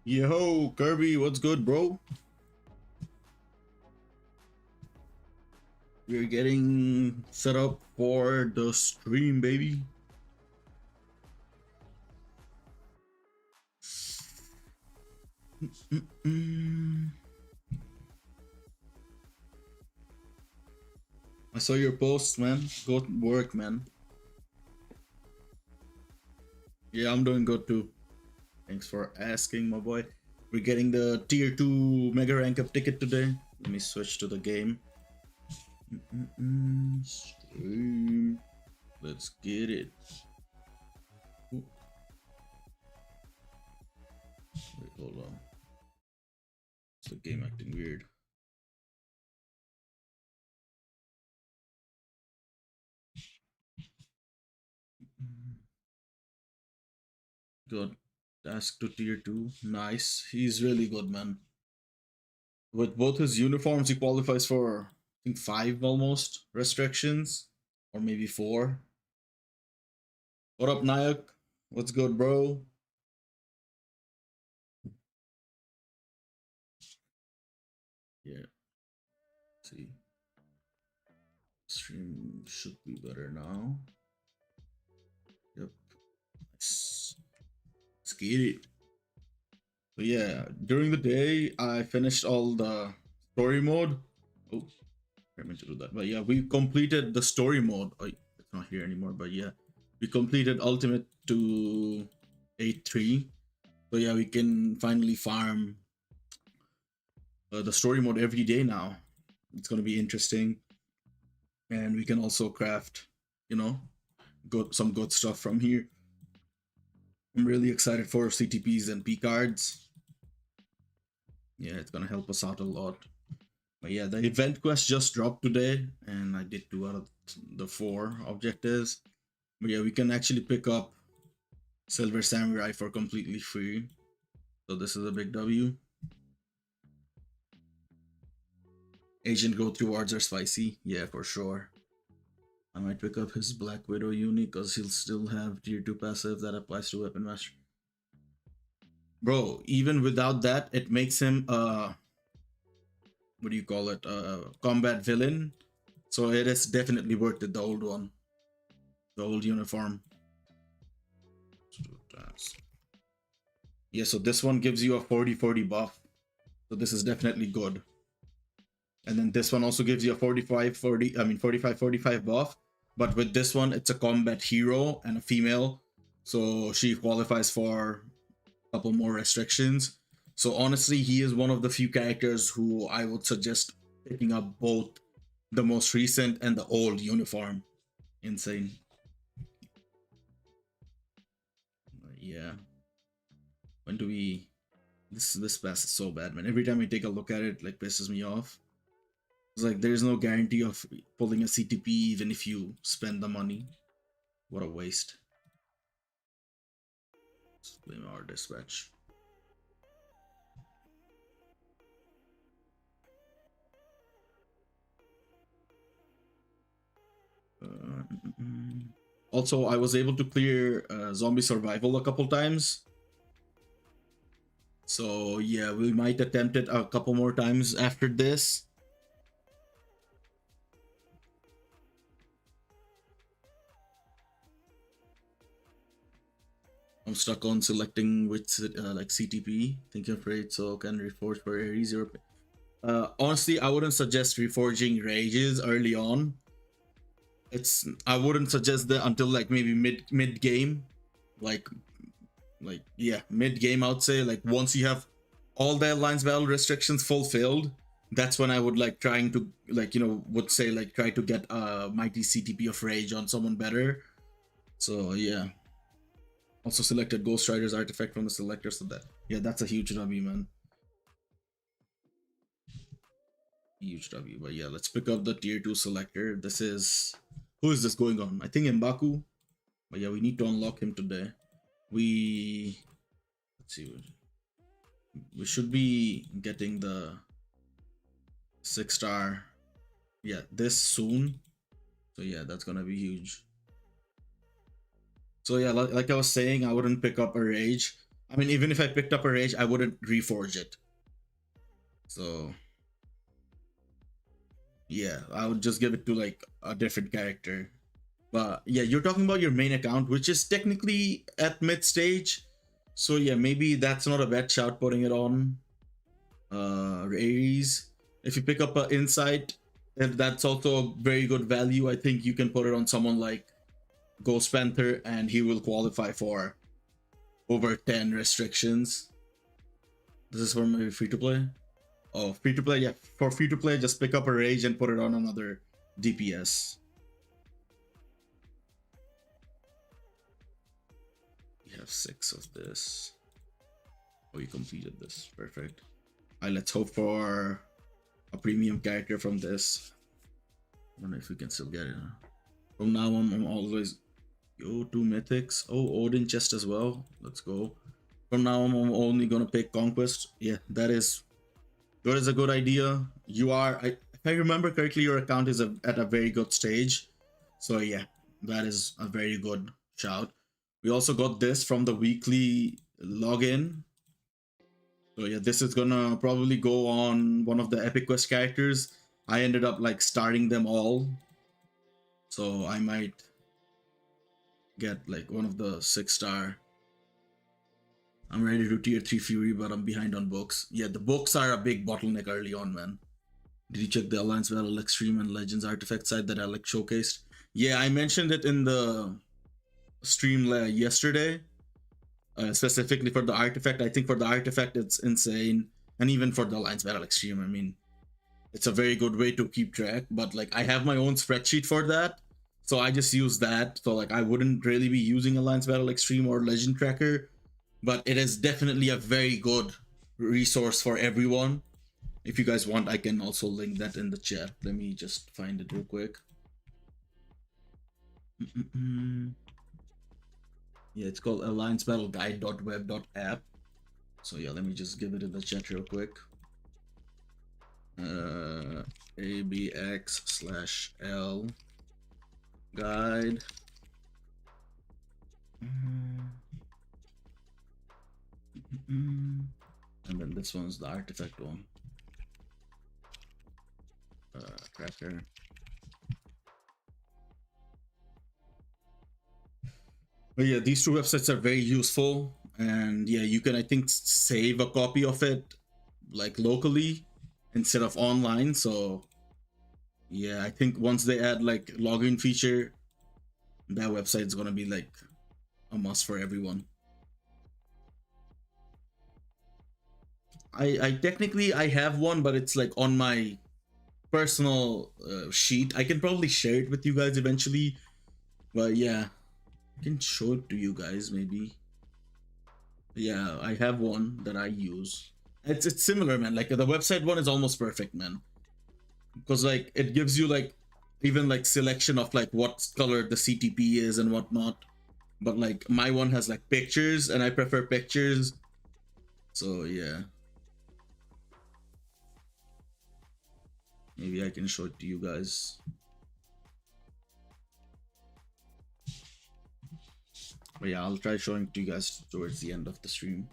Yo, Kirby, what's good, bro? We're getting set up for the stream, baby. I saw your post, man. Go work, man. Yeah, I'm doing good too. Thanks for asking, my boy. We're getting the tier 2 mega rank up ticket today. Let me switch to the game. Stream. Let's get it. Ooh. Wait, hold on. Is the game acting weird? Good. Task to tier 2. Nice. He's really good, man. With both his uniforms, he qualifies for, I think, 5 almost restrictions. Or maybe 4. What up, Nayak? What's good, bro? Yeah. Let's see. Stream should be better now. Yep. Nice. Let's get it. But yeah, during the day, I finished all the story mode. Oh, I meant to do that. But yeah, we completed the story mode. Oh, it's not here anymore, but yeah. We completed Ultimate to 8-3. So yeah, we can finally farm the story mode every day now. It's going to be interesting. And we can also craft, some good stuff from here. I'm really excited for CTPs and P cards. Yeah, it's going to help us out a lot. But yeah, the event quest just dropped today, and I did 2 out of the 4 objectives. But yeah, we can actually pick up Silver Samurai for completely free. So this is a big W. Agent growth rewards are spicy. Yeah, for sure. I might pick up his Black Widow uni because he'll still have tier 2 passive that applies to Weapon Master. Bro, even without that, it makes him what do you call it? Combat villain. So it is definitely worth it, the old one. The old uniform. Yeah, so this one gives you a 40-40 buff. So this is definitely good. And then this one also gives you a 45-45 buff. But with this one, it's a combat hero and a female. So she qualifies for a couple more restrictions. So honestly, he is one of the few characters who I would suggest picking up both the most recent and the old uniform. Insane. Yeah. When do we... This pass is so bad, man. Every time I take a look at it, like, pisses me off. It's like, there's no guarantee of pulling a CTP even if you spend the money. What a waste. Let's blame our dispatch. Also, I was able to clear zombie survival a couple times. So yeah, we might attempt it a couple more times after this. I'm stuck on selecting which like CTP. Thinking afraid, so can reforge for Ares or honestly, I wouldn't suggest reforging rages early on. I wouldn't suggest that until like maybe mid game, like yeah, mid game. I would say like once you have all the alliance battle restrictions fulfilled, that's when I would like trying to like would say like try to get a mighty CTP of rage on someone better. So yeah. Also selected Ghost Rider's artifact from the selector, so that's a huge W, man. Huge W. But yeah, let's pick up the tier 2 selector. This is... Who is this going on? I think Mbaku. But yeah, we need to unlock him today. Let's see. We should be getting the 6-star. Yeah, this soon. So yeah, that's gonna be huge. So yeah, like I was saying, I wouldn't pick up a rage I mean, even if I picked up a rage, I wouldn't reforge it. So yeah, I would just give it to like a different character. But yeah, you're talking about your main account, which is technically at mid stage. So yeah, maybe that's not a bad shout putting it on Ares. If you pick up an insight, that's also a very good value. I think you can put it on someone like Ghost Panther, and he will qualify for over 10 restrictions. This is for maybe free to play. Oh, free to play, yeah. For free to play, just pick up a rage and put it on another DPS. We have 6 of this. Oh, you completed this. Perfect. Alright, let's hope for a premium character from this. I don't know if we can still get it. Huh? From now on, I'm always... Yo, 2 mythics. Oh, Odin chest as well. Let's go. From now on, I'm only gonna pick Conquest. Yeah, that is a good idea. You are... if I remember correctly, your account is at a very good stage. So yeah, that is a very good shout. We also got this from the weekly login. So yeah, this is gonna probably go on one of the Epic Quest characters. I ended up like starting them all. So I might get like one of the 6-star. I'm ready to tier 3 Fury, but I'm behind on books. Yeah, the books are a big bottleneck early on, man. Did you check the Alliance Battle Extreme and Legends artifact side that Alex showcased? Yeah, I mentioned it in the stream yesterday. Specifically for the artifact. I think for the artifact it's insane. And even for the Alliance Battle Extreme, I mean, it's a very good way to keep track. But like, I have my own spreadsheet for that. So I just use that. So like, I wouldn't really be using Alliance Battle Extreme or Legend Tracker. But it is definitely a very good resource for everyone. If you guys want, I can also link that in the chat. Let me just find it real quick. Yeah, it's called alliancebattleguide.web.app. So yeah, let me just give it in the chat real quick. abx/l guide. And then this one's the artifact one. Tracker. But yeah, these two websites are very useful, and yeah, you can, I think, save a copy of it like locally instead of online. So yeah, I think once they add like login feature, that website's gonna be like a must for everyone. I technically I have one, but it's like on my personal sheet. I can probably share it with you guys eventually, but yeah, I can show it to you guys maybe. Yeah, I have one that I use. It's similar, man. Like the website one is almost perfect, man, because like it gives you like even like selection of like what color the CTP is and whatnot. But like my one has like pictures, and I prefer pictures. So yeah, maybe I can show it to you guys. But yeah, I'll try showing it to you guys towards the end of the stream.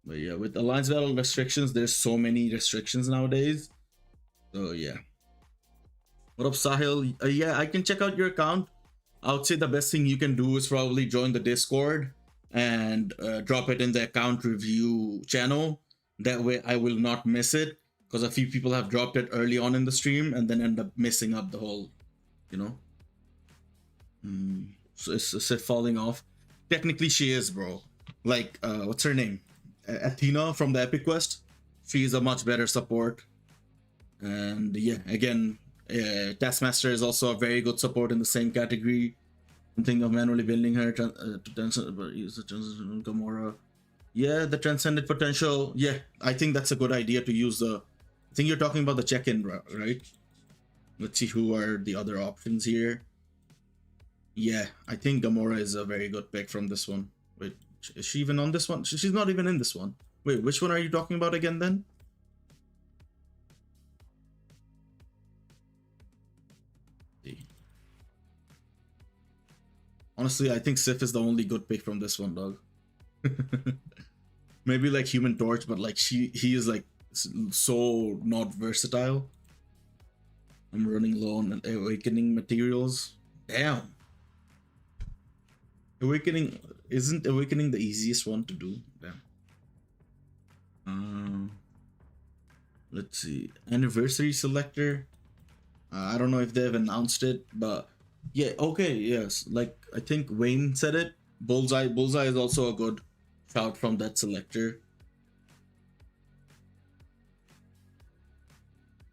But yeah, with Alliance Battle restrictions, there's so many restrictions nowadays. So yeah. What up, Sahil? Yeah, I can check out your account. I would say the best thing you can do is probably join the Discord and drop it in the account review channel. That way I will not miss it, because a few people have dropped it early on in the stream and then end up missing up the whole, you know. So it's falling off. Technically, she is, bro. Like, what's her name? Athena from the Epic Quest. She is a much better support. And yeah, again, Taskmaster is also a very good support in the same category. I'm thinking of manually building her to transcend, but use the transcendent Gamora. Yeah, the transcended potential. Yeah, I think that's a good idea to use the. I think you're talking about the check-in, right? Let's see who are the other options here. Yeah, I think Gamora is a very good pick from this one. Wait, is she even on this one? She's not even in this one. Wait, which one are you talking about again then? Honestly, I think Sif is the only good pick from this one, dog. Maybe like Human Torch, but like he is like so not versatile. I'm running low on awakening materials. Damn. Awakening isn't awakening the easiest one to do. Damn. Let's see. Anniversary selector. I don't know if they've announced it, but yeah, okay, yes. Like I think Wayne said it. Bullseye. Bullseye is also a good shout from that selector.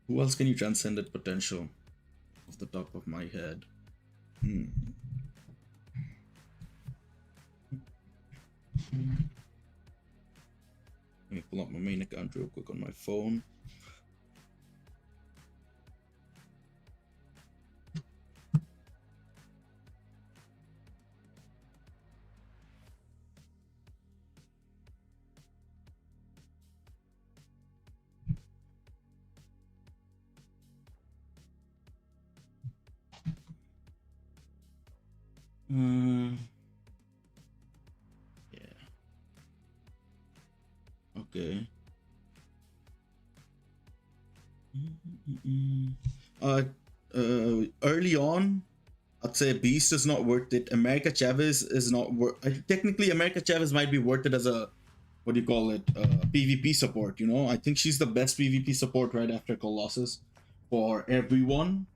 Who else can you transcendent potential? Off the top of my head. Let me pull up my main account real quick on my phone. Yeah. Okay. Uh, Early on, I'd say Beast is not worth it. America Chavez is not worth. Technically, America Chavez might be worth it as a what do you call it? PvP support. You know, I think she's the best PvP support right after Colossus for everyone.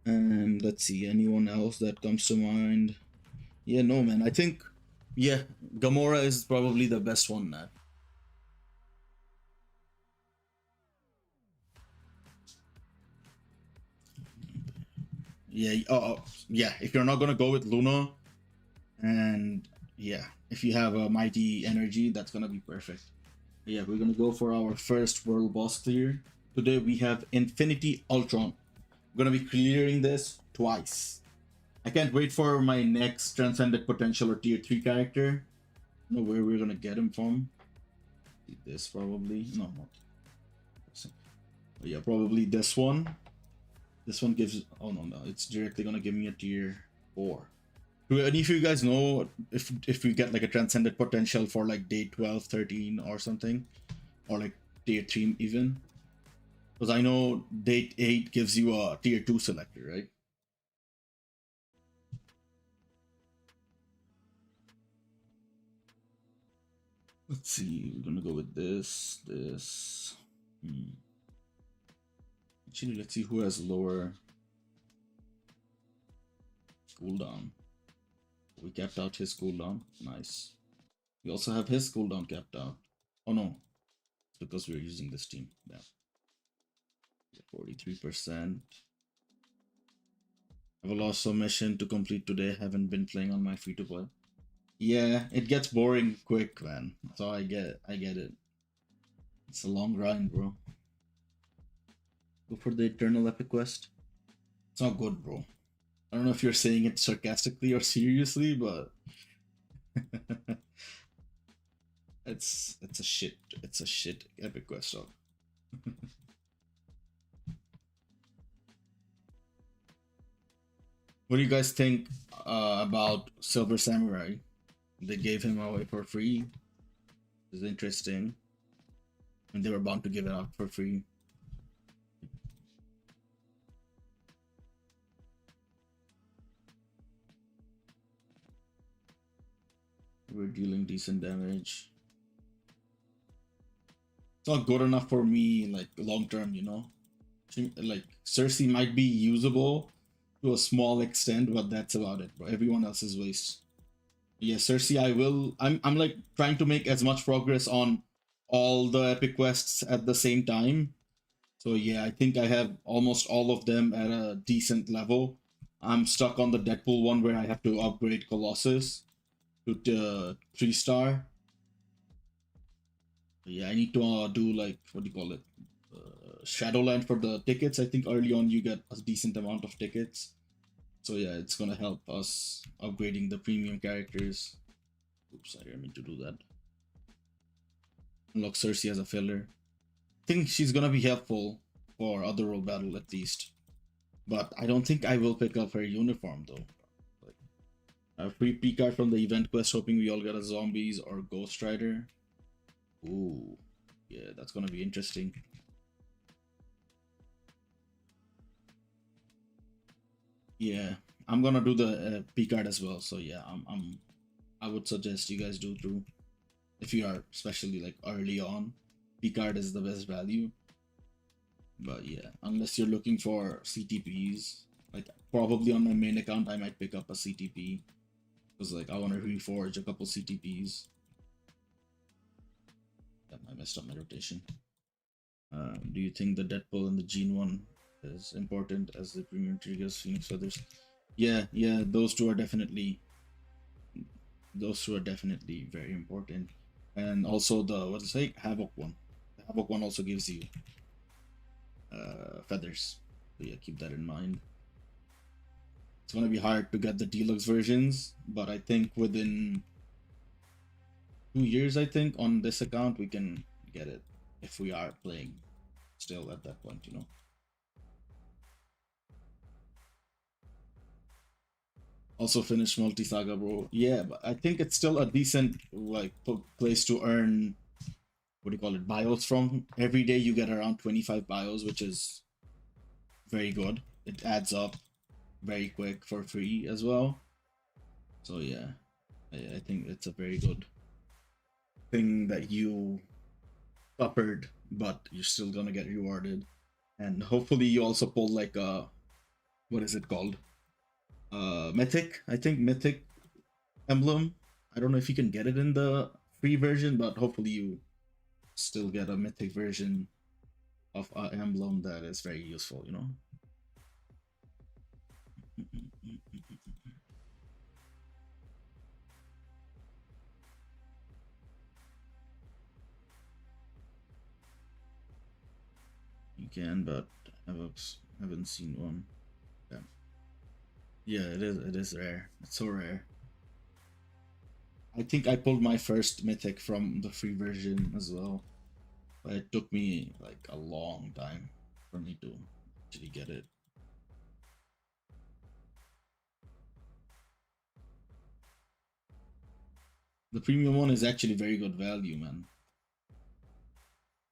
And let's see, anyone else that comes to mind? Yeah, no, man. I think, yeah, Gamora is probably the best one now. Yeah, yeah. If you're not gonna go with Luna, and yeah, if you have a mighty energy, that's gonna be perfect. Yeah, we're gonna go for our first world boss clear. Today we have Infinity Ultron. We're gonna be clearing this twice. I can't wait for my next Transcendent Potential or Tier 3 character. I don't know where we're gonna get him from. This probably. No, not. Yeah, probably this one. This one gives. Oh no, no, it's directly gonna give me a Tier 4. Do any of you guys know if we get like a Transcendent Potential for like day 12, 13 or something? Or like Tier 3 even? Because I know day 8 gives you a Tier 2 selector, right? Let's see, we're gonna go with this. Actually, let's see who has lower cooldown. We capped out his cooldown. Nice. We also have his cooldown capped out. Oh no, it's because we're using this team. Yeah. 43%. I have a lost submission to complete today. Haven't been playing on my free to play. Yeah, it gets boring quick, man. So I get it. It's a long grind, bro. Go for the Eternal Epic Quest. It's not good, bro. I don't know if you're saying it sarcastically or seriously, but it's a shit. It's a shit Epic Quest, dog. What do you guys think about Silver Samurai? They gave him away for free. It's interesting. And they were bound to give it out for free. We're dealing decent damage. It's not good enough for me, like long term, you know. Like Cersei might be usable to a small extent, but that's about it. But everyone else is waste. Yeah, Cersei, I will. I'm like trying to make as much progress on all the epic quests at the same time. So yeah, I think I have almost all of them at a decent level. I'm stuck on the Deadpool one where I have to upgrade Colossus to 3-star. Yeah, I need to do like what do you call it? Shadowland for the tickets. I think early on you get a decent amount of tickets. So yeah, it's gonna help us upgrading the premium characters. Oops, I didn't mean to do that. Unlock Cersei as a filler. I think she's gonna be helpful for other role battle at least. But I don't think I will pick up her uniform though. Like, A free P card from the event quest, hoping we all get a zombies or Ghost Rider. Ooh, yeah, that's gonna be interesting. Yeah, I'm gonna do the P card as well. So yeah, I would suggest you guys do too. If you are especially like early on, P card is the best value. But yeah, unless you're looking for CTPs, like probably on my main account, I might pick up a CTP because like I want to reforge a couple CTPs. Damn, I messed up my rotation. Do you think the Deadpool and the Gene one is important as the premium triggers Phoenix Feathers? Yeah, yeah, those two are definitely very important. And also the what's it say Havoc one. The Havoc one also gives you feathers. So yeah, keep that in mind. It's gonna be hard to get the deluxe versions, but I think within 2 years, I think on this account we can get it if we are playing still at that point, you know. Also finished multi saga, bro. Yeah, but I think it's still a decent like place to earn. What do you call it? Bios from. Every day you get around 25 bios, which is very good. It adds up very quick for free as well. So yeah, I think it's a very good thing that you suffered, but you're still gonna get rewarded. And hopefully you also pull like a what is it called? Mythic. I think Mythic emblem. I don't know if you can get it in the free version, but hopefully you still get a Mythic version of an emblem that is very useful, you know. You can, but I haven't seen one. Yeah. Yeah, it is. It is rare. It's so rare. I think I pulled my first mythic from the free version as well, but it took me like a long time for me to actually get it. The premium one is actually very good value, man.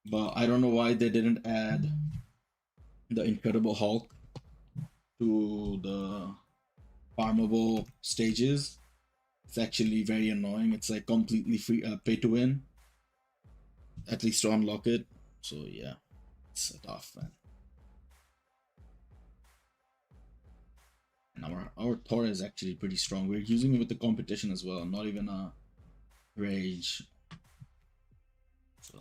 But I don't know why they didn't add the Incredible Hulk to the farmable stages. It's actually very annoying. It's like completely free, pay to win, at least to unlock it. So yeah, it's tough, man. And our Thor is actually pretty strong. We're using it with the competition as well, not even a rage. So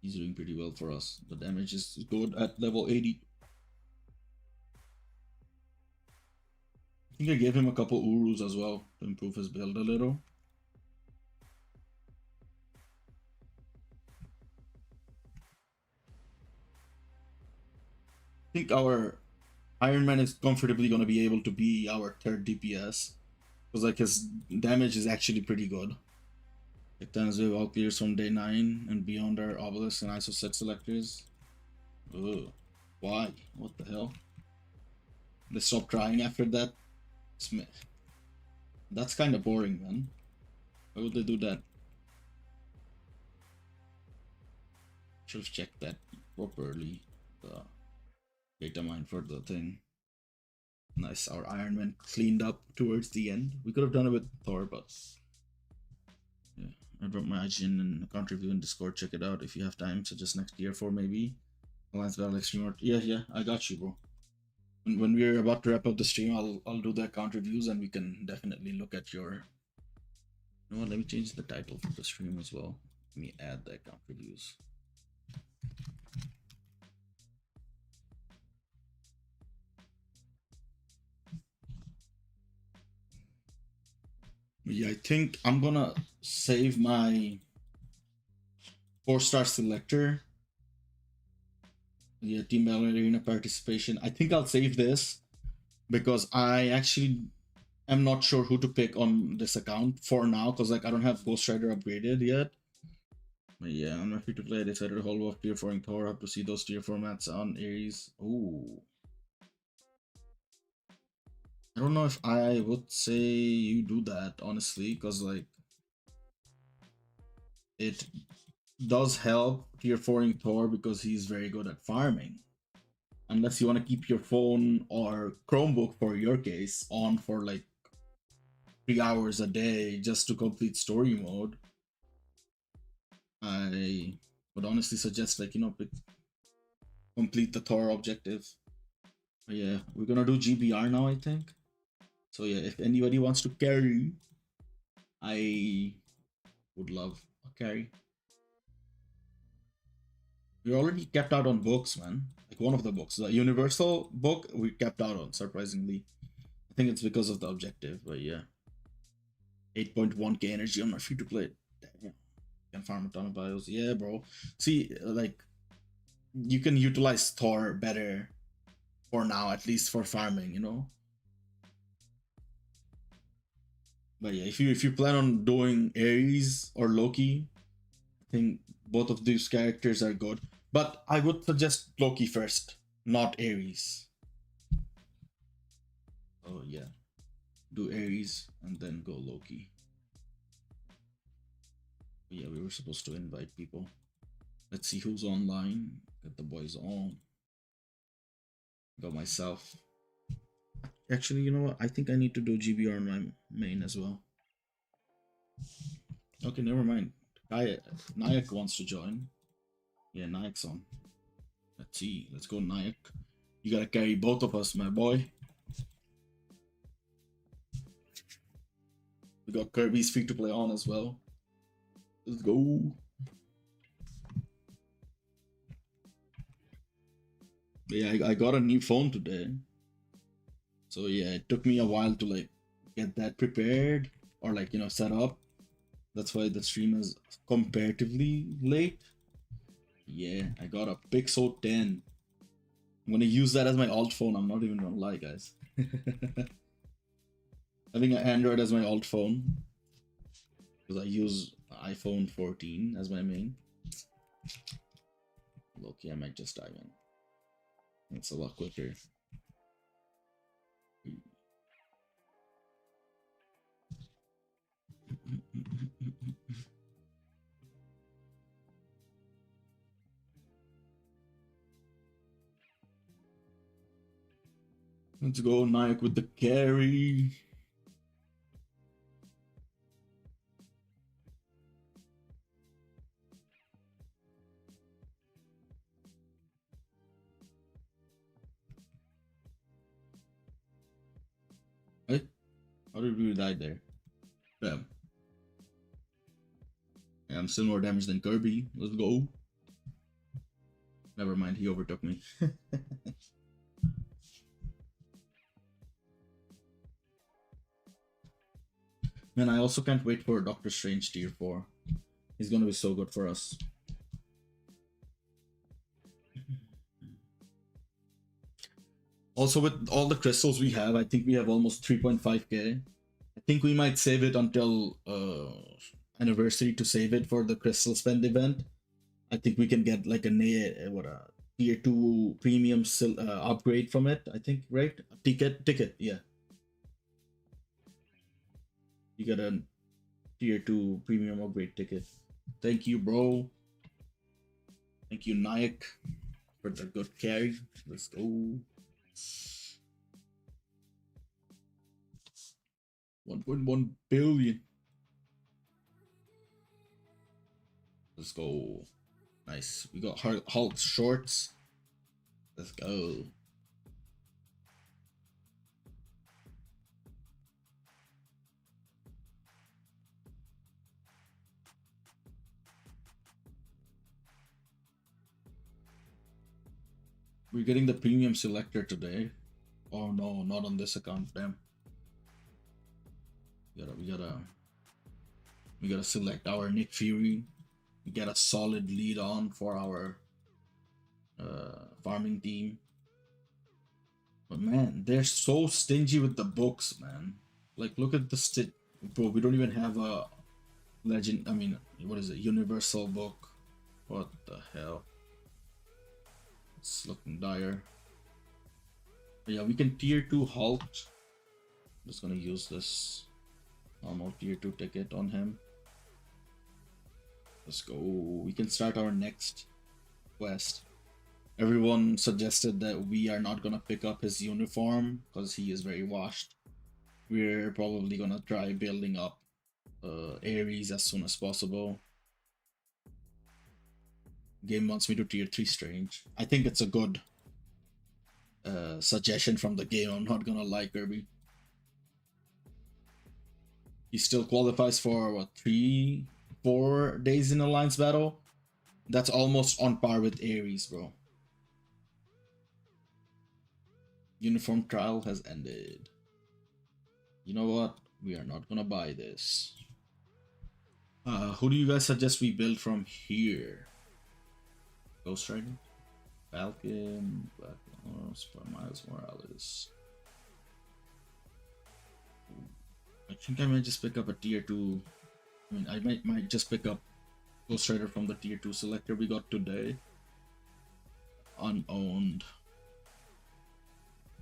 he's doing pretty well for us. The damage is good at level 80. I think I gave him a couple Urus as well to improve his build a little. I think our Iron Man is comfortably going to be able to be our third DPS because like his damage is actually pretty good. It turns with all clears from day 9 and beyond our obelisk and ISO set selectors. Ugh. Why? What the hell? They stopped trying after that. That's kind of boring, man. Why would they do that? Should have checked that properly. The data mine for the thing. Nice. Our Iron Man cleaned up towards the end. We could have done it with Thor, but yeah. I dropped my IGN and account review in Discord. Check it out if you have time. Suggest next year for maybe Alliance Battle Extreme. Or yeah, I got you, bro. When we're about to wrap up the stream, I'll do the account reviews and we can definitely look at your. You know what? Let me change the title for the stream as well. Let me add the account reviews. Yeah, I think I'm gonna save my 4-star selector. Yeah, Team Battle Arena participation. I think I'll save this because I actually am not sure who to pick on this account for now because like I don't have Ghost Rider upgraded yet. But yeah, I'm happy to play. I decided to hold off tier 4 and Thor. Have to see those tier 4 mats on Ares. Ooh. I don't know if I would say you do that honestly, because like it does help tier 4ing Thor because he's very good at farming. Unless you want to keep your phone or Chromebook for your case on for like 3 hours a day just to complete story mode, I would honestly suggest like complete the Thor objective. But yeah, we're gonna do GBR now, I think. So yeah, if anybody wants to carry, I would love a carry. We already kept out on books, man. Like one of the books, the Universal book, we kept out on surprisingly. I think it's because of the objective, but yeah. 8.1k energy. I'm not free to play. Damn. Can farm a ton of bios. Yeah, bro. See, like you can utilize Thor better for now, at least for farming. But yeah, if you plan on doing Ares or Loki, I think both of these characters are good. But I would suggest Loki first, not Ares. Oh yeah, do Ares and then go Loki. But yeah, we were supposed to invite people. Let's see who's online. Get the boys on. Got myself. Actually, you know what? I think I need to do GBR on my main as well. Okay, never mind. Nayak wants to join. Yeah, Nayak's on. Let's see. Let's go, Nayak. You gotta carry both of us, my boy. We got Kirby's free to play on as well. Let's go. But yeah, I got a new phone today. So yeah, it took me a while to like get that prepared or like set up. That's why the stream is comparatively late. Yeah, I got a Pixel 10. I'm gonna use that as my alt phone. I'm not even gonna lie, guys. Having an Android as my alt phone because I use iPhone 14 as my main. Okay, I might just dive in. It's a lot quicker. Let's go, Nike with the carry. Hey, how did we die there? Damn. Yeah, I'm still more damage than Kirby. Let's go. Never mind, he overtook me. Man, I also can't wait for Doctor Strange tier 4. He's gonna be so good for us. Also, with all the crystals we have, I think we have almost 3.5k. I think we might save it until anniversary to save it for the crystal spend event. I think we can get like a tier 2 premium upgrade from it. I think, right? A ticket, yeah. You get a tier 2 premium upgrade ticket. Thank you, bro. Thank you, Nayak, for the good carry. Let's go. 1.1 billion. Let's go. Nice. We got Hulk shorts. Let's go. We're getting the premium selector today. Oh no, not on this account, damn. We gotta select our Nick Fury. We get a solid lead on for our farming team. But man, they're so stingy with the books, man. Like, look at the bro. We don't even have a legend. I mean, what is it? Universal book. What the hell? It's looking dire. But yeah, we can tier 2 Hulk. Just gonna use this normal tier 2 ticket on him. Let's go. We can start our next quest. Everyone suggested that we are not gonna pick up his uniform because he is very washed. We're probably gonna try building up Ares as soon as possible. Game wants me to tier 3 Strange. I think it's a good suggestion from the game. I'm not gonna lie, Kirby. He still qualifies for what, 4 days in Alliance battle? That's almost on par with Ares, bro. Uniform trial has ended. You know what? We are not gonna buy this. Who do you guys suggest we build from here? Ghost Rider? Falcon, Black Horse, Miles Morales. I think I might just pick up a tier 2. I mean, I might just pick up Ghost Rider from the tier 2 selector we got today. Unowned.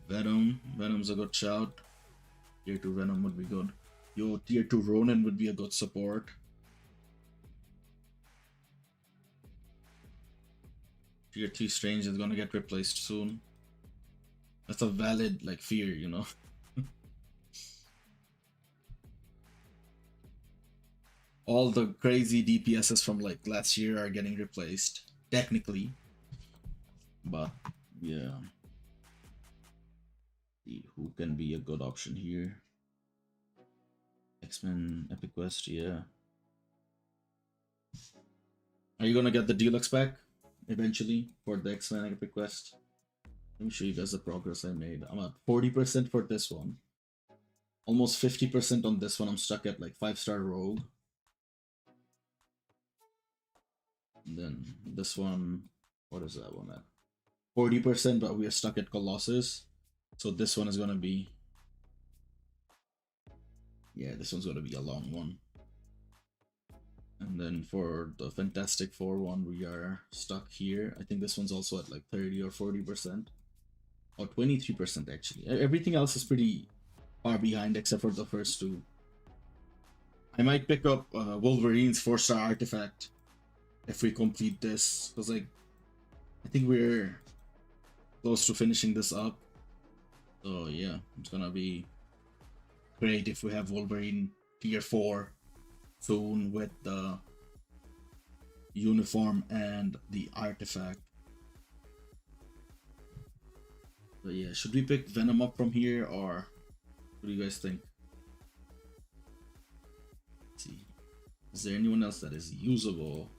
Venom's a good shout. Tier 2 Venom would be good. Yo, tier 2 Ronin would be a good support. Tier 3 Strange is gonna get replaced soon. That's a valid, like, fear, you know? All the crazy DPSs from, like, last year are getting replaced. Technically. But, yeah. See who can be a good option here. X-Men Epic Quest, yeah. Are you gonna get the deluxe pack eventually for the X-Men Epic Quest? Let me show you guys the progress I made. I'm at 40% for this one. Almost 50% on this one. I'm stuck at like 5-star Rogue. And then this one, what is that one at? 40%, but we are stuck at Colossus. So this one is gonna be, yeah, this one's gonna be a long one. And then for the Fantastic Four one, we are stuck here. I think this one's also at like 30 or 40%. Or 23% actually. Everything else is pretty far behind except for the first two. I might pick up Wolverine's 4-star artifact if we complete this. Because like, I think we're close to finishing this up. So yeah, it's gonna be great if we have Wolverine tier 4 soon with the uniform and the artifact. But yeah, should we pick Venom up from here or what do you guys think? Let's see. Is there anyone else that is usable?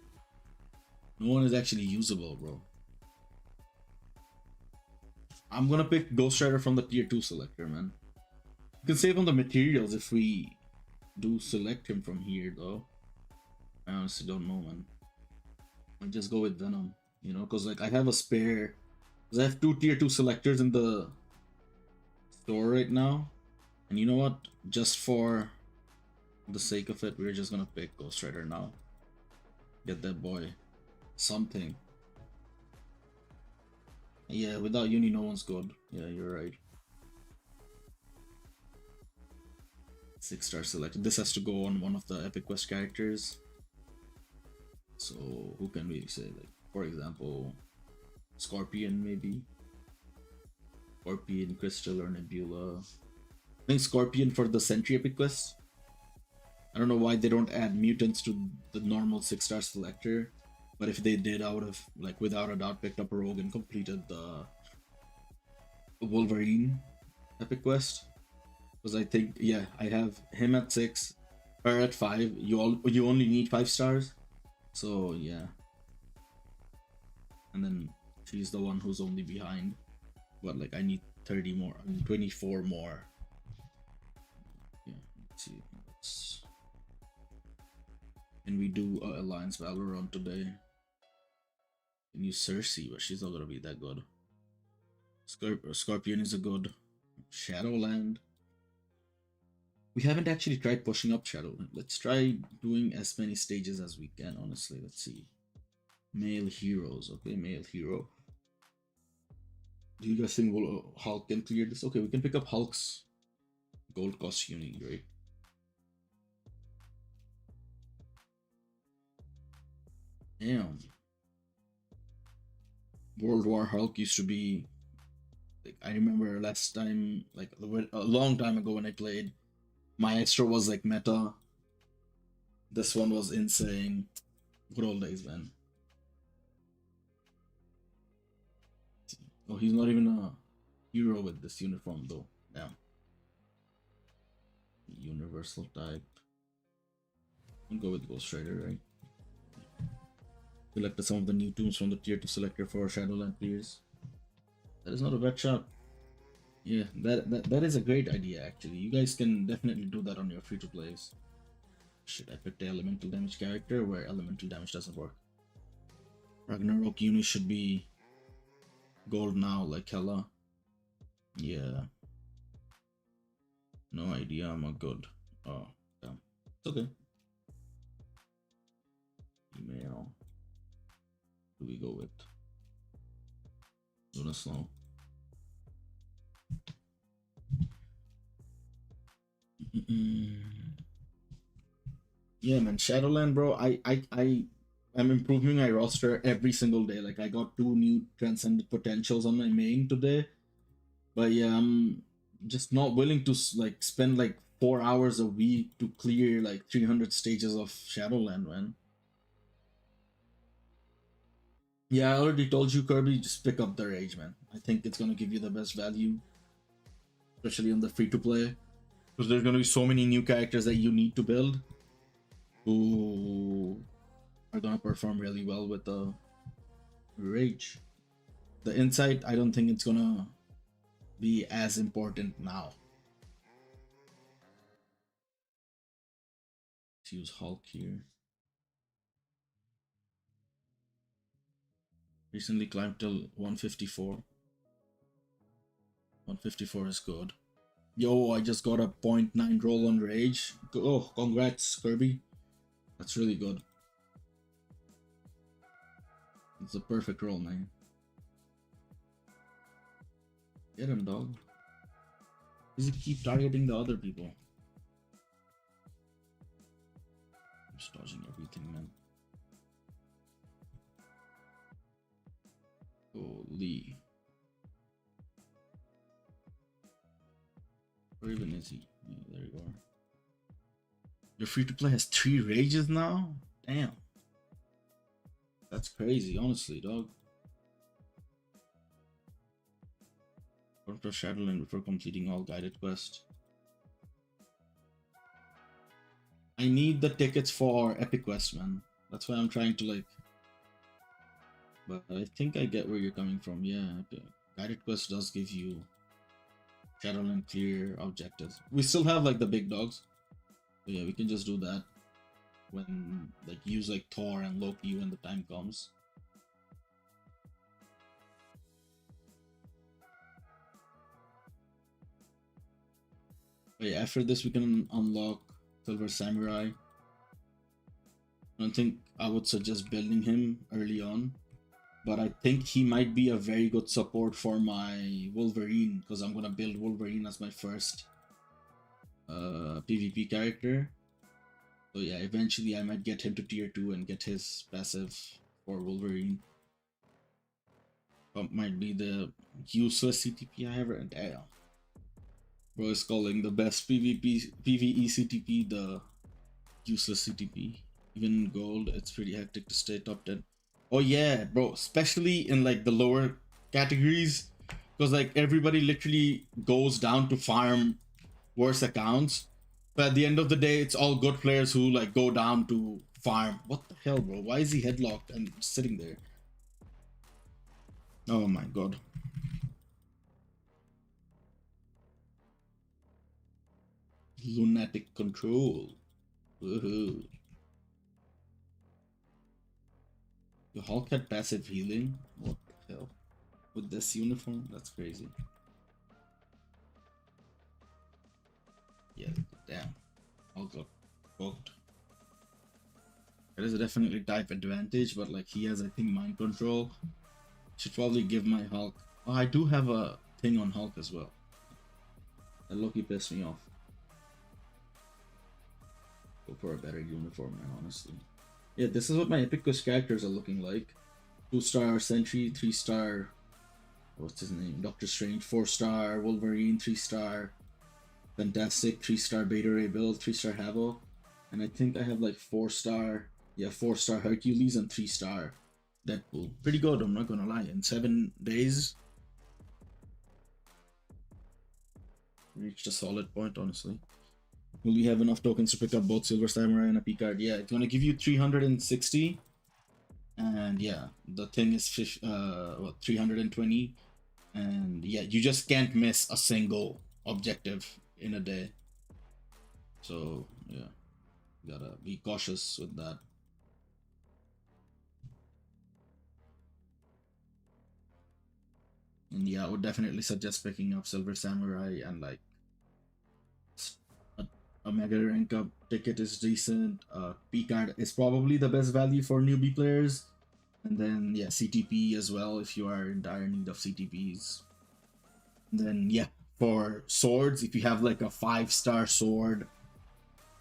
No one is actually usable, bro. I'm gonna pick Ghost Rider from the tier 2 selector, man. You can save on the materials if we do select him from here, though. I honestly don't know, man. I'll just go with Venom, you know, because like I have a spare. Because I have 2 tier 2 selectors in the store right now. And you know what? Just for the sake of it, we're just gonna pick Ghost Rider now. Get that boy something. Yeah, without uni, no one's good. Yeah, you're right. 6-star selected. This has to go on one of the Epic Quest characters. So who can we say? Like, for example, Scorpion maybe. Scorpion, Crystal, or Nebula. I think Scorpion for the Sentry Epic Quest. I don't know why they don't add mutants to the normal 6-star selector. But if they did, I would have, like, without a doubt, picked up a Rogue and completed the Wolverine Epic Quest. Because I think, yeah, I have him at 6, her at 5. You only need 5 stars. So, yeah. And then she's the one who's only behind. But, like, I need 30 more. I mean, 24 more. Yeah, let's see. Can we do Alliance Valorant today? Can use Cersei, but she's not gonna be that good. Scorpion is a good. Shadowland. We haven't actually tried pushing up Shadowland. Let's try doing as many stages as we can, honestly. Let's see. Male heroes. Okay, male hero. Do you guys think Hulk can clear this? Okay, we can pick up Hulk's Gold costs unique, right? Damn. World War Hulk used to be like, I remember last time, like a long time ago when I played, my extra was like meta. This one was insane. Good old days, man. Oh, he's not even a hero with this uniform though. Damn. Universal type. I'll go with Ghost Rider, right? Selected some of the new tombs from the tier 2 selector for Shadowland players. That is not a bad shot. Yeah, that is a great idea actually. You guys can definitely do that on your free to plays. Shit, I picked the elemental damage character where elemental damage doesn't work. Ragnarok Uni should be gold now, like hella. Yeah. No idea, I'm a good. Oh, damn. It's okay. Email. Who do we go with? Luna Snow. Yeah, man, Shadowland, bro. I'm improving my roster every single day. Like I got 2 new transcendent potentials on my main today, but yeah, I'm just not willing to like spend like 4 hours a week to clear like 300 stages of Shadowland, man. Yeah, I already told you, Kirby. Just pick up the Rage, man. I think it's gonna give you the best value, especially on the free to play, because there's gonna be so many new characters that you need to build who are gonna perform really well with the Rage. The Insight, I don't think it's gonna be as important now. Let's use Hulk here. Recently climbed till 154. 154 is good. Yo, I just got a 0.9 roll on Rage. Oh, congrats, Kirby. That's really good. It's a perfect roll, man. Get him, dog. Does he keep targeting the other people? I'm just dodging everything, man. Holy. Where even is he? Yeah, there you are. Your free to play has 3 rages now? Damn. That's crazy, honestly, dog. Go to Shadowland before completing all guided quests. I need the tickets for Epic Quest, man. That's why I'm trying to like. But I think I get where you're coming from. Yeah, okay. Guided quest does give you Shadowland clear objectives. We still have like the big dogs. But yeah, we can just do that when like use like Thor and Loki when the time comes. But yeah, after this we can unlock Silver Samurai. I don't think I would suggest building him early on, but I think he might be a very good support for my Wolverine, because I'm gonna build Wolverine as my first PvP character. So yeah, eventually I might get him to tier 2 and get his passive for Wolverine. That might be the useless CTP I ever. Damn. Bro is calling the best PvE CTP the useless CTP. Even in gold, it's pretty hectic to stay top 10. Oh yeah, bro, especially in like the lower categories, because like everybody literally goes down to farm worse accounts, but at the end of the day, it's all good players who like go down to farm. What the hell, bro? Why is he headlocked and sitting there? Oh my god. Lunatic control. Woohoo. The Hulk had passive healing? What the hell? With this uniform? That's crazy. Yeah, damn. Hulk got booked. It is definitely type advantage, but like he has, I think, mind control. Should probably give my Hulk. Oh, I do have a thing on Hulk as well. That Loki pissed me off. Go for a better uniform, man, honestly. Yeah, this is what my Epic Quest characters are looking like. 2-star Sentry, 3-star, what's his name? Doctor Strange, 4-star Wolverine, 3-star Fantastic, 3-star Beta Ray Bill, 3-star Havo. And I think I have like 4-star, yeah, 4-star Hercules and 3-star Deadpool. Pretty good, I'm not gonna lie. In 7 days, reached a solid point, honestly. Will we have enough tokens to pick up both Silver Samurai and a P card? Yeah, it's gonna give you 360. And yeah, the thing is 320. And yeah, you just can't miss a single objective in a day. So yeah, gotta be cautious with that. And yeah, I would definitely suggest picking up Silver Samurai and like a, a Mega Rank Up ticket is decent. P card is probably the best value for newbie players. And then yeah, CTP as well if you are in dire need of CTPs. And then yeah, for swords, if you have like a 5-star sword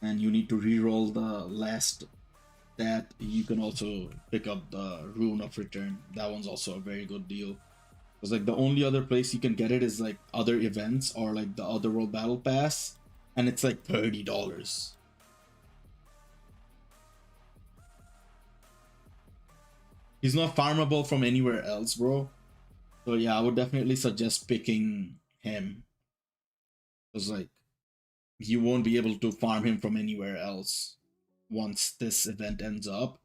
and you need to reroll the last that, you can also pick up the Rune of Return. That one's also a very good deal. Because like the only other place you can get it is like other events or like the Other World Battle Pass, and it's like $30. He's not farmable from anywhere else, bro. So yeah, I would definitely suggest picking him. Because like you won't be able to farm him from anywhere else once this event ends up.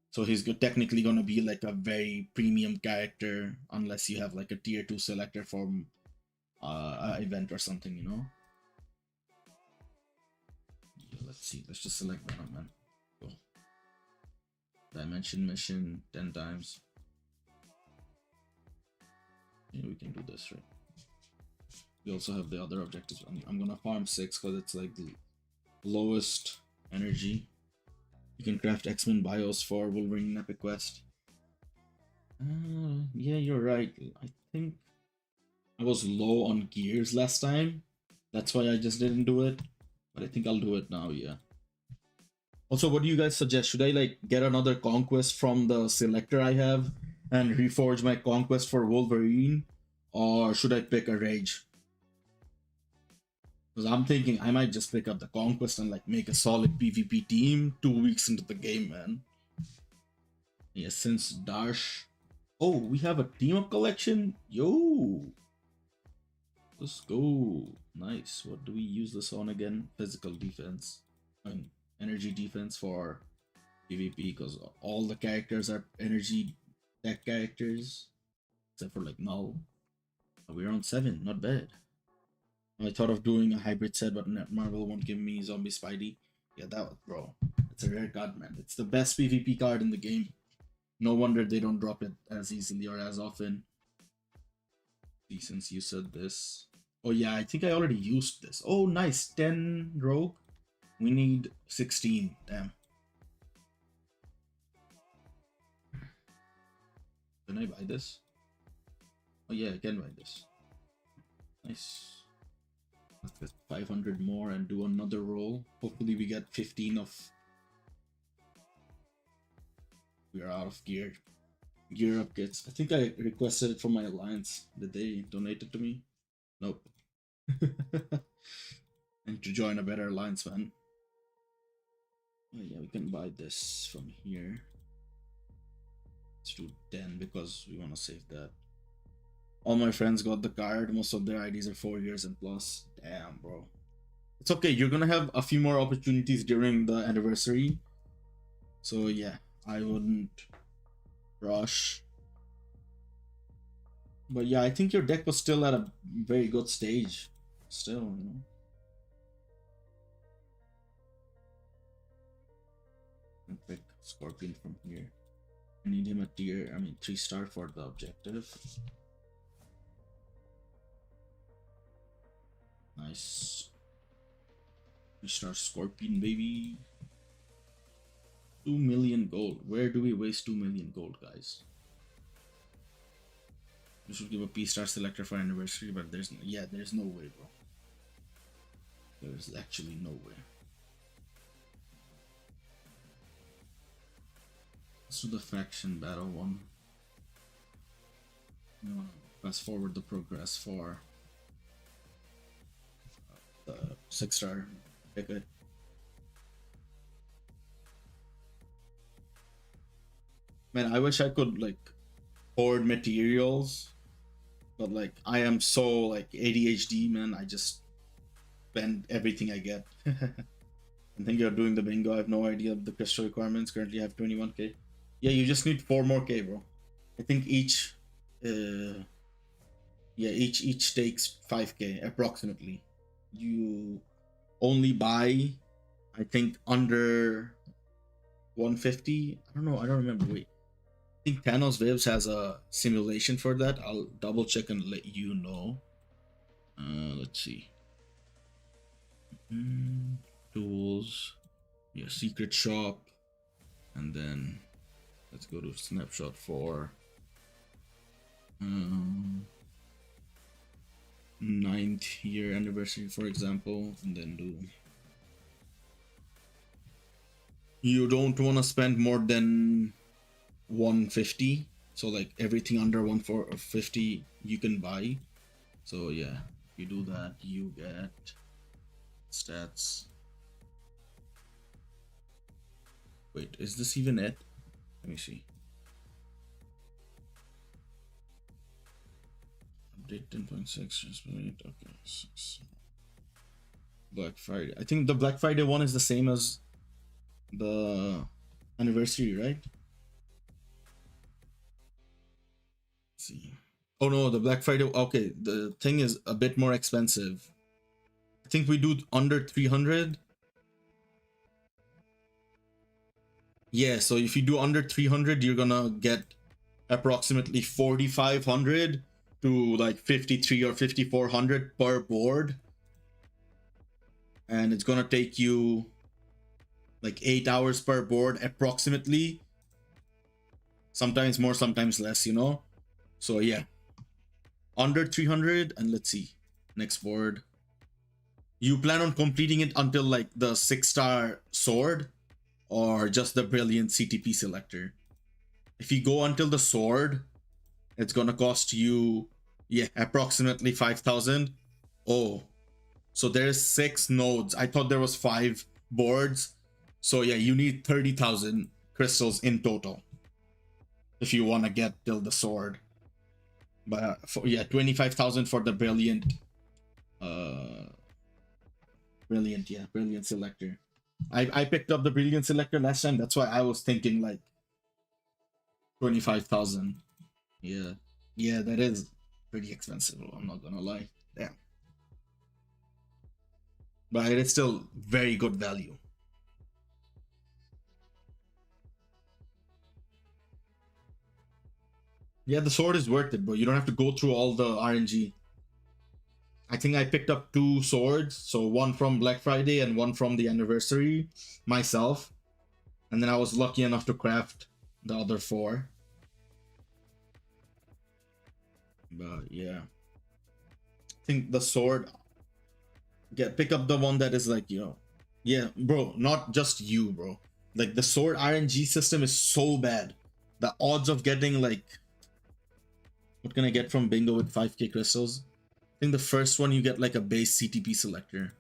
So he's technically gonna be like a very premium character unless you have like a tier 2 selector from an event or something, you know? Yeah, let's see. Let's just select that, man. Go. Dimension mission 10 times. Yeah, we can do this, right? We also have the other objectives. I'm gonna farm 6 because it's like the lowest energy. You can craft X-Men bios for Wolverine Epic Quest. Yeah, you're right. I think I was low on gears last time. That's why I just didn't do it. But I think I'll do it now, yeah. Also, what do you guys suggest? Should I like get another conquest from the selector I have and reforge my conquest for Wolverine? Or should I pick a rage? Because I'm thinking I might just pick up the conquest and like make a solid PvP team 2 weeks into the game, man. Yeah, since Darsh. Oh, we have a team up collection? Yo! Let's go. Nice. What do we use this on again? Physical defense. And energy defense for PvP because all the characters are energy deck characters. Except for like Null. We're on 7, not bad. I thought of doing a hybrid set, but Marvel won't give me Zombie Spidey. Yeah, that was, bro. It's a rare card, man. It's the best PvP card in the game. No wonder they don't drop it as easily or as often. Since you said this. Oh yeah, I think I already used this. Oh nice, 10 rogue. We need 16. Damn. Can I buy this? Oh yeah, I can buy this. Nice. Let's get 500 more and do another roll. Hopefully we get 15 of... We are out of gear. Gear up kits. I think I requested it from my alliance. Did they donate it to me? Nope. And to join a better alliance, man. Oh yeah, we can buy this from here. Let's do 10 because we want to save that. All my friends got the card. Most of their IDs are 4 years and plus. Damn, bro. It's okay. You're gonna have a few more opportunities during the anniversary. So yeah, I wouldn't rush. But yeah, I think your deck was still at a very good stage. Still, you know. Pick Scorpion from here. I need him a 3-star for the objective. Nice. 3-star Scorpion, baby. 2 million gold. Where do we waste 2 million gold, guys? We should give a P-star selector for anniversary, but there's no way, bro. There's actually no way. Let's do the faction battle one. Fast forward the progress for the 6-star ticket. Man, I wish I could like hoard materials, but like I am so like ADHD, man. I just spend everything I get. I think you're doing the bingo. I have no idea of the crystal requirements. Currently, I have 21k. Yeah, you just need 4 more k, bro. I think each, yeah, each takes 5k approximately. You only buy, I think, under 150. I don't know. I don't remember. Wait, I think Thanos Waves has a simulation for that. I'll double check and let you know. Let's see. Tools. Yeah, secret shop, and then let's go to snapshot for 9th year anniversary, for example, and then do. You don't want to spend more than 150, so like everything under 150 you can buy. So yeah, if you do that, you get stats. Wait, is this even it? Let me see. Update 10.6, just wait. Okay, 6. Black Friday. I think the Black Friday one is the same as the anniversary, right? Let's see. Oh no, the Black Friday. Okay, the thing is a bit more expensive. I think we do under 300. Yeah, so if you do under 300, you're gonna get approximately 4,500 to like 53 or 5,400 per board. And it's gonna take you like 8 hours per board approximately. Sometimes more, sometimes less, you know? So yeah. Under 300, and let's see. Next board. You plan on completing it until like the 6-star sword or just the brilliant CTP selector? If you go until the sword, it's gonna cost you, yeah, approximately 5,000. Oh, so there's 6 nodes. I thought there was 5 boards. So yeah, you need 30,000 crystals in total if you want to get till the sword. But yeah, 25,000 for the brilliant, brilliant selector. I picked up the brilliant selector last time. That's why I was thinking like 25,000. Yeah, yeah, that is pretty expensive. I'm not gonna lie. Damn, but it is still very good value. Yeah, the sword is worth it, bro. You don't have to go through all the RNG. I think I picked up 2 swords, so one from Black Friday and one from the anniversary myself. And then I was lucky enough to craft the other 4. But yeah. I think the sword, pick up the one that is like, yeah, bro, not just you, bro. Like the sword RNG system is so bad. The odds of getting like, what can I get from bingo with 5k crystals? I think the first one you get like a base CTP selector.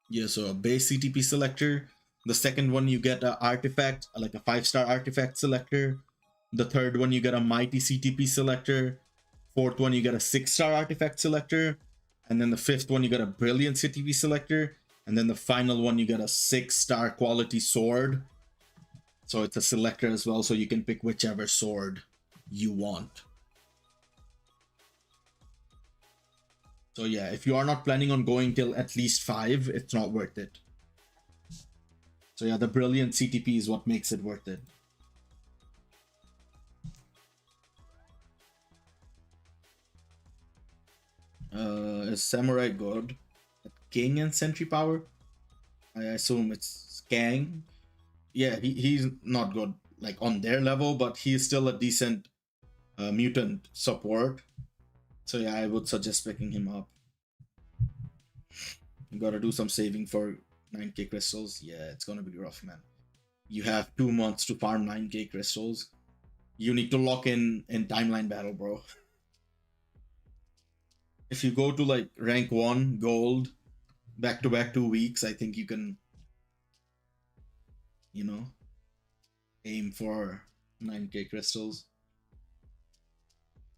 Yeah, so a base CTP selector. The second one you get an artifact, like a 5-star artifact selector. The third one you get a mighty CTP selector. Fourth one you get a 6-star artifact selector. And then the fifth one you get a brilliant CTP selector. And then the final one you get a 6-star quality sword. So it's a selector as well, so you can pick whichever sword you want. So yeah, if you are not planning on going till at least 5, it's not worth it. So yeah, the brilliant CTP is what makes it worth it. Is Samurai good at King and Sentry power? I assume it's Kang. Yeah, he's not good like on their level, but he's still a decent mutant support. So yeah, I would suggest picking him up. You gotta do some saving for 9k crystals. Yeah, it's gonna be rough, man. You have 2 months to farm 9k crystals. You need to lock in timeline battle, bro. If you go to like rank 1 gold back to back 2 weeks, I think you can, you know, aim for 9k crystals.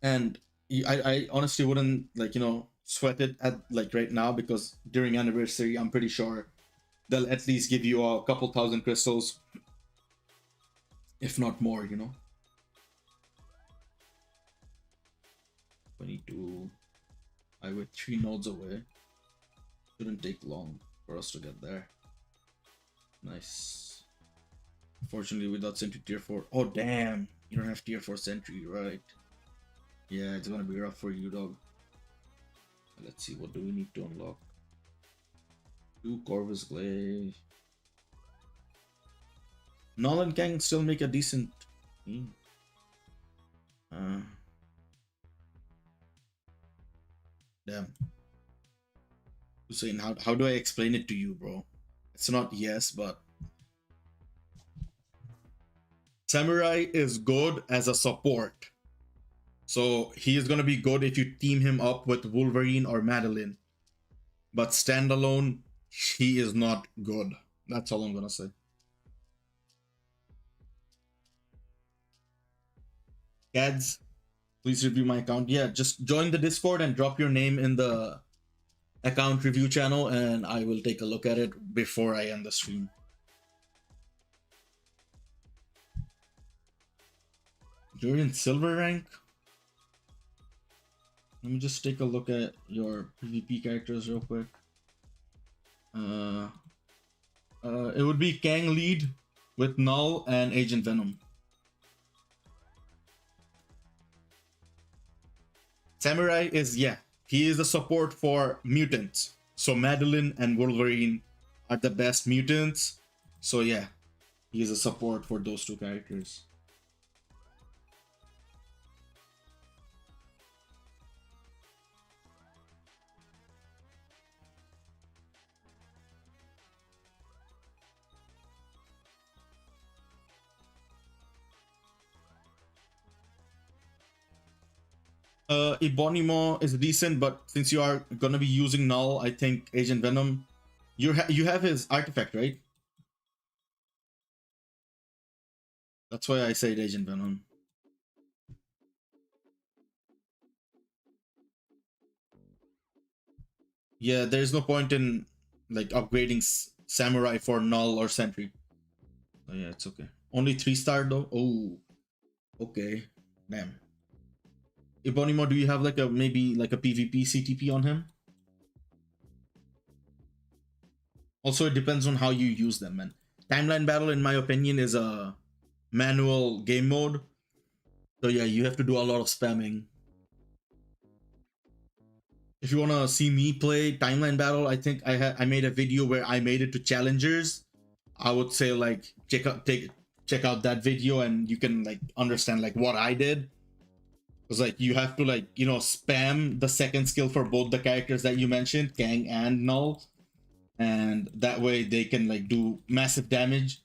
And I honestly wouldn't like, sweat it at like right now, because during anniversary I'm pretty sure they'll at least give you a couple thousand crystals, if not more. 22. I were 3 nodes away. Shouldn't take long for us to get there. Nice. Fortunately, without sentry tier 4. Oh, damn. You don't have tier 4 sentry, right? Yeah, it's gonna be rough for you, dog. Let's see, what do we need to unlock? 2 Corvus Glaive. Nolan can still make a decent team. Damn. Hussein, how do I explain it to you, bro? It's not yes, but Samurai is good as a support. So he is gonna be good if you team him up with Wolverine or Madeline. But standalone, he is not good. That's all I'm gonna say. Cads, please review my account. Yeah, just join the Discord and drop your name in the account review channel, and I will take a look at it before I end the stream. You're in silver rank? Let me just take a look at your PvP characters real quick. Uh, it would be Kang lead with Null and Agent Venom. Samurai is, yeah, he is the support for mutants. So Madeline and Wolverine are the best mutants. So yeah, he is a support for those two characters. Ebonimo is decent, but since you are gonna be using Null, I think Agent Venom, you have his artifact, right? That's why I said Agent Venom. Yeah, there's no point in like upgrading Samurai for Null or Sentry. Oh yeah, it's okay. Only 3-star though. Oh, okay. Damn. Ebonimo, do you have like a maybe like a PvP CTP on him? Also, it depends on how you use them, man. Timeline battle, in my opinion, is a manual game mode. So yeah, you have to do a lot of spamming. If you wanna see me play timeline battle, I think I made a video where I made it to challengers. I would say like check out that video, and you can like understand like what I did. Because like you have to like spam the second skill for both the characters that you mentioned, Kang and Null, and that way they can like do massive damage.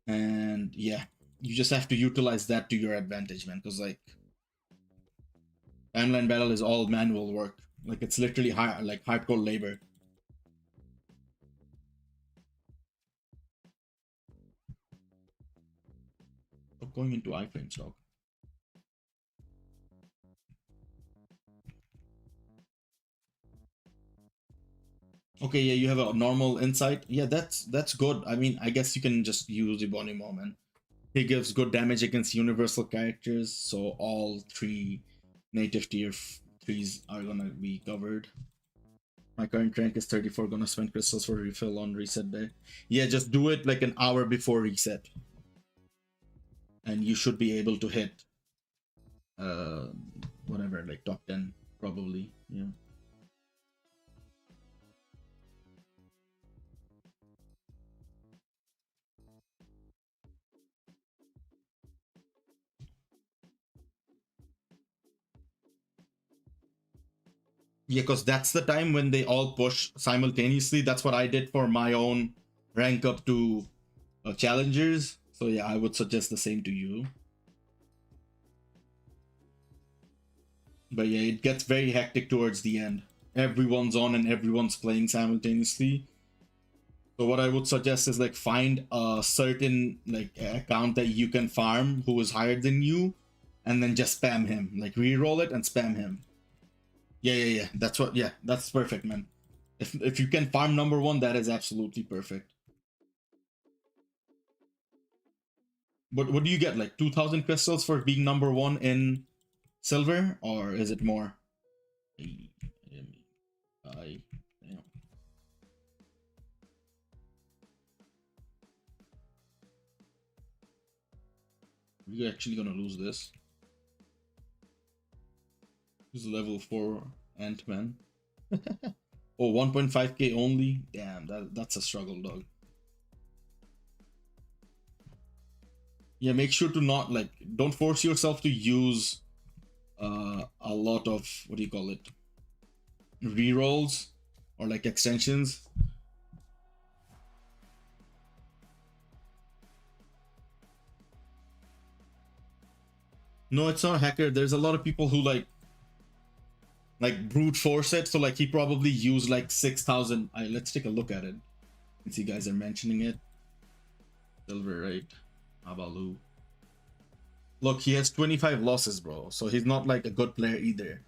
And yeah, you just have to utilize that to your advantage, man. Because like timeline battle is all manual work. Like it's literally like hardcore labor. Stop going into iframes, dog. Okay, yeah, you have a normal insight. Yeah, that's good. I mean, I guess you can just use Ebonimo, man. He gives good damage against universal characters, so all 3 native tier 3s are gonna be covered. My current rank is 34, gonna spend crystals for refill on reset day. Yeah, just do it like an hour before reset. And you should be able to hit uh whatever, like top 10, probably. Yeah. Yeah, because that's the time when they all push simultaneously. That's what I did for my own rank up to challengers. So yeah, I would suggest the same to you. But yeah, it gets very hectic towards the end. Everyone's on and everyone's playing simultaneously. So what I would suggest is like find a certain like account that you can farm who is higher than you, and then just spam him. Like re-roll it and spam him. Yeah. That's what. Yeah, that's perfect, man. If you can farm number one, that is absolutely perfect. But what do you get? Like 2,000 crystals for being number one in silver, or is it more? I damn. We're actually gonna lose this. This is level 4 Ant-Man. Oh, 1.5k only? Damn, that's a struggle, dog. Yeah, make sure to not like don't force yourself to use a lot of what do you call it? Rerolls or like extensions. No, it's not a hacker. There's a lot of people who like brute force it. So like he probably used like 6,000. Let's take a look at it. Since you guys are mentioning it. Silver, right? Abalu. Look, he has 25 losses, bro. So he's not like a good player either.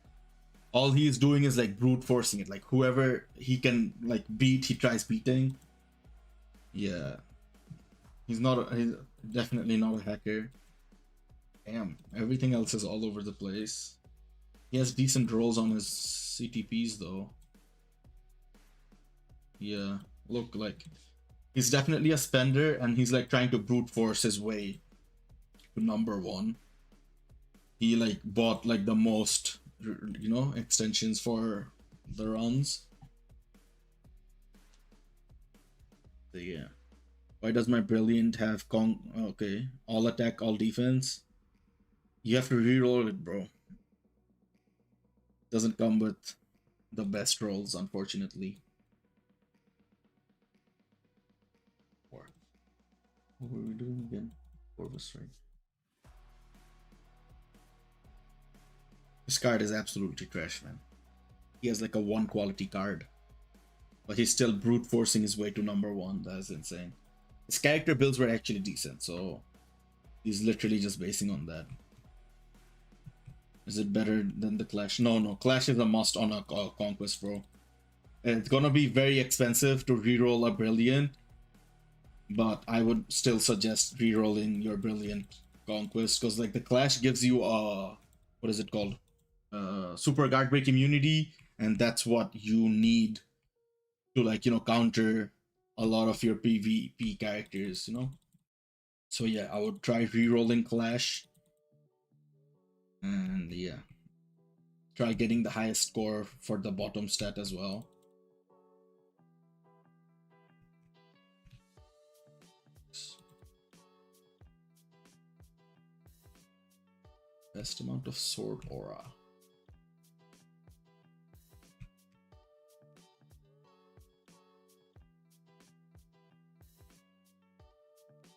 All he's doing is like brute forcing it. Like whoever he can like beat, he tries beating. Yeah. He's definitely not a hacker. Damn, everything else is all over the place. He has decent rolls on his CTPs though. Yeah, look, like he's definitely a spender and he's like trying to brute force his way to number one. He like bought like the most, extensions for the runs. So yeah. Why does my brilliant have okay, all attack, all defense? You have to reroll it, bro. Doesn't come with the best rolls, unfortunately. Or what were we doing again? Corvus, right? This card is absolutely trash, man. He has like a 1 quality card. But he's still brute forcing his way to number 1. That is insane. His character builds were actually decent, so he's literally just basing on that. Is it better than the Clash? No. Clash is a must on a Conquest, bro. It's gonna be very expensive to reroll a Brilliant, but I would still suggest rerolling your Brilliant Conquest because like the Clash gives you a what is it called? Super guard break immunity, and that's what you need to like counter a lot of your PvP characters. So yeah, I would try rerolling Clash, and yeah, try getting the highest score for the bottom stat as well. Best amount of sword aura.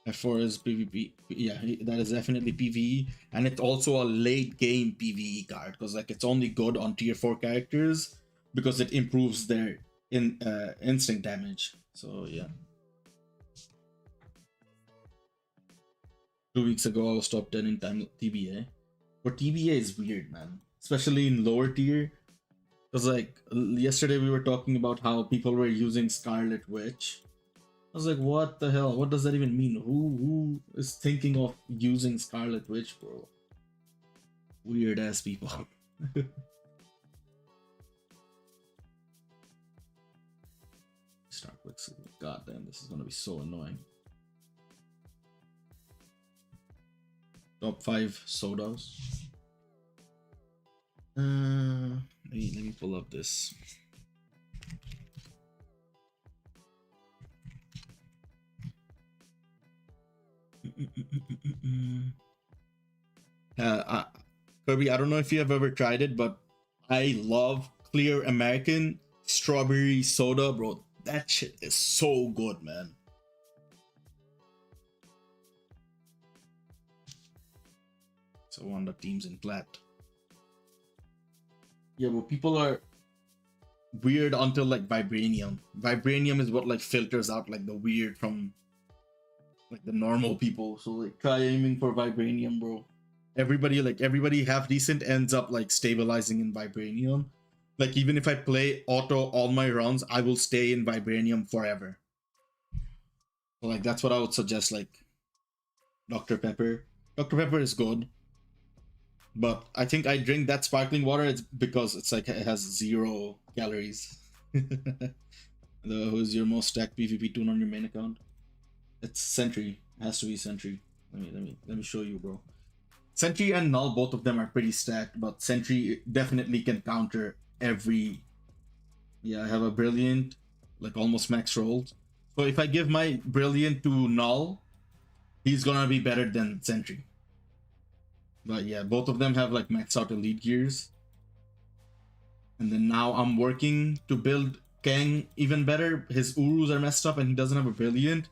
F4 is PvP. Yeah, that is definitely PvE, and it's also a late game PvE card because like it's only good on tier 4 characters because it improves their instinct damage. So yeah. 2 weeks ago, I was top 10 in time TBA, but TBA is weird, man, especially in lower tier. Because like yesterday we were talking about how people were using Scarlet Witch. I was like, what the hell? What does that even mean? Who is thinking of using Scarlet Witch, bro? Weird ass people. Start with God damn, this is gonna be so annoying. Top 5 sodas. Let me pull up this. Kirby, I don't know if you have ever tried it, but I love clear American strawberry soda, bro. That shit is so good, man. So one of the teams in plat. Yeah, but people are weird until like vibranium. Vibranium is what like filters out like the weird from like the normal people. So like try aiming for vibranium, bro. Everybody half decent ends up like stabilizing in vibranium. Like even if I play auto all my rounds, I will stay in vibranium forever. So like that's what I would suggest. Like Dr. Pepper. Dr. Pepper is good, but I think I drink that sparkling water. It's because it's like it has 0 calories. Who's your most stacked PvP tune on your main account? It's Sentry. It has to be Sentry. Let me show you, bro. Sentry and Null, both of them are pretty stacked, but Sentry definitely can counter every. Yeah, I have a Brilliant, like almost max rolls. So if I give my Brilliant to Null, he's gonna be better than Sentry. But yeah, both of them have like max out elite gears. And then now I'm working to build Kang even better. His Urus are messed up and he doesn't have a Brilliant.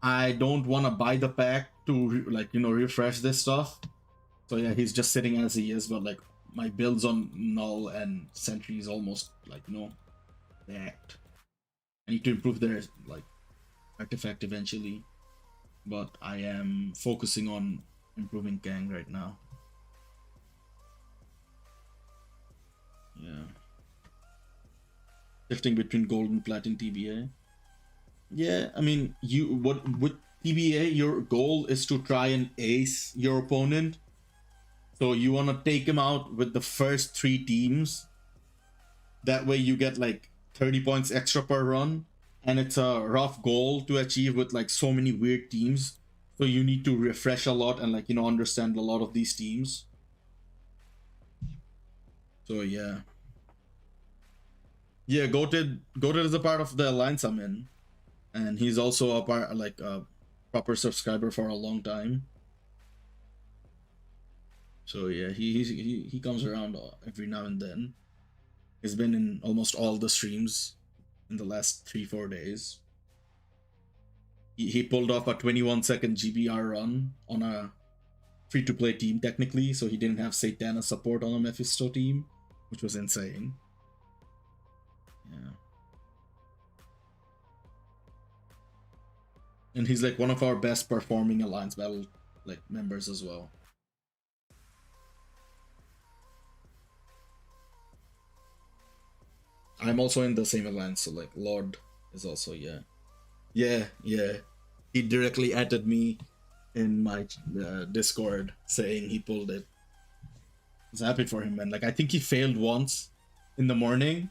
I don't want to buy the pack to like, you know, refresh this stuff. So yeah, he's just sitting as he is, but like my builds on Null and Sentry is almost like, you know, that. I need to improve their like artifact eventually, but I am focusing on improving Kang right now. Yeah. Shifting between gold and platinum TBA. Yeah, I mean, with TBA, your goal is to try and ace your opponent. So you want to take him out with the first 3 teams. That way you get like 30 points extra per run. And it's a rough goal to achieve with like so many weird teams. So you need to refresh a lot and like, you know, understand a lot of these teams. So yeah. Yeah, Goated is a part of the alliance I'm in. And he's also a part, like a proper subscriber for a long time. So yeah, he comes around every now and then. He's been in almost all the streams in the last 3-4 days. He pulled off a 21-second GBR run on a free-to-play team technically, so he didn't have Satana support on a Mephisto team, which was insane. Yeah. And he's like one of our best performing Alliance Battle like members as well. I'm also in the same alliance, so like Lord is also, yeah. Yeah. He directly added me in my Discord saying he pulled it. I was happy for him, man. Like I think he failed once in the morning,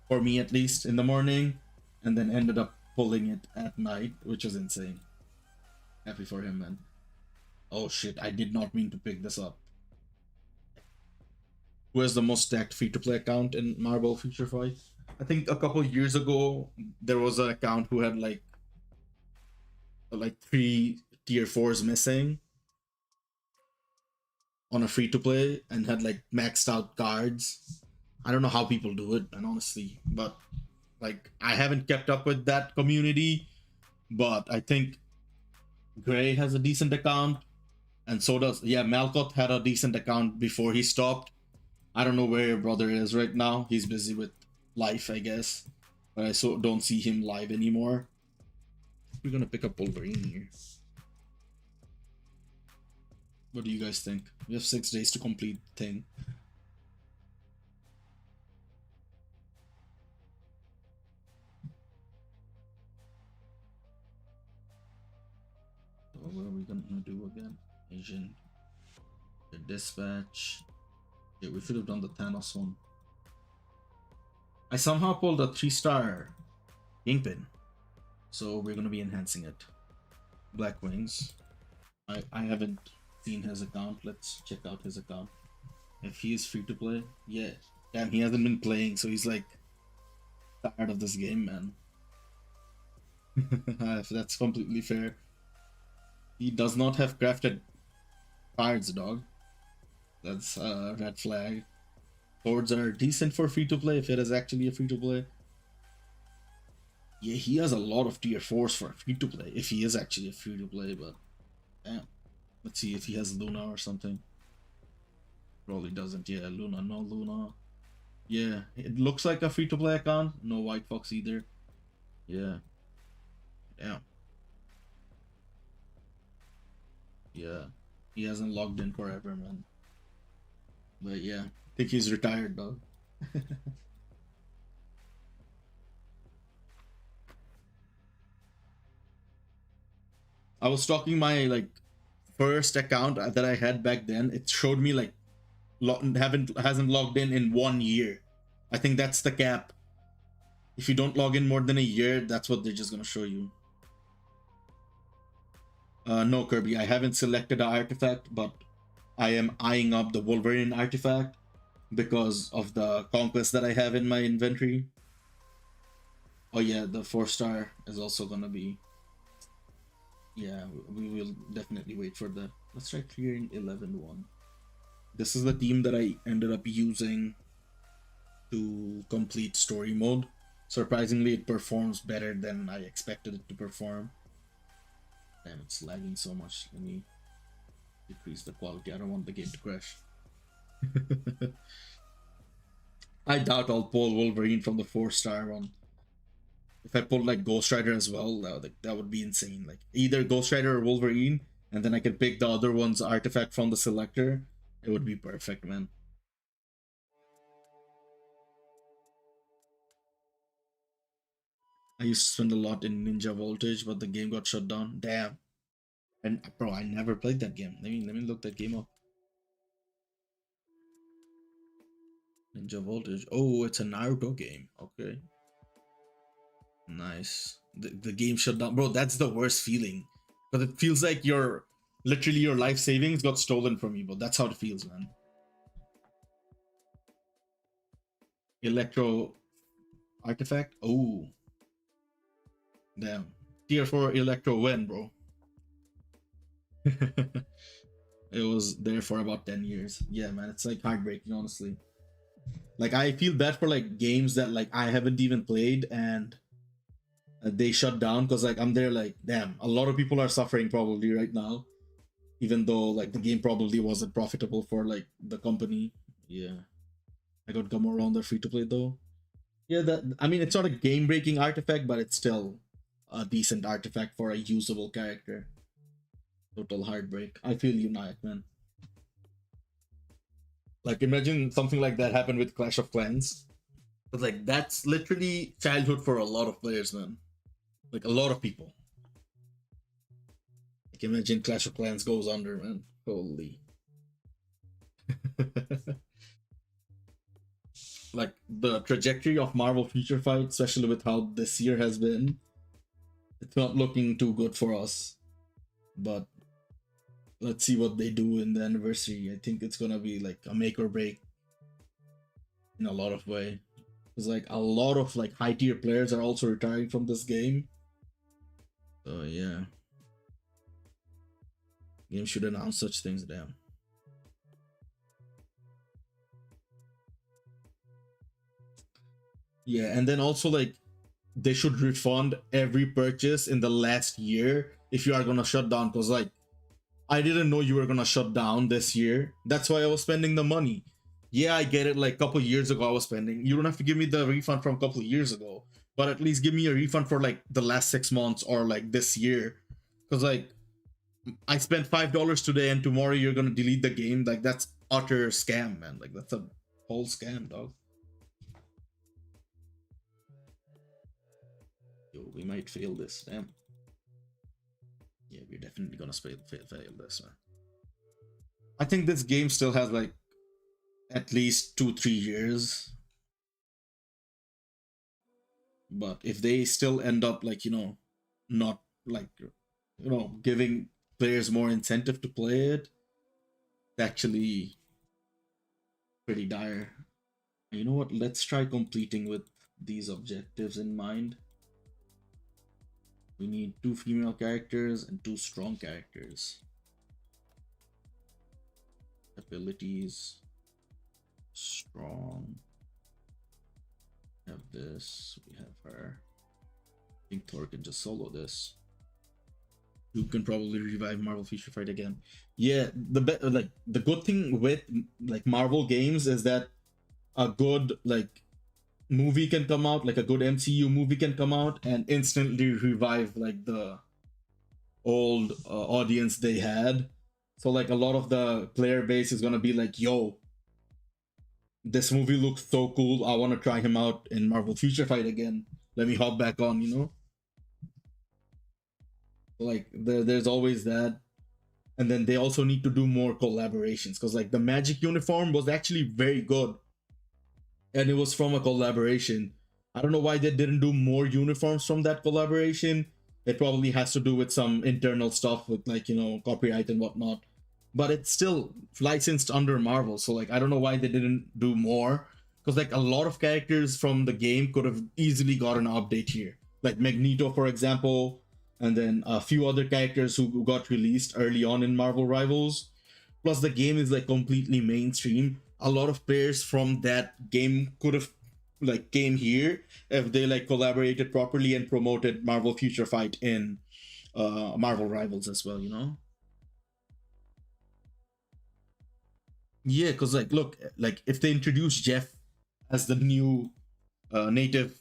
for me at least, in the morning, and then ended up pulling it at night, which was insane. Happy for him, man. Oh shit, I did not mean to pick this up. Who has the most stacked free-to-play account in Marble Future Fight? I think a couple years ago there was an account who had like 3 tier 4s missing on a free-to-play and had like maxed out cards. I don't know how people do it, and honestly, but like I haven't kept up with that community, but I think Gray has a decent account, and so does, yeah, Malkoth had a decent account before he stopped. I don't know where your brother is right now. He's busy with life, I guess. But I don't see him live anymore. We're gonna pick up Wolverine here. What do you guys think? We have 6 days to complete the thing. So what are we gonna do again? Asian. The dispatch. Yeah, we should have done the Thanos one. I somehow pulled a 3-star Kingpin, so we're gonna be enhancing it. Black Wings. I haven't seen his account. Let's check out his account. If he is free to play, yeah. Damn, he hasn't been playing, so he's like tired of this game, man. If that's completely fair. He does not have crafted cards, dog. That's a red flag. Boards are decent for free to play if it is actually a free to play. Yeah, he has a lot of tier 4s for free to play if he is actually a free to play, but damn. Let's see if he has Luna or something. Probably doesn't. Yeah, Luna, no Luna. Yeah, it looks like a free to play account. No White Fox either. Yeah. Damn. Yeah. He hasn't logged in forever, man. But yeah, I think he's retired though. I was talking my like first account that I had back then. It showed me like hasn't logged in 1 year. I think that's the cap. If you don't log in more than a year, that's what they're just gonna show you. No, Kirby, I haven't selected an artifact, but I am eyeing up the Wolverine artifact because of the conquest that I have in my inventory. Oh yeah, the 4-star is also gonna be. Yeah, we will definitely wait for that. Let's try clearing 11-1. This is the team that I ended up using to complete story mode. Surprisingly, it performs better than I expected it to perform. Damn, it's lagging so much. Let me decrease the quality. I don't want the game to crash. I doubt I'll pull Wolverine from the 4-star one. If I pulled like Ghost Rider as well, that would be insane. Like either Ghost Rider or Wolverine, and then I can pick the other one's artifact from the selector. It would be perfect, man. I used to spend a lot in Ninja Voltage, but the game got shut down. Damn. And bro, I never played that game. Let me look that game up. Ninja Voltage. Oh, it's a Naruto game. Okay. Nice. The game shut down. Bro, that's the worst feeling. Because it feels like literally your life savings got stolen from you, but that's how it feels, man. Electro artifact. Oh. Damn. Tier 4 Electro win, bro. It was there for about 10 years. Yeah, man, it's like heartbreaking, honestly. Like I feel bad for like games that like I haven't even played and they shut down because like I'm there like damn, a lot of people are suffering probably right now, even though like the game probably wasn't profitable for like the company. Yeah, I got Gamora on the free to play though. Yeah, that I mean it's not a game breaking artifact, but it's still a decent artifact for a usable character. Total heartbreak. I feel you, Nayak, man. Like imagine something like that happened with Clash of Clans. But like that's literally childhood for a lot of players, man. Like a lot of people. Like imagine Clash of Clans goes under, man. Holy. Like the trajectory of Marvel Future Fight, especially with how this year has been, it's not looking too good for us. But let's see what they do in the anniversary. I think it's gonna be like a make or break in a lot of way. Because like a lot of like high tier players are also retiring from this game. So yeah. Game should announce such things, damn. Yeah, and then also like they should refund every purchase in the last year if you are gonna shut down. Because like I didn't know you were gonna shut down this year. That's why I was spending the money. Yeah, I get it. Like a couple years ago, I was spending. You don't have to give me the refund from a couple of years ago, but at least give me a refund for like the last 6 months or like this year. Because like I spent $5 today, and tomorrow you're gonna delete the game. Like that's utter scam, man. Like that's a whole scam, dog. Yo, we might fail this. Damn. Yeah, we're definitely gonna fail this, man. I think this game still has like at least 2-3 years. But if they still end up like, not like, giving players more incentive to play it, it's actually pretty dire. You know what? Let's try completing with these objectives in mind. We need 2 female characters and 2 strong characters. Abilities. Strong. We have this. We have her. I think Thor can just solo this. You can probably revive Marvel Future Fight again. Yeah, like the good thing with like Marvel games is that a good like movie can come out, like a good MCU movie can come out and instantly revive like the old audience they had. So like a lot of the player base is gonna be like, "Yo, this movie looks so cool. I want to try him out in Marvel Future Fight again. Let me hop back on." Like there's always that. And then they also need to do more collaborations because like the Magic uniform was actually very good, and it was from a collaboration. I don't know why they didn't do more uniforms from that collaboration. It probably has to do with some internal stuff with like copyright and whatnot. But it's still licensed under Marvel, so like I don't know why they didn't do more. Because like a lot of characters from the game could have easily got an update here, like Magneto, for example, and then a few other characters who got released early on in Marvel Rivals. Plus, the game is like completely mainstream. A lot of players from that game could have like came here if they like collaborated properly and promoted Marvel Future Fight in Marvel Rivals as well. Yeah, because like look, like if they introduce Jeff as the new native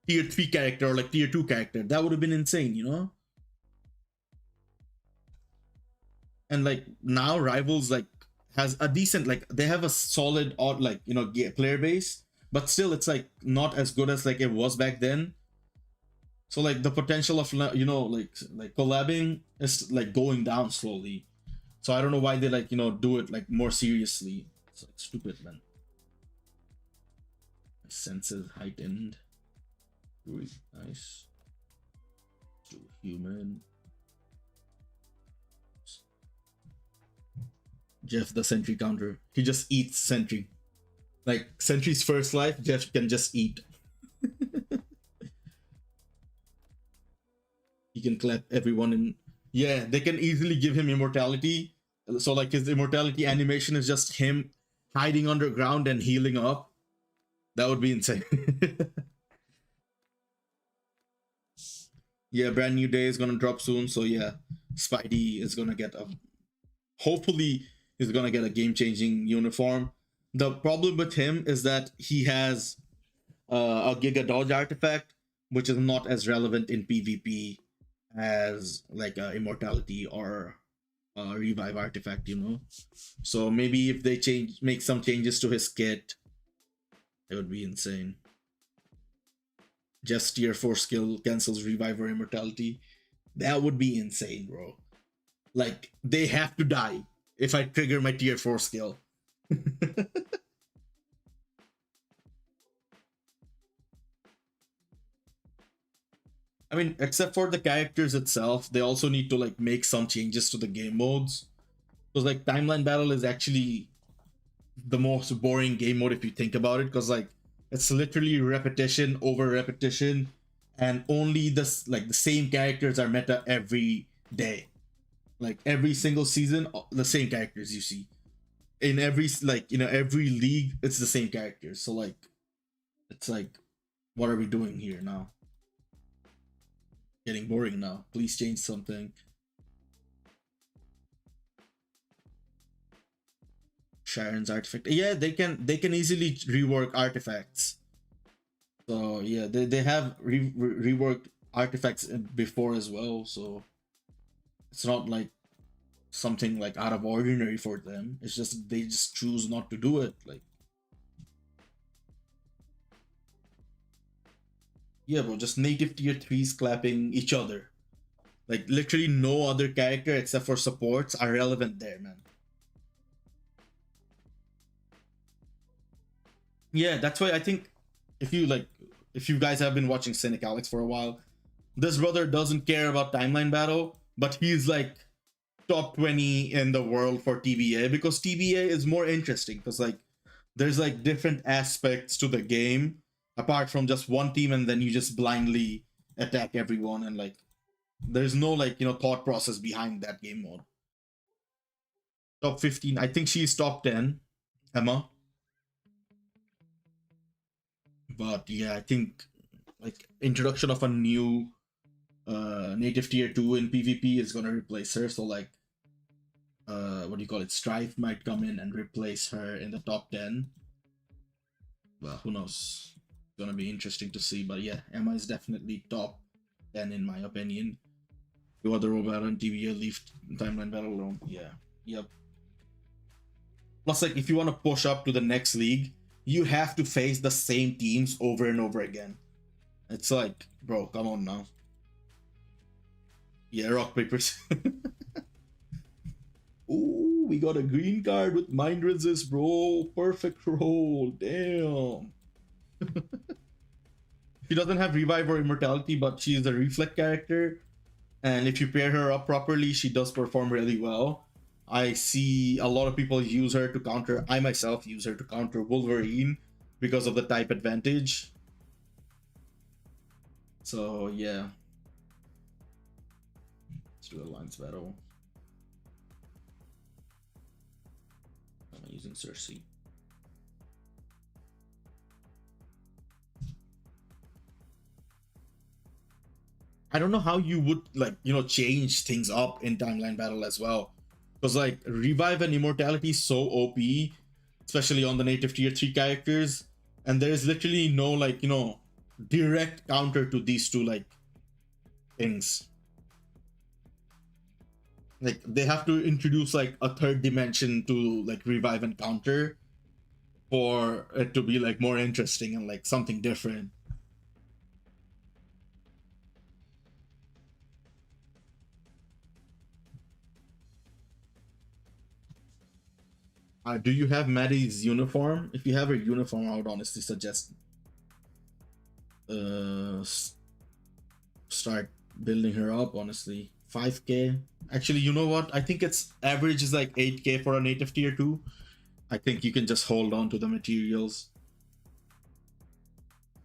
tier 3 character or like tier 2 character, that would have been insane. And like now Rivals like has a decent, like they have a solid odd like player base, but still it's like not as good as like it was back then. So like the potential of like collabing is like going down slowly. So I don't know why they like do it like more seriously. It's like stupid, man. Senses heightened. Really nice. So human. Jeff the sentry counter. He just eats sentry. Like sentry's first life, Jeff can just eat. He can clap everyone in. Yeah, they can easily give him immortality. So like his immortality animation is just him hiding underground and healing up. That would be insane. Yeah, brand new day is gonna drop soon. So yeah, Spidey is gonna get a. Hopefully, he's gonna get a game-changing uniform. The problem with him is that he has a Giga Dodge artifact, which is not as relevant in PvP as like immortality or revive artifact. So maybe if they make some changes to his kit, it would be insane. Just tier 4 skill cancels revive or immortality. That would be insane, bro. Like they have to die if I trigger my tier 4 skill. I mean, except for the characters itself, they also need to like make some changes to the game modes. Because like timeline battle is actually the most boring game mode if you think about it. Because like it's literally repetition over repetition, and only the same characters are meta every day. Like every single season, the same characters you see in every every league. It's the same characters. So like, it's like, what are we doing here now? Getting boring now. Please change something. Sharon's artifact. Yeah, they can easily rework artifacts. So yeah, they have reworked artifacts before as well. So it's not like something like out of ordinary for them. It's just they just choose not to do it. Like yeah, bro, just native tier 3s clapping each other. Like literally no other character except for supports are relevant there, man. Yeah, that's why I think if you like if you guys have been watching Cynic Alex for a while, this brother doesn't care about timeline battle, but he's like top 20 in the world for TBA because TBA is more interesting because like there's like different aspects to the game apart from just one team and then you just blindly attack everyone and like there's no like thought process behind that game mode. Top 15, I think she's top 10. Emma. But yeah, I think like introduction of a new native tier 2 in PvP is gonna replace her. So like what do you call it? Strife might come in and replace her in the top 10. Well, who knows? It's gonna be interesting to see. But yeah, Emma is definitely top 10 in my opinion. Two other Valorant TVA leave timeline battle alone. Yeah. Yep. Plus, like if you want to push up to the next league, you have to face the same teams over and over again. It's like, bro, come on now. Yeah, rock papers. Ooh, we got a green card with mind resist, bro. Perfect roll. Damn. She doesn't have revive or immortality, but she's a reflect character. And if you pair her up properly, she does perform really well. I see a lot of people use her to counter. I myself use her to counter Wolverine because of the type advantage. So yeah, let's do alliance battle. I'm using Cersei. I don't know how you would like change things up in timeline battle as well, because like revive and immortality is so OP, especially on the native tier 3 characters, and there's literally no like direct counter to these two like things. Like they have to introduce like a third dimension to like revive and counter for it to be like more interesting and like something different. Do you have Maddie's uniform? If you have her uniform, I would honestly suggest uh start building her up. Honestly, 5k. Actually, you know what? I think its average is like 8k for a native tier 2. I think you can just hold on to the materials.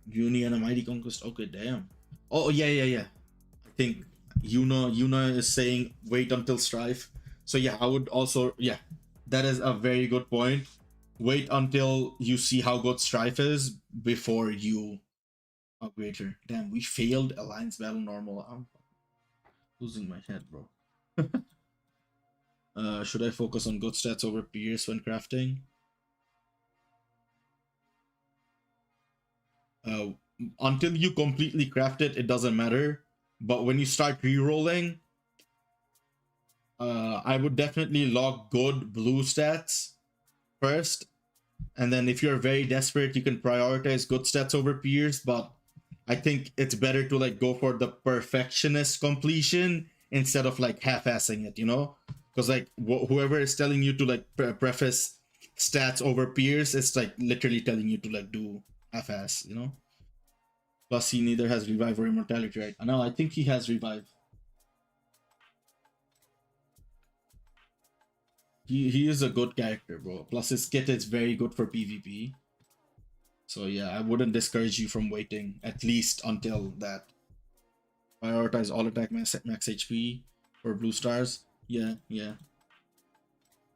Uni and a mighty conquest. Okay, damn. Oh yeah, yeah, yeah. I think Yuna is saying wait until strife. So yeah, I would also yeah, that is a very good point. Wait until you see how good strife is before you upgrade her. Damn, we failed alliance battle normal. I'm losing my head, bro. Should I focus on good stats over peers when crafting? Uh, until you completely craft it, it doesn't matter. But when you start re-rolling, I would definitely log good blue stats first, and then if you're very desperate, you can prioritize good stats over peers. But I think it's better to like go for the perfectionist completion instead of like half-assing it, because like whoever is telling you to like preface stats over peers, it's like literally telling you to like do half-ass. Plus he neither has revive or immortality, right? No, I think he has revive. He is a good character, bro. Plus his kit is very good for PvP. So yeah, I wouldn't discourage you from waiting at least until that. Prioritize all attack max HP for blue stars. Yeah, yeah.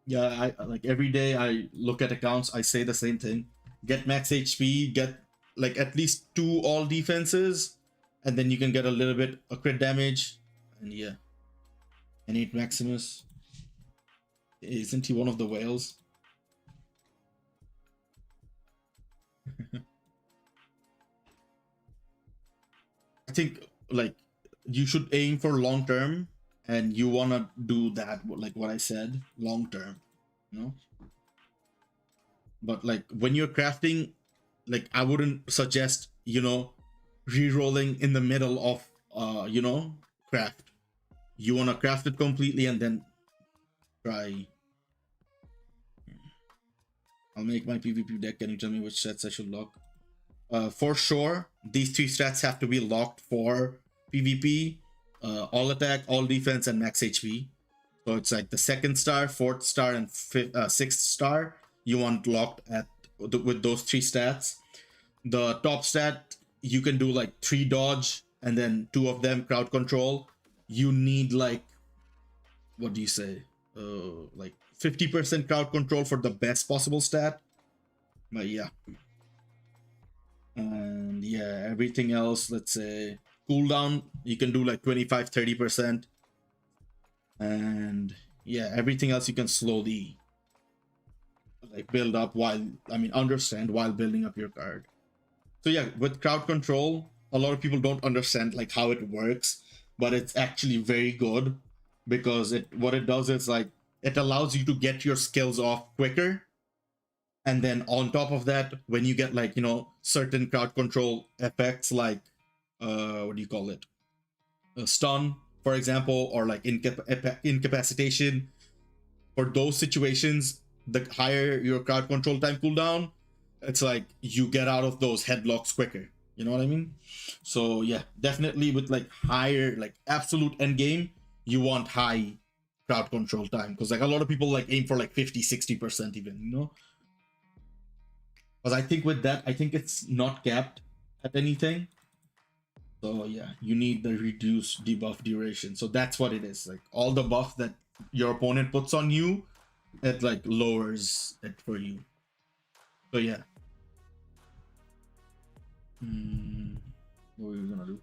Yeah, I like every day I look at accounts, I say the same thing. Get max HP, get like at least 2 all defenses, and then you can get a little bit of crit damage. And yeah. And 8 Maximus. Isn't he one of the whales? I think like you should aim for long term, and you wanna do that like what I said, long term, you know. But like when you're crafting, like I wouldn't suggest re-rolling in the middle of craft. You wanna craft it completely and then try. I'll make my PvP deck. Can you tell me which sets I should lock? For sure, these 3 stats have to be locked for PvP. All attack, all defense, and max HP. So it's like the 2nd star, 4th star, and 6th star. You want locked with those 3 stats. The top stat, you can do like 3 dodge and then 2 of them crowd control. You need like, what do you say? Like 50% crowd control for the best possible stat. But yeah. And yeah, everything else, let's say cooldown, you can do like 25-30%. And yeah, everything else you can slowly like build up while, I mean, understand while building up your card. So yeah, with crowd control, a lot of people don't understand like how it works, but it's actually very good because it what it does is like it allows you to get your skills off quicker. And then on top of that, when you get like, you know, certain crowd control effects like what do you call it? A stun, for example, or like incapacitation, for those situations, the higher your crowd control time cooldown, it's like you get out of those headlocks quicker. You know what I mean? So yeah, definitely with like higher, like absolute end game, you want high crowd control time because like a lot of people like aim for like 50-60% even, you know? Because I think with that, I think it's not capped at anything. So yeah, you need the reduced debuff duration. So that's what it is. Like all the buff that your opponent puts on you, it like lowers it for you. So yeah. What are we gonna do?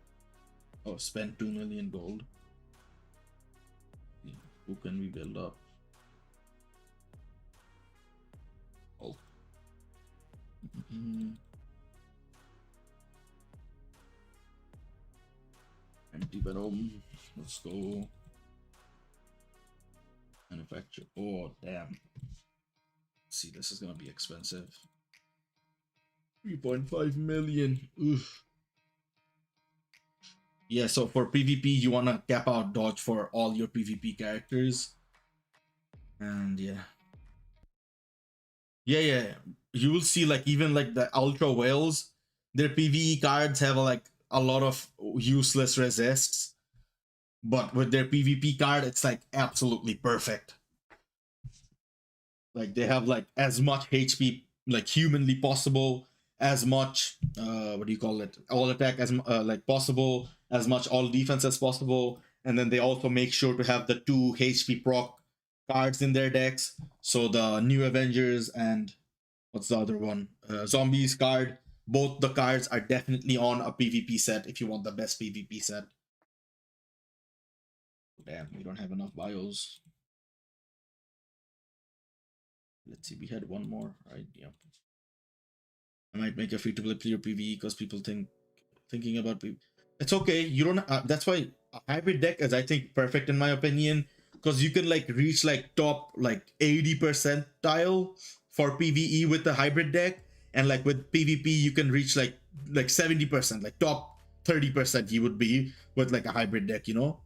Oh, spend 2 million gold. Who can we build up? Oh. Empty bedroom. Let's go. Manufacture. Oh damn. See, this is gonna be expensive. 3.5 million. Oof. Yeah, so for PvP, you wanna cap out dodge for all your PvP characters. And yeah. Yeah. You will see like even like the Ultra Whales, their PvE cards have like a lot of useless resists. But with their PvP card, it's like absolutely perfect. Like they have like as much HP like humanly possible, as much what do you call it? All attack as like possible, as much all defense as possible, and then they also make sure to have the 2 HP proc cards in their decks. So the New Avengers and what's the other one? Zombies card. Both the cards are definitely on a PvP set if you want the best PvP set. Damn, we don't have enough bios. Let's see, we had one more, right? Yeah. I might make a free to play player PvE because people thinking about PvE. It's okay. You don't. That's why a hybrid deck is, I think, perfect in my opinion, because you can like reach like top like 80% tile for PvE with the hybrid deck, and like with PvP you can reach like 70%, like top 30% you would be with like a hybrid deck, you know.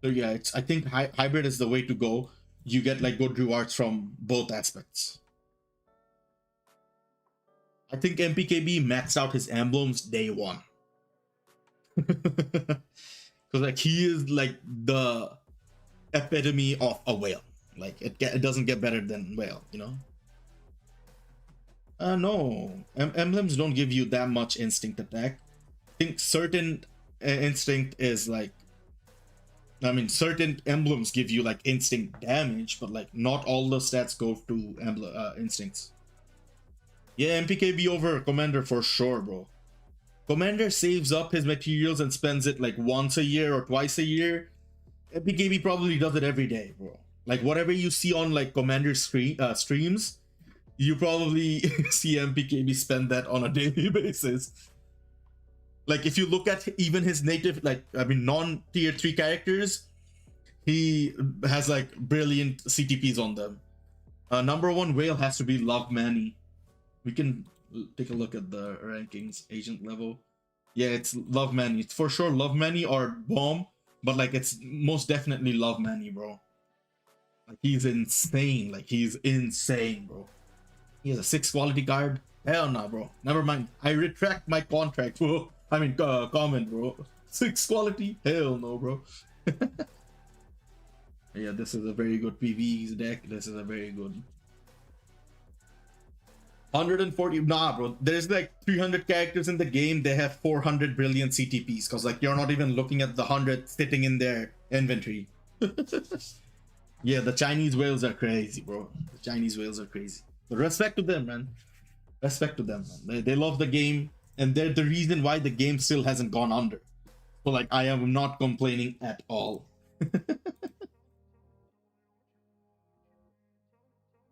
So yeah, it's I think hybrid is the way to go. You get like good rewards from both aspects. I think MPKB maxed out his emblems day one. Because like he is like the epitome of a whale. Like it doesn't get better than whale, you know. No, emblems don't give you that much instinct attack. I think certain instinct is like, I mean, certain emblems give you like instinct damage, but like not all the stats go to instincts. Yeah, MPKB over Commander for sure, bro. Commander saves up his materials and spends it like once a year or twice a year. MPKB probably does it every day, bro. Like whatever you see on like Commander streams, you probably see MPKB spend that on a daily basis. Like if you look at even his native, like I mean non-tier 3 characters, he has like brilliant CTPs on them. Number 1 whale has to be Love Manny. We can take a look at the rankings, agent level. Yeah, it's Love Manny. It's for sure Love Manny or Bomb, but like it's most definitely Love Manny, bro. Like he's insane. Like he's insane, bro. He has a 6 quality card. Hell nah, bro. Never mind. I retract my contract, bro. I mean, comment, bro. 6 quality? Hell no, bro. Yeah, this is a very good PvE deck. This is a very good 140. Nah, bro. There's like 300 characters in the game. They have 400 brilliant CTPs because like you're not even looking at the 100 sitting in their inventory. Yeah, the Chinese whales are crazy, bro. The Chinese whales are crazy. But respect to them, man. Respect to them, man. They love the game, and they're the reason why the game still hasn't gone under. So like, I am not complaining at all.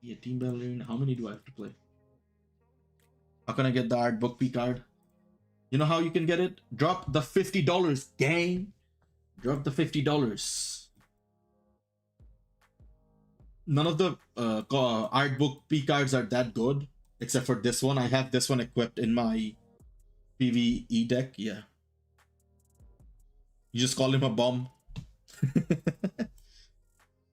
Yeah, team building. How many do I have to play? How can I get the art book P card? You know how you can get it? Drop the $50, gang. Drop the $50. None of the art book P cards are that good, except for this one. I have this one equipped in my PvE deck. Yeah. You just call him a bomb.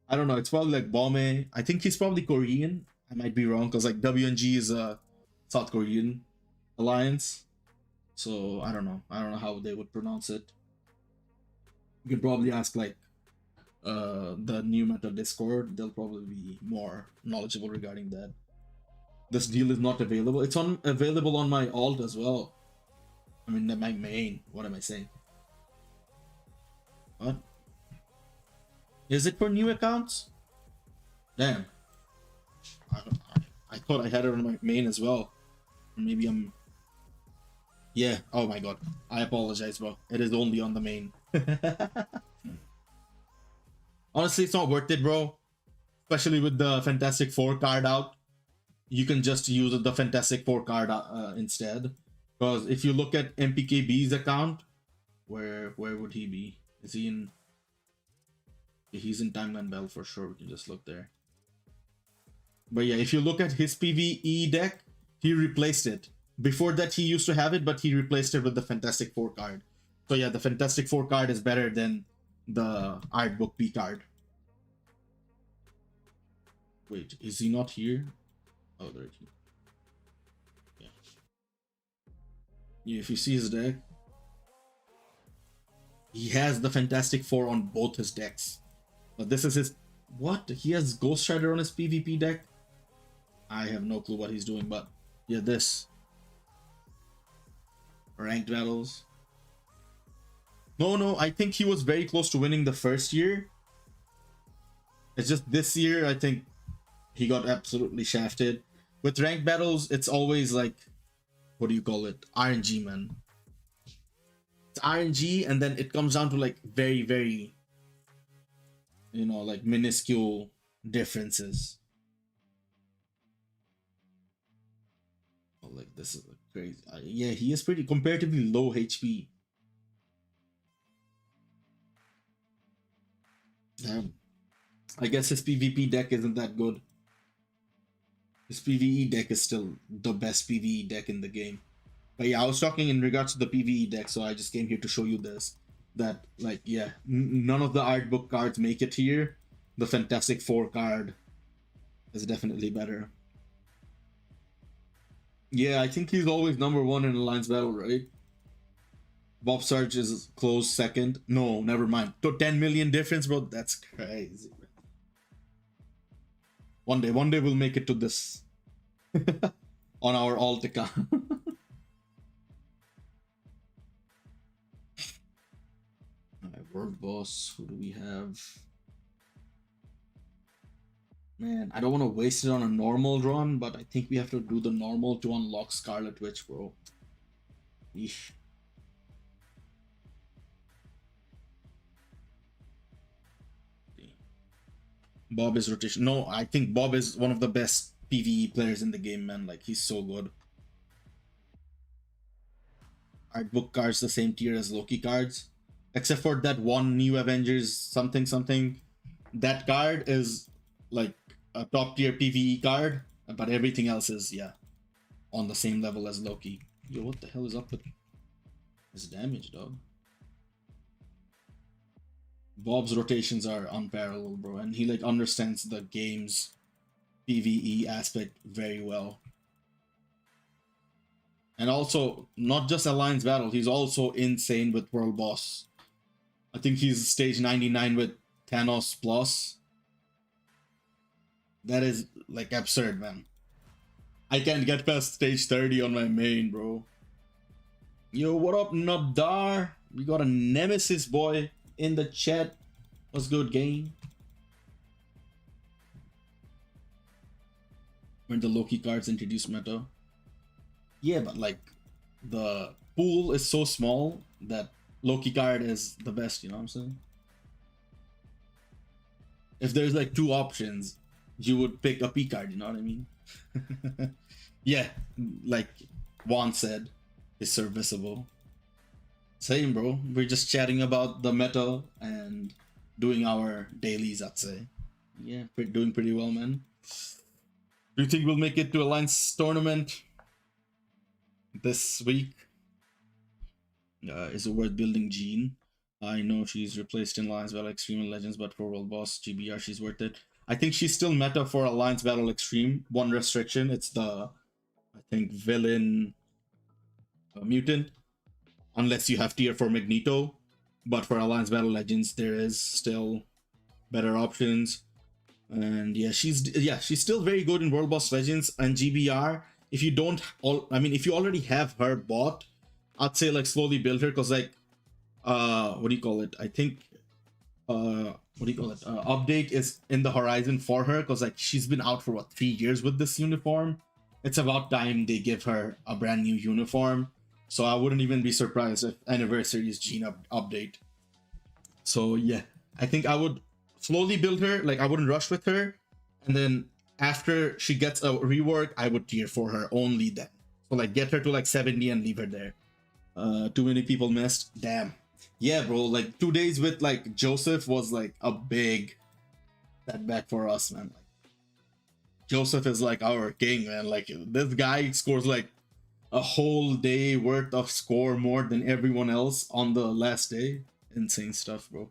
I don't know. It's probably like Bombe. I think he's probably Korean. I might be wrong because like WNG is a South Korean alliance. So I don't know. I don't know how they would pronounce it. You could probably ask like the new meta Discord. They'll probably be more knowledgeable regarding that. This deal is not available. It's available on my alt as well. I mean, my main. What am I saying? What? Is it for new accounts? Damn. I thought I had it on my main as well. Maybe I'm... Yeah. Oh my god. I apologize, bro. It is only on the main. Honestly, it's not worth it, bro. Especially with the Fantastic Four card out. You can just use the Fantastic Four card instead. Because if you look at MPKB's account, where would he be? Is he in... He's in Timeline Bell for sure. We can just look there. But yeah, if you look at his PvE deck, he replaced it. Before that, he used to have it, but he replaced it with the Fantastic Four card. So yeah, the Fantastic Four card is better than the Art Book P card. Wait, is he not here? Oh, there he is. Yeah. Yeah, if you see his deck, he has the Fantastic Four on both his decks. But this is his... What? He has Ghost Rider on his PvP deck? I have no clue what he's doing, but... Yeah, this. Ranked battles. No, I think he was very close to winning the first year. It's just this year, I think he got absolutely shafted. With ranked battles, it's always like... What do you call it? RNG, man. It's RNG, and then it comes down to like very, very... You know, like minuscule differences. Oh, like this is crazy. Yeah, he is pretty comparatively low HP. Damn. I guess his PvP deck isn't that good. His PvE deck is still the best PvE deck in the game. But yeah, I was talking in regards to the PvE deck, so I just came here to show you this. That, like, yeah, none of the art book cards make it here. The Fantastic Four card is definitely better. Yeah, I think he's always #1 in Alliance Battle, right? Bob Sarge is close second. No, never mind. So 10 million difference, bro. That's crazy. One day we'll make it to this. On our alt account. World boss, who do we have? Man, I don't want to waste it on a normal run, but I think we have to do the normal to unlock Scarlet Witch, bro. Eesh. Bob is rotation. No, I think Bob is one of the best PvE players in the game, man. Like, he's so good. Art book cards the same tier as Loki cards. Except for that one new Avengers something. That card is like a top tier PvE card, but everything else is, yeah, on the same level as Loki. Yo, what the hell is up with his damage, dog? Bob's rotations are unparalleled, bro, and he like understands the game's PvE aspect very well. And also, not just Alliance Battle, he's also insane with World Boss. I think he's stage 99 with Thanos Plus. That is, like, absurd, man. I can't get past stage 30 on my main, bro. Yo, what up, Nabdar? We got a Nemesis boy in the chat. What's good, game? When the Loki cards introduced meta. Yeah, but like the pool is so small that Loki card is the best, you know what I'm saying? If there's like two options, you would pick a P card, you know what I mean? Yeah, like Juan said, is serviceable. Same, bro. We're just chatting about the meta and doing our dailies, I'd say. Yeah, doing pretty well, man. Do you think we'll make it to Alliance tournament this week? Is it worth building Jean? I know she's replaced in Alliance Battle Extreme and Legends, but for World Boss GBR, she's worth it. I think she's still meta for Alliance Battle Extreme. One restriction, it's the, I think, villain mutant, unless you have tier 4 Magneto. But for Alliance Battle Legends, there is still better options. And she's still very good in World Boss Legends and GBR. If you don't, if you already have her bought, I'd say like slowly build her, because like what do you call it? I think update is in the horizon for her, because like she's been out for what, 3 years with this uniform. It's about time they give her a brand new uniform. So I wouldn't even be surprised if Anniversary's Gene update. So yeah, I think I would slowly build her. Like I wouldn't rush with her, and then after she gets a rework, I would tier for her only then. So like get her to like 70 and leave her there. Too many people missed. Damn. Yeah, bro. Like 2 days with like Joseph was like a big setback for us, man. Like Joseph is like our king, man. Like this guy scores like a whole day worth of score more than everyone else on the last day. Insane stuff, bro.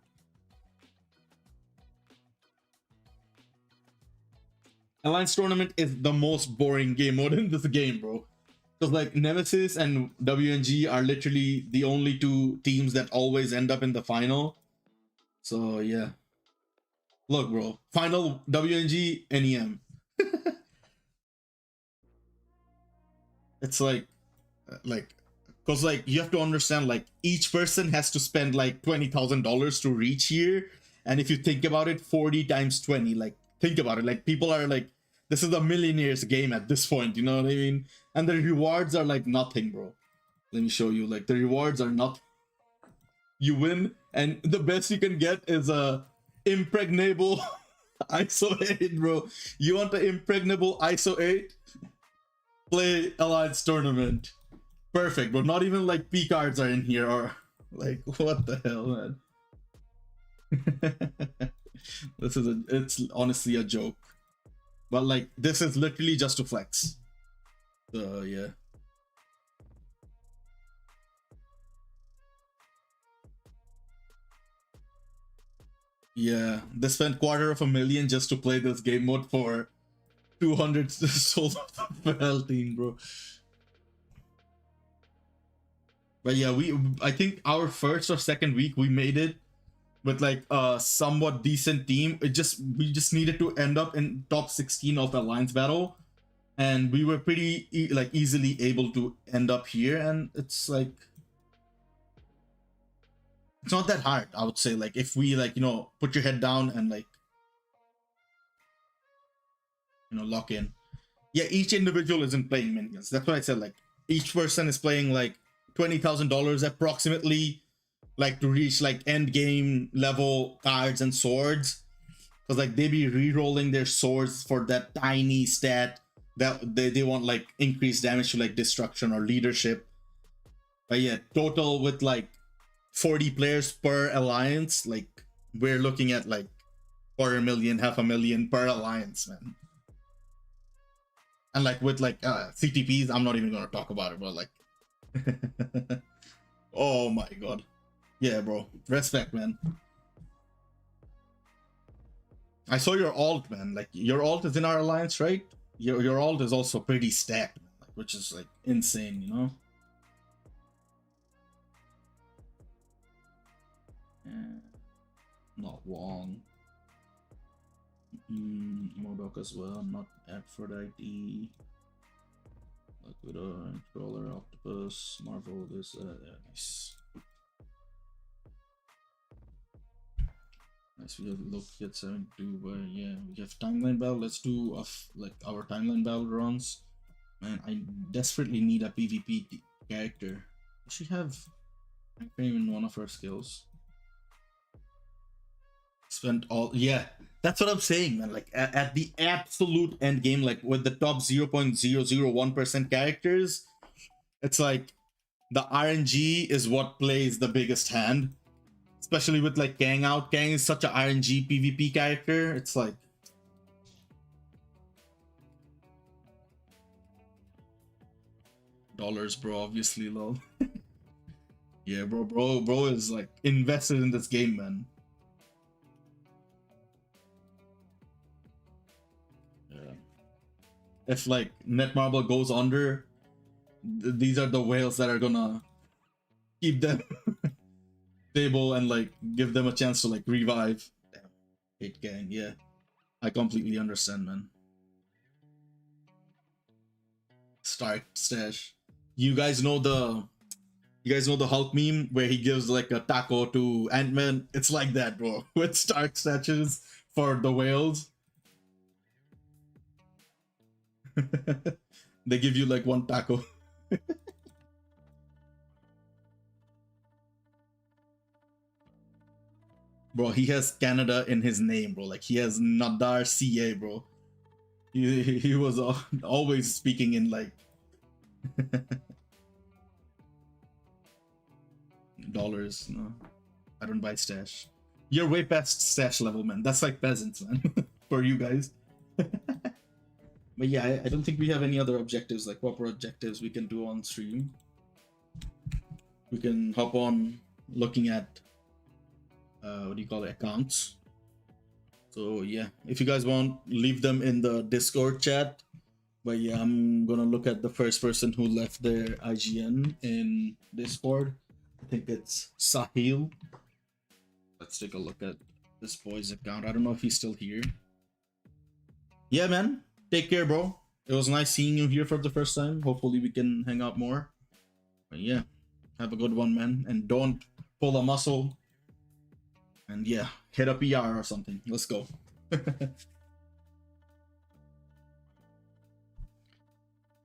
Alliance Tournament is the most boring game mode in this game, bro. Because like Nemesis and WNG are literally the only two teams that always end up in the final. So yeah. Look, bro. Final WNG NEM. It's like because like you have to understand, like each person has to spend like $20,000 to reach here. And if you think about it, 40 times 20, like think about it, like people are like, this is a millionaire's game at this point, you know what I mean? And the rewards are like nothing, bro. Let me show you, like the rewards are not, you win and the best you can get is a impregnable ISO 8, bro. You want the impregnable ISO 8? Play Alliance Tournament. Perfect, but not even like P cards are in here, or like what the hell, man. It's honestly a joke. But like this is literally just to flex. So yeah. Yeah, they spent $250,000 just to play this game mode for 200 souls of the FL team, bro. But yeah, I think our first or second week we made it with like a somewhat decent team. We just needed to end up in top 16 of the Alliance battle, and we were pretty like easily able to end up here. And it's like it's not that hard, I would say. Like if we like put your head down and like lock in. Yeah, each individual isn't playing minions. That's what I said. Like each person is playing like $20,000 approximately, like to reach like end game level cards and swords, because like they be re-rolling their swords for that tiny stat that they want like increased damage to like destruction or leadership. But yeah, total with like 40 players per alliance, like we're looking at like 250,000, 500,000 per alliance, man. And like with like CTPs, I'm not even gonna talk about it, but like oh my god. Yeah, bro. Respect, man. I saw your alt, man. Like your alt is in our alliance, right? Your alt is also pretty stacked, man. Like, which is like insane, you know? Yeah. Not Wong. Modok as well, not Aphrodite. Liquidor, Crawler, Octopus, Marvel, this, nice. Nice, we have look at 72, but yeah, we have timeline battle. Let's do like our timeline battle runs. Man, I desperately need a PvP character. Does she have frame in one of her skills? Spent all, yeah. That's what I'm saying, man. Like at the absolute end game, like with the top 0.001% characters, it's like the RNG is what plays the biggest hand. Especially with like Kang out. Kang is such a RNG PvP character. It's like dollars, bro. Obviously, low. Yeah, bro is like invested in this game, man. Yeah. If like Netmarble goes under, these are the whales that are gonna keep them stable and like give them a chance to like revive. Damn, hate gang. Yeah, I completely understand, man. Stark stash. You guys know the Hulk meme where he gives like a taco to Ant-Man? It's like that, bro. With Stark statues for the whales. They give you like one taco. Bro, he has Canada in his name, bro. Like he has Nadar CA, bro. He was always speaking in like dollars. No, I don't buy stash. You're way past stash level, man. That's like peasants, man. For you guys. But yeah, I don't think we have any other objectives, like proper objectives we can do on stream. We can hop on looking at what do you call it, accounts. So yeah, if you guys want, leave them in the Discord chat. But yeah, I'm gonna look at the first person who left their IGN in Discord. I think it's Sahil. Let's take a look at this boy's account. I don't know if he's still here. Yeah, man. Take care, bro. It was nice seeing you here for the first time. Hopefully we can hang out more. But yeah, have a good one, man. And don't pull a muscle. And yeah, hit a PR or something. Let's go.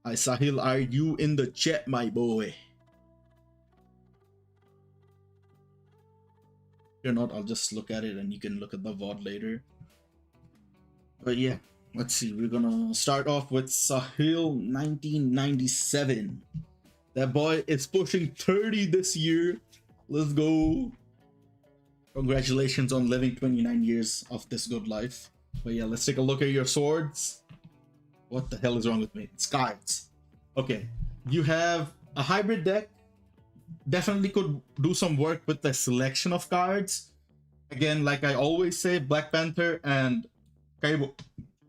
Hi, Sahil. Are you in the chat, my boy? If you're not, I'll just look at it and you can look at the VOD later. But yeah, let's see. We're gonna start off with Sahil 1997. That boy is pushing 30 this year. Let's go. Congratulations on living 29 years of this good life. But yeah, let's take a look at your swords. What the hell is wrong with me? It's cards. Okay, you have a hybrid deck. Definitely could do some work with the selection of cards. Again, like I always say, Black Panther and Cable.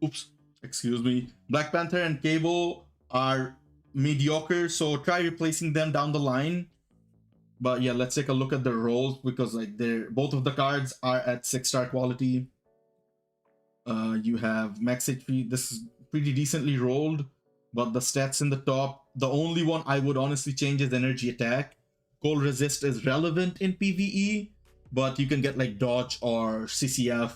Oops, excuse me. Black Panther and Cable are mediocre, so try replacing them down the line. But yeah, let's take a look at the rolls because like they're both of the cards are at 6-star quality. You have max HP. This is pretty decently rolled, but the stats in the top, the only one I would honestly change is energy attack. Cold resist is relevant in PvE, but you can get like dodge or CCT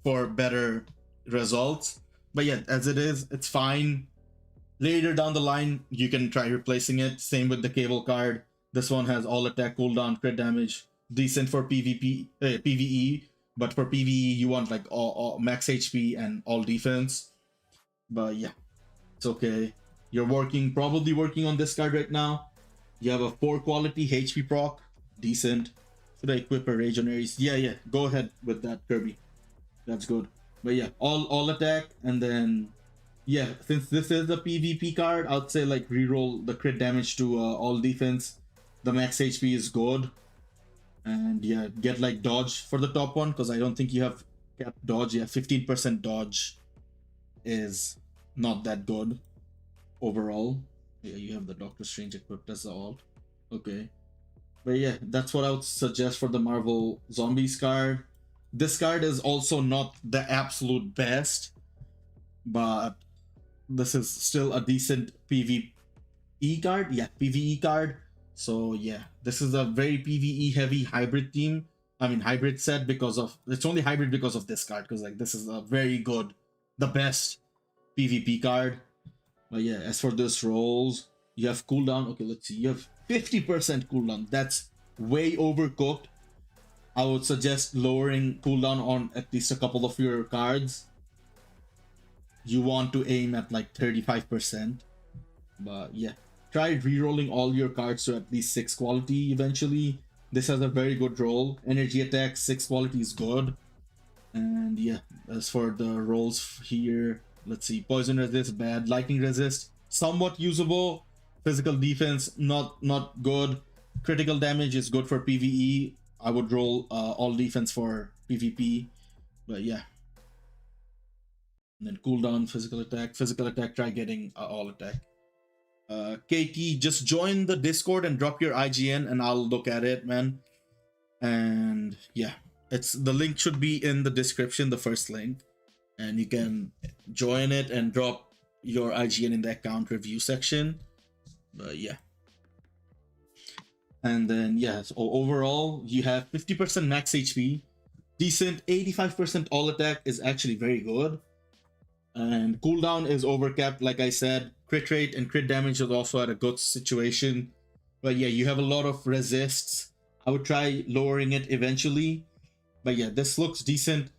for better results. But yeah, as it is, it's fine. Later down the line, you can try replacing it. Same with the Cable card. This one has all attack cooldown, crit damage, decent for PvE, but for PvE you want like all max HP and all defense. But yeah, it's okay. You're probably working on this card right now. You have a 4 quality HP proc, decent. Should I equip a Rage on Ares? Yeah, go ahead with that, Kirby. That's good. But yeah, all attack, and then yeah, since this is a PvP card, I'd say like reroll the crit damage to all defense. The max HP is good, and yeah, get like dodge for the top one because I don't think you have capped dodge. Yeah, 15% dodge is not that good overall. Yeah, you have the Doctor Strange equipped as the alt. Okay. But yeah, that's what I would suggest for the Marvel Zombies card. This card is also not the absolute best, but this is still a decent PvE card. Yeah, PvE card. So yeah, this is a very PvE heavy hybrid team. I mean hybrid set because of it's only hybrid because of this card, because like this is a very good, the best PvP card. But yeah, as for this rolls, you have cooldown. Okay, let's see. You have 50% cooldown. That's way overcooked. I would suggest lowering cooldown on at least a couple of your cards. You want to aim at like 35%. But yeah, try re-rolling all your cards to at least 6 quality eventually. This has a very good roll. Energy attack, 6 quality is good. And yeah, as for the rolls here, let's see. Poison resist, bad. Lightning resist, somewhat usable. Physical defense, not good. Critical damage is good for PvE. I would roll all defense for PvP. But yeah. And then cooldown, physical attack. Physical attack, try getting all attack. KT, just join the Discord and drop your IGN and I'll look at it, man. And yeah, it's the link should be in the description, the first link, and you can join it and drop your IGN in the account review section. But yeah, and then yeah, so overall you have 50% max HP, decent. 85% all attack is actually very good, and cooldown is overcapped, like I said. Crit rate and crit damage is also at a good situation. But yeah, you have a lot of resists. I would try lowering it eventually. But yeah, this looks decent.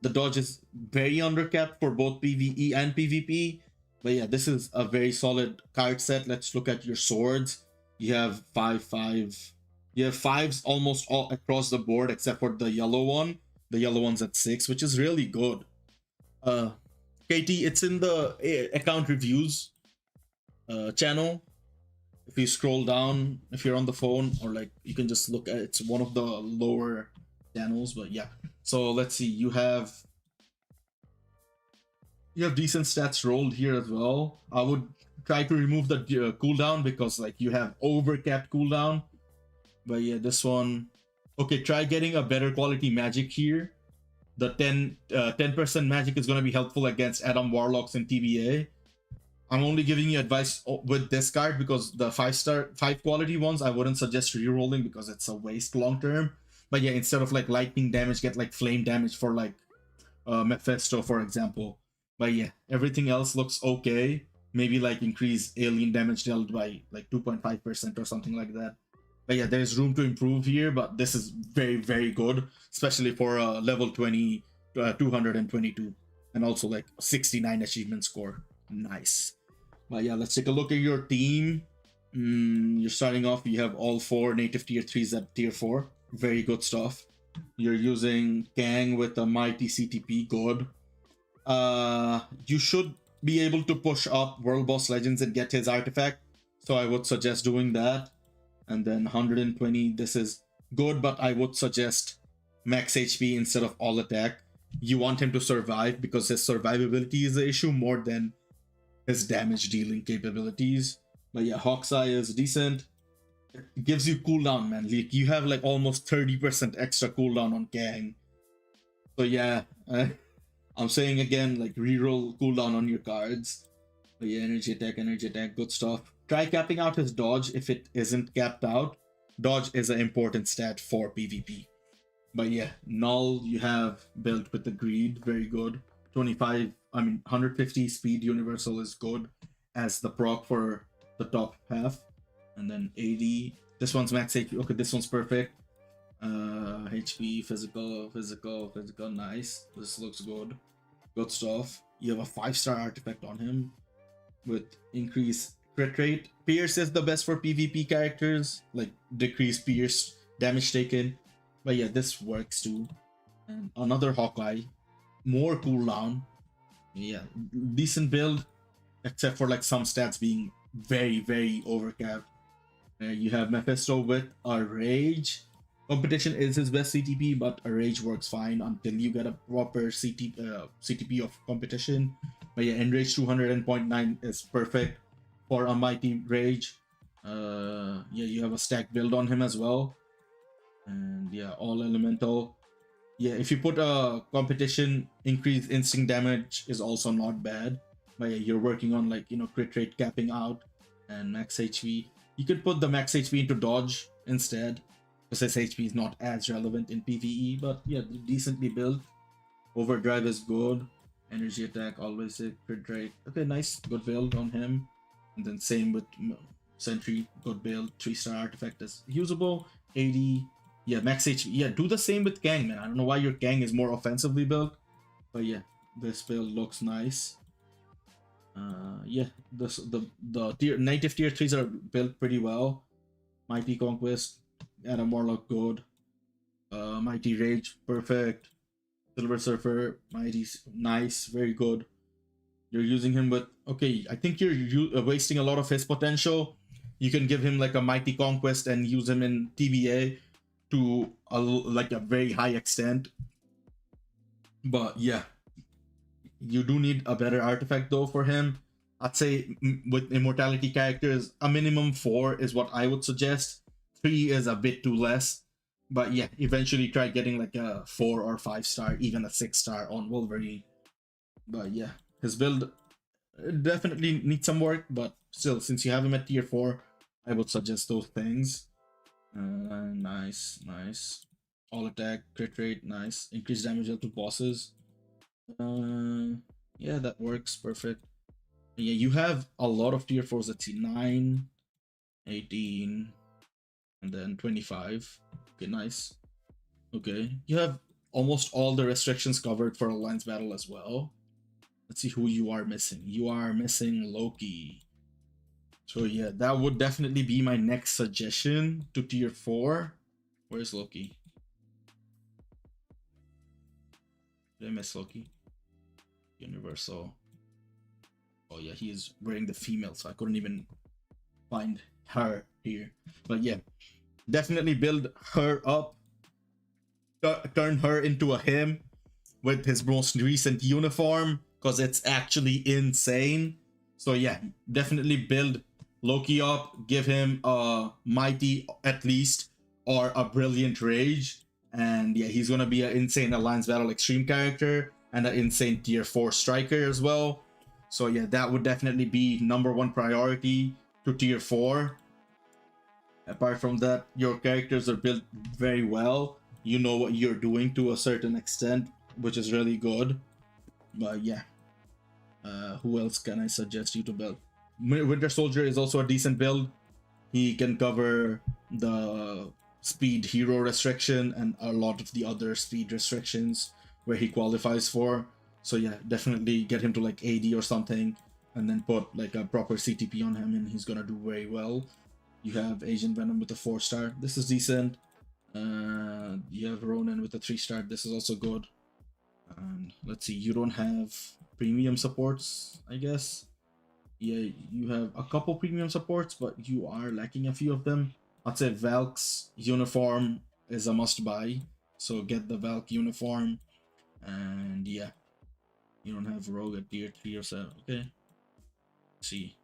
The dodge is very undercapped for both PvE and PvP. But yeah, this is a very solid card set. Let's look at your swords. You have 5/5. You have 5s almost all across the board except for the yellow one. The yellow one's at 6, which is really good. KT, it's in the account reviews channel. If you scroll down, if you're on the phone, or like you can just look at it's one of the lower channels. But yeah, so let's see. You have decent stats rolled here as well. I would try to remove the cooldown because like you have overcapped cooldown. But yeah, this one, okay, try getting a better quality magic here. The 10% magic is going to be helpful against Adam Warlocks in TBA. I'm only giving you advice with this card because the 5 quality ones I wouldn't suggest re-rolling because it's a waste long term. But yeah, instead of like lightning damage, get like flame damage for like Mephisto, for example. But yeah, everything else looks okay. Maybe like increase alien damage dealt by like 2.5% or something like that. But yeah, there's room to improve here, but this is very, very good, especially for level 20, 222, and also like 69 achievement score. Nice. But yeah, let's take a look at your team. You're starting off, you have all 4 native tier 3s at tier 4. Very good stuff. You're using Kang with a mighty CTP, good. You should be able to push up World Boss Legends and get his artifact, so I would suggest doing that. And then 120, this is good, but I would suggest max HP instead of all attack. You want him to survive because his survivability is the issue more than his damage dealing capabilities. But yeah, Hawkeye is decent. It gives you cooldown, man. Like, you have like almost 30% extra cooldown on Kang. So yeah, I'm saying again, like reroll cooldown on your cards. But yeah, energy attack, good stuff. Try capping out his dodge if it isn't capped out. Dodge is an important stat for PvP. But yeah, Null you have built with the greed, very good. 150 speed universal is good as the proc for the top half. And then 80. This one's max HP. Okay, this one's perfect. HP, physical, nice. This looks good. Good stuff. You have a 5-star artifact on him with increased crit rate. Pierce is the best for PvP characters, like decrease pierce damage taken. But yeah, this works too. And another Hawkeye, more cooldown. Yeah, decent build, except for like some stats being very, very overcapped. You have Mephisto with a Rage. Competition is his best CTP, but a Rage works fine until you get a proper CTP of competition. But yeah, Enrage 200.9 is perfect for a mighty Rage. Yeah, you have a stack build on him as well. And yeah, all elemental. Yeah, if you put a competition, increased instinct damage is also not bad. But yeah, you're working on like, crit rate capping out and max HP. You could put the max HP into dodge instead, because his HP is not as relevant in PvE. But yeah, decently built. Overdrive is good. Energy attack, always a crit rate. Okay, nice, good build on him. And then same with Sentry, good build. 3-star artifact is usable. 80. Yeah, max HP. Yeah, do the same with Kang, man. I don't know why your Kang is more offensively built, but yeah, this build looks nice. Yeah, the native tier 3s are built pretty well. Mighty Conquest, Adam Warlock, good. Mighty Rage, perfect. Silver Surfer, Mighty, nice, very good. You're using him, but okay, I think you're wasting a lot of his potential. You can give him like a Mighty Conquest and use him in TBA to like a very high extent. But yeah, you do need a better artifact though for him. I'd say with immortality characters, a minimum 4 is what I would suggest. 3 is a bit too less. But yeah, eventually try getting like a 4 or 5-star, even a 6-star on Wolverine. But yeah, his build definitely needs some work, but still, since you have him at tier 4, I would suggest those things. Nice, nice. All attack, crit rate, nice. Increased damage dealt to bosses. Yeah, that works perfect. Yeah, you have a lot of tier 4s. Let's see, 9, 18, and then 25. Okay, nice. Okay, you have almost all the restrictions covered for Alliance Battle as well. Let's see who you are missing. You are missing Loki. So yeah, that would definitely be my next suggestion to tier 4. Where's Loki? Did I miss Loki? Universal. Oh yeah, he is wearing the female, so I couldn't even find her here. But yeah, definitely build her up. Turn her into a him with his most recent uniform, because it's actually insane. So yeah, definitely build Loki up, give him a mighty at least, or a brilliant rage, and yeah, he's gonna be an insane Alliance Battle Extreme character and an insane tier 4 striker as well. So yeah, that would definitely be #1 priority to tier 4. Apart from that, your characters are built very well. You know what you're doing to a certain extent, which is really good. But yeah, who else can I suggest you to build? Winter Soldier is also a decent build. He can cover the speed hero restriction and a lot of the other speed restrictions where he qualifies for. So yeah, definitely get him to like 80 or something, and then put like a proper CTP on him, and he's gonna do very well. You have Agent Venom with a 4-star. This is decent. You have Ronan with a 3-star. This is also good. And let's see, you don't have premium supports, I guess. Yeah, you have a couple premium supports, but you are lacking a few of them. I'd say Valk's uniform is a must buy, so get the Valk uniform. And yeah, you don't have Rogue at tier 3 or 7. Okay, let's see.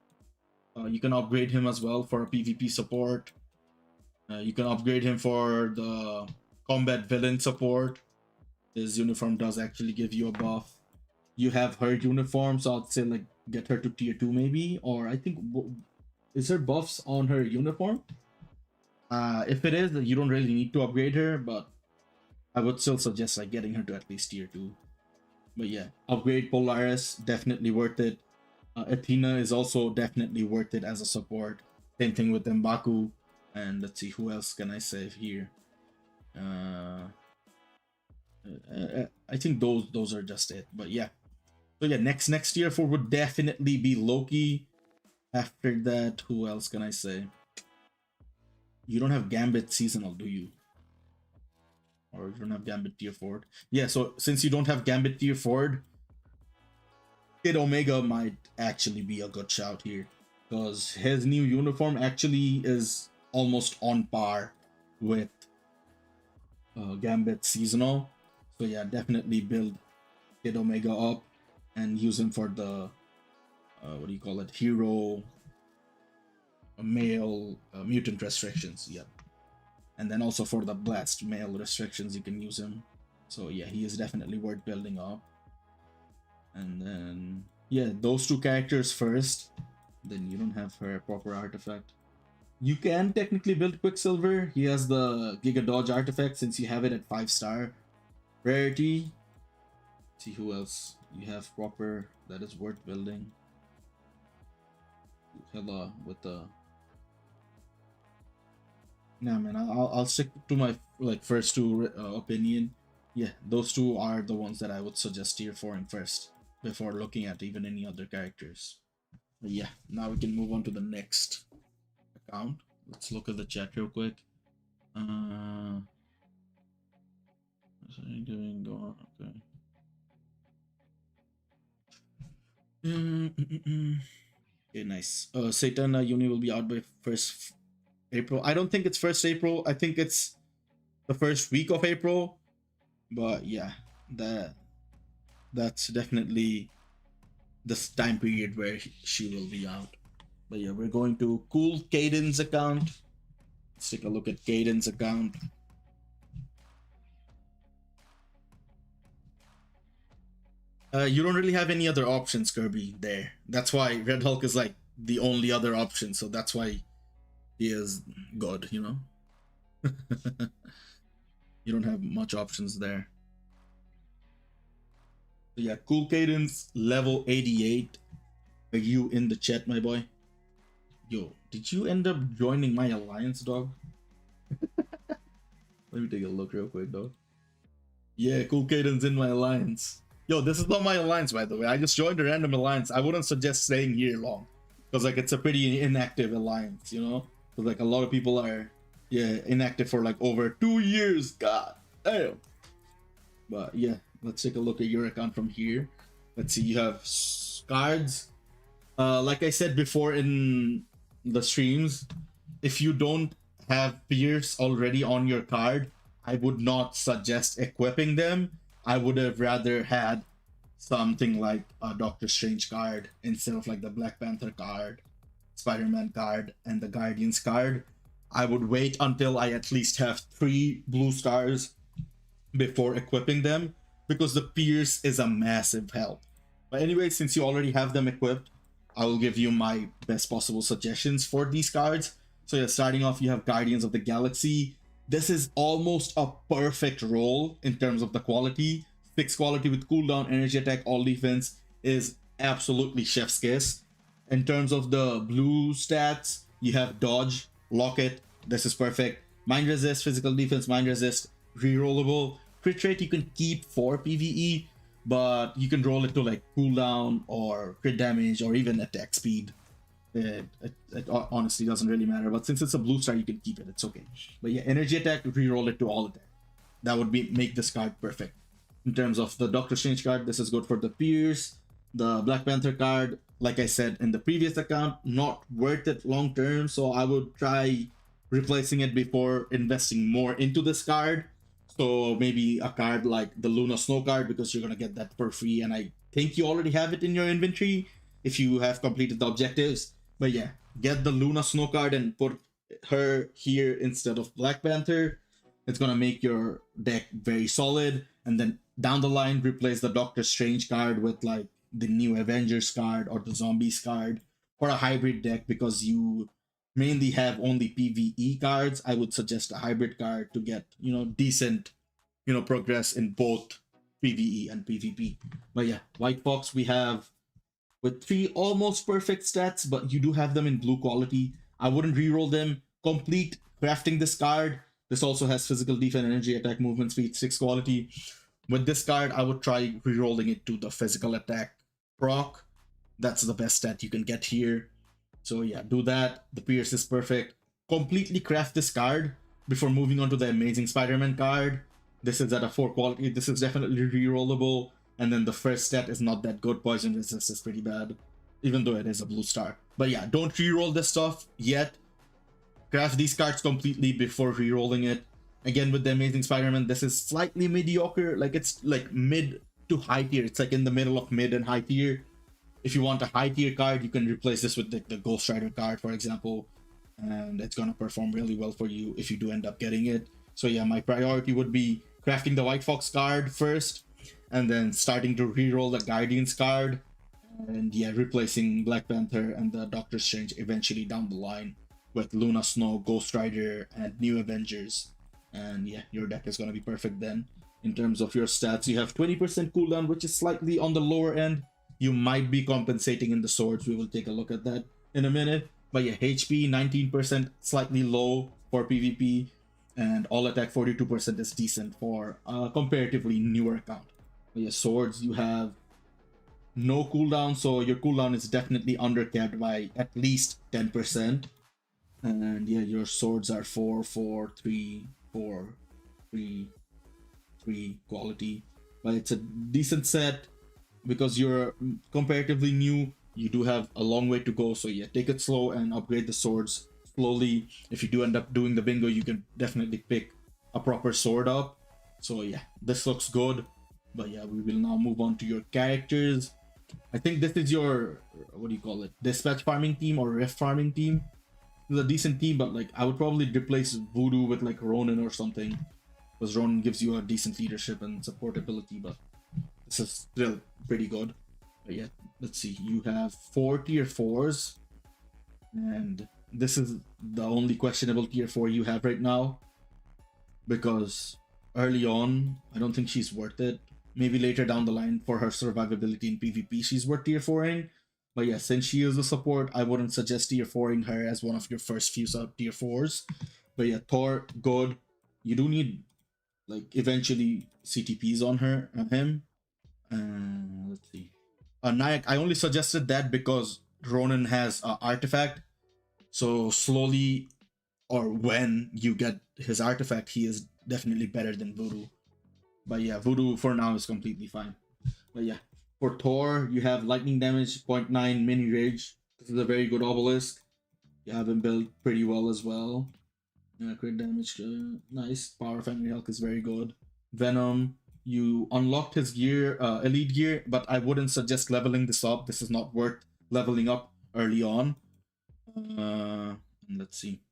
You can upgrade him as well for a PvP support. You can upgrade him for the combat villain support. His uniform does actually give you a buff. You have her uniform, so I'd say like get her to tier 2 maybe, or I think is there buffs on her uniform? If it is, you don't really need to upgrade her, but I would still suggest like getting her to at least tier 2. But yeah, upgrade Polaris, definitely worth it. Athena is also definitely worth it as a support. Same thing with M'Baku. And let's see, who else can I save here? I think those are just it. But yeah. So yeah, next tier 4 would definitely be Loki. After that, who else can I say? You don't have Gambit seasonal, do you? Or you don't have Gambit tier 4? Yeah, so since you don't have Gambit tier 4, Kid Omega might actually be a good shout here, because his new uniform actually is almost on par with Gambit seasonal. So yeah, definitely build Kid Omega up and use him for the what do you call it, hero male mutant restrictions. Yep. And then also for the blast male restrictions, you can use him. So yeah, he is definitely worth building up. And then yeah, those two characters first, then you don't have her proper artifact. You can technically build Quicksilver. He has the Giga Dodge artifact since you have it at 5-star rarity. Let's see who else. you have proper, that is worth building. Hella with the. Nah, man, I'll stick to my like first two opinion. Yeah, those two are the ones that I would suggest tier 4ing first before looking at even any other characters. But yeah, now we can move on to the next account. Let's look at the chat real quick. What's he doing? Go on. Okay. Okay, nice. Satan Uni will be out by 1st April. I don't think it's 1st April. I think it's the first week of April. But yeah, that's definitely the time period where she will be out. But yeah, we're going to Cool Caden's account. Let's take a look at Caden's account. You don't really have any other options, Kirby, there. That's why Red Hulk is like the only other option, so that's why he is good, you know? You don't have much options there. So yeah, Cool Cadence, level 88. Are you in the chat, my boy? Yo, did you end up joining my alliance, dog? Let me take a look real quick, dog. Yeah, Cool Cadence in my alliance. Yo, this is not my alliance, by the way. I just joined a random alliance. I wouldn't suggest staying here long. Because, like, it's a pretty inactive alliance, you know? Because, like, a lot of people are, yeah, inactive for, like, over 2 years. God damn. But, yeah, let's take a look at your account from here. Let's see, you have cards. Like I said before in the streams, if you don't have Pierce already on your card, I would not suggest equipping them. I would have rather had something like a Doctor Strange card instead of like the Black Panther card, Spider-Man card, and the Guardians card. I would wait until I at least have 3 blue stars before equipping them, because the Pierce is a massive help. But anyway, since you already have them equipped, I will give you my best possible suggestions for these cards. So yeah, starting off, you have Guardians of the Galaxy. This is almost a perfect roll in terms of the quality. 6 quality with cooldown, energy attack, all defense is absolutely chef's kiss. In terms of the blue stats, you have dodge, locket. This is perfect. Mind resist, physical defense, mind resist, rerollable. Crit rate you can keep for PvE, but you can roll it to like cooldown or crit damage or even attack speed. It honestly doesn't really matter, but since it's a blue star, you can keep it. It's okay. But yeah, energy attack, reroll it to all attack. That would make this card perfect. In terms of the Doctor Strange card, this is good for the Pierce. The Black Panther card, like I said in the previous account, not worth it long term, so I would try replacing it before investing more into this card. So maybe a card like the Luna Snow card, because you're gonna get that for free, and I think you already have it in your inventory if you have completed the objectives. But yeah, get the Luna Snow card and put her here instead of Black Panther. It's gonna make your deck very solid, and then down the line replace the Doctor Strange card with like the new Avengers card or the Zombies card for a hybrid deck, because you mainly have only PvE cards. I would suggest a hybrid card to get, you know, decent, you know, progress in both PvE and PvP. But yeah, White Fox we have with 3 almost perfect stats, but you do have them in blue quality. I wouldn't reroll them. Complete crafting this card. This also has physical defense, energy, attack, movement speed, 6 quality. With this card, I would try rerolling it to the physical attack proc. That's the best stat you can get here. So yeah, do that. The Pierce is perfect. Completely craft this card before moving on to the Amazing Spider-Man card. This is at a 4 quality. This is definitely rerollable. And then the first stat is not that good. Poison resist is pretty bad, even though it is a blue star. But yeah, don't reroll this stuff yet. Craft these cards completely before rerolling it. Again, with the Amazing Spider-Man, this is slightly mediocre. Like, it's like mid to high tier. It's like in the middle of mid and high tier. If you want a high tier card, you can replace this with the Ghost Rider card, for example, and it's gonna perform really well for you if you do end up getting it. So yeah, my priority would be crafting the White Fox card first, and then starting to reroll the Guardians card, and yeah, replacing Black Panther and the Doctor Strange eventually down the line with Luna Snow, Ghost Rider, and New Avengers. And yeah, your deck is gonna be perfect then. in terms of your stats. You have 20% cooldown, which is slightly on the lower end. You might be compensating in the swords. We will take a look at that in a minute. But yeah, HP 19%, slightly low for PvP, and all attack 42% is decent for a comparatively newer account. But yeah, swords, you have no cooldown, so your cooldown is definitely undercapped by at least 10%. And yeah, your swords are 4, 4, 3, 4, 3, 3 quality. But it's a decent set because you're comparatively new. You do have a long way to go, so yeah, take it slow and upgrade the swords slowly. If you do end up doing the bingo, you can definitely pick a proper sword up. So yeah, this looks good. But yeah, we will now move on to your characters. I think this is your, what do you call it, dispatch farming team or rift farming team. It's a decent team, but like I would probably replace Voodoo with like Ronin or something, because Ronin gives you a decent leadership and support ability, but this is still pretty good. But yeah, let's see. You have 4 tier 4s, and this is the only questionable tier 4 you have right now, because early on, I don't think she's worth it. Maybe later down the line for her survivability in PvP, she's worth tier 4ing. But yeah, since she is a support, I wouldn't suggest tier 4ing her as one of your first few tier 4s. But yeah, Thor, good. You do need like eventually CTPs on him. Let's see. Nayak, I only suggested that because Ronin has artifact. So slowly, or when you get his artifact, he is definitely better than Voodoo. But yeah, Voodoo for now is completely fine. But yeah, for Thor, you have lightning damage, 0.9 mini rage. This is a very good obelisk. You have him built pretty well as well. Crit damage, nice. Power of Angry Hulk is very good. Venom, you unlocked his gear, elite gear, but I wouldn't suggest leveling this up. This is not worth leveling up early on. Let's see.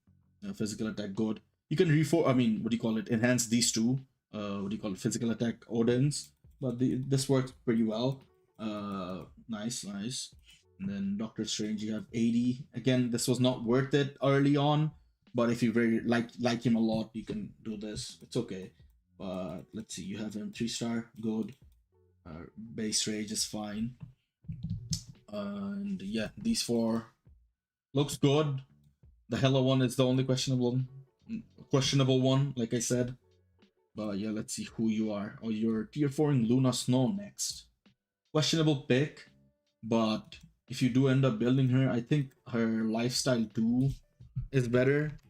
Physical attack, good. You can what do you call it? Enhance these two. What do you call it? Physical attack Odins. But this works pretty well. Nice. And then Doctor Strange, you have 80. Again, this was not worth it early on, but if you very like him a lot, you can do this. It's okay. But let's see, you have him 3-star, good. Base rage is fine. And yeah, these 4 looks good. The Hella one is the only questionable one, like I said. But yeah, let's see who you are. Oh, you're tier 4ing Luna Snow next. Questionable pick, but if you do end up building her, I think her lifestyle 2 is better.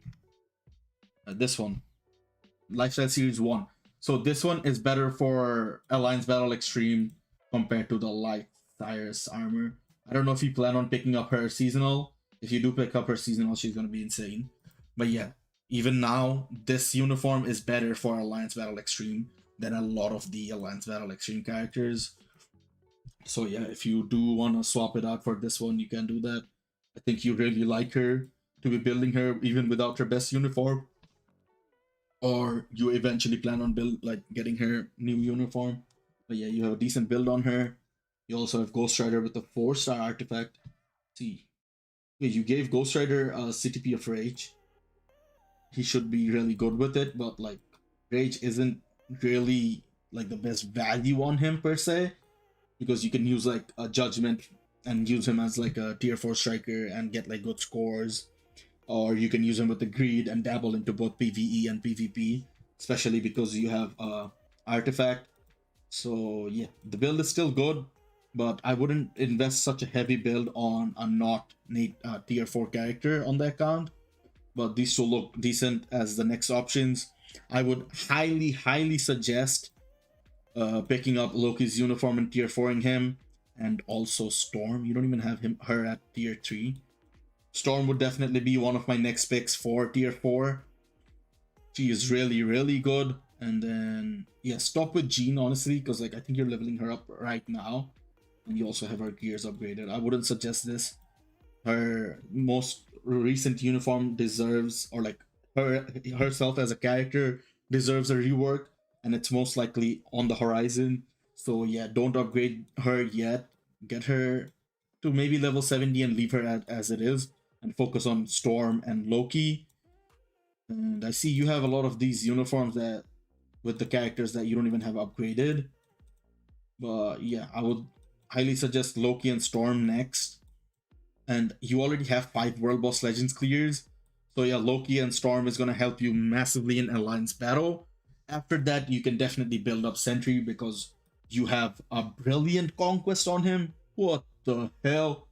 This one, lifestyle series 1. So this one is better for Alliance Battle Extreme compared to the Light Cyrus armor. I don't know if you plan on picking up her seasonal. If you do pick up her seasonal, she's gonna be insane. But yeah, even now, this uniform is better for Alliance Battle Extreme than a lot of the Alliance Battle Extreme characters. So yeah, if you do want to swap it out for this one, you can do that. I think you really like her to be building her even without her best uniform. Or you eventually plan on getting her new uniform. But yeah, you have a decent build on her. You also have Ghost Rider with a 4-star artifact. See, you gave Ghost Rider a CTP of Rage. He should be really good with it, but like Rage isn't really like the best value on him per se, because you can use like a Judgment and use him as like a tier 4 striker and get like good scores, or you can use him with the Greed and dabble into both PvE and PvP, especially because you have artifact. So yeah, the build is still good, but I wouldn't invest such a heavy build on a not tier 4 character on the account. But these two look decent as the next options. I would highly suggest picking up Loki's uniform and tier 4ing him, and also Storm. You don't even have her at tier 3. Storm would definitely be one of my next picks for tier 4. She is really good. And then yeah, stop with Jean honestly, because like I think you're leveling her up right now, and you also have her gears upgraded. I wouldn't suggest this. Her most recent uniform deserves, or like herself as a character deserves a rework, and it's most likely on the horizon. So yeah, don't upgrade her yet. Get her to maybe level 70 and leave her as it is, and focus on Storm and Loki. And I see you have a lot of these uniforms that with the characters that you don't even have upgraded. But yeah, I would highly suggest Loki and Storm next. And you already have 5 World Boss Legends clears. So yeah, Loki and Storm is gonna help you massively in Alliance battle. After that, you can definitely build up Sentry because you have a brilliant conquest on him. What the hell?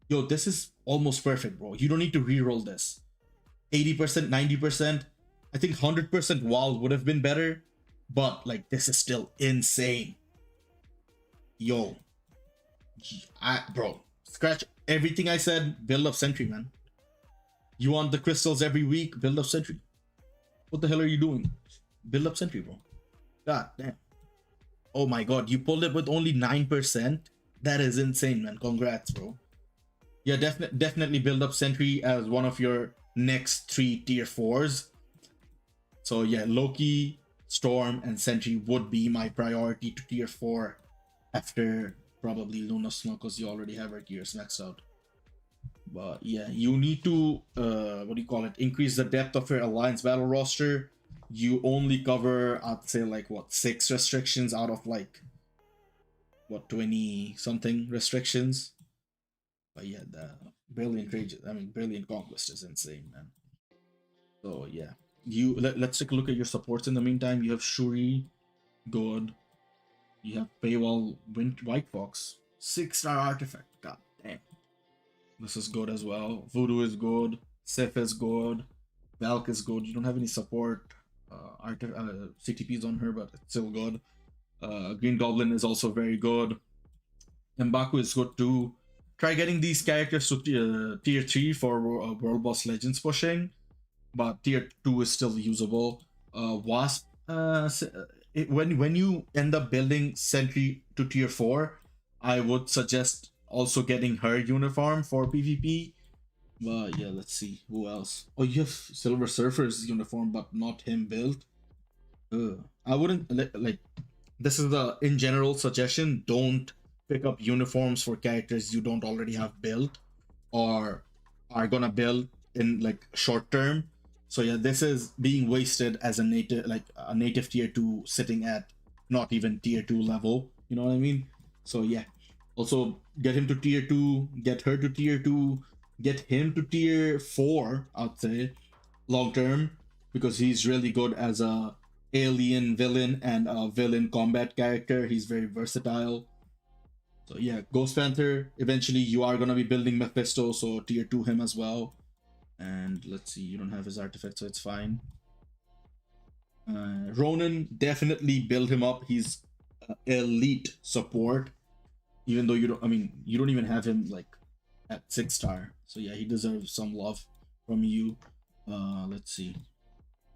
Yo, this is almost perfect, bro. You don't need to reroll this. 80%, 90%. I think 100% wall would have been better, but like this is still insane. Yo, bro, scratch everything I said. Build up Sentry, man. You want the crystals every week? Build up Sentry. What the hell are you doing? Build up Sentry, bro. God damn. Oh my god, you pulled it with only 9%. That is insane, man. Congrats, bro. Yeah, definitely build up Sentry as one of your next 3 tier 4s. So yeah, Loki, Storm, and Sentry would be my priority to tier 4 after probably Luna Snow because you already have her gears maxed out. But yeah, you need to what do you call it? Increase the depth of your alliance battle roster. You only cover, I'd say, like what, 6 restrictions out of like what, 20 something restrictions. But yeah, the Brilliant Conquest is insane, man. So yeah, let's take a look at your supports in the meantime. You have Shuri, good. You have Paywall, White Fox, 6-star artifact. God damn. This is good as well. Voodoo is good. Sif is good. Valk is good. You don't have any support CTPs on her, but it's still good. Green Goblin is also very good. Mbaku is good too. Try getting these characters to tier 3 for World Boss Legends pushing, but tier 2 is still usable. Wasp, when you end up building Sentry to tier 4, I would suggest also getting her uniform for PvP. But yeah, let's see who else. Oh, you have Silver Surfer's uniform, but not him built. I wouldn't like. This is the in general suggestion. Don't pick up uniforms for characters you don't already have built or are gonna build in like short term. So yeah, this is being wasted as a native tier 2 sitting at not even tier 2 level. You know what I mean? So yeah. Also get him to tier 2, get her to tier 2, get him to tier 4, I'd say, long term, because he's really good as a alien villain and a villain combat character. He's very versatile. So yeah, Ghost Panther, eventually you are gonna be building Mephisto, so tier 2 him as well. And let's see, you don't have his artifact, so it's fine. Ronan, definitely build him up. He's elite support. Even though you don't even have him like at 6-star. So yeah, he deserves some love from you. Let's see.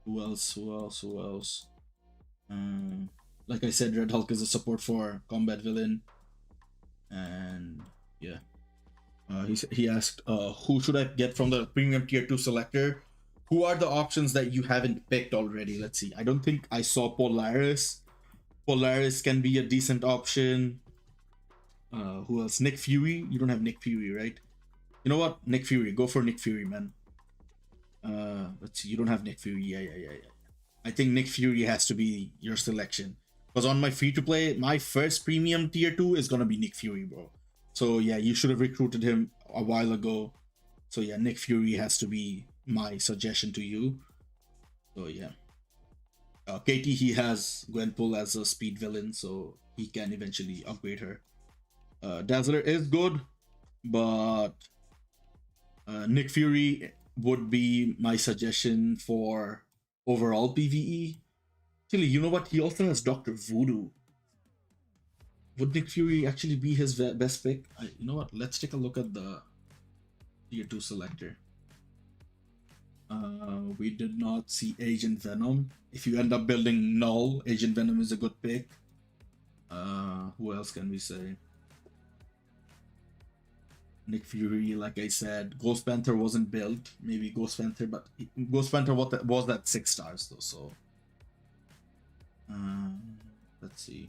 Who else? Like I said, Red Hulk is a support for combat villain. And yeah. He asked, who should I get from the premium tier 2 selector? Who are the options that you haven't picked already? Let's see. I don't think I saw Polaris. Polaris can be a decent option. Who else? Nick Fury. You don't have Nick Fury, right? You know what? Nick Fury. Go for Nick Fury, man. Let's see. You don't have Nick Fury. Yeah. I think Nick Fury has to be your selection. Because on my free-to-play, my first premium tier 2 is gonna be Nick Fury, bro. So yeah, you should have recruited him a while ago. So yeah, Nick Fury has to be my suggestion to you. So yeah. Katie, he has Gwenpool as a speed villain, so he can eventually upgrade her. Dazzler is good, but Nick Fury would be my suggestion for overall PvE. Actually, you know what? He also has Dr. Voodoo. Would Nick Fury actually be his best pick? You know what? Let's take a look at the tier 2 selector. We did not see Agent Venom. If you end up building Null, Agent Venom is a good pick. Who else can we say? Nick Fury, like I said. Ghost Panther wasn't built. Maybe Ghost Panther, but Ghost Panther was that 6 stars though. So let's see.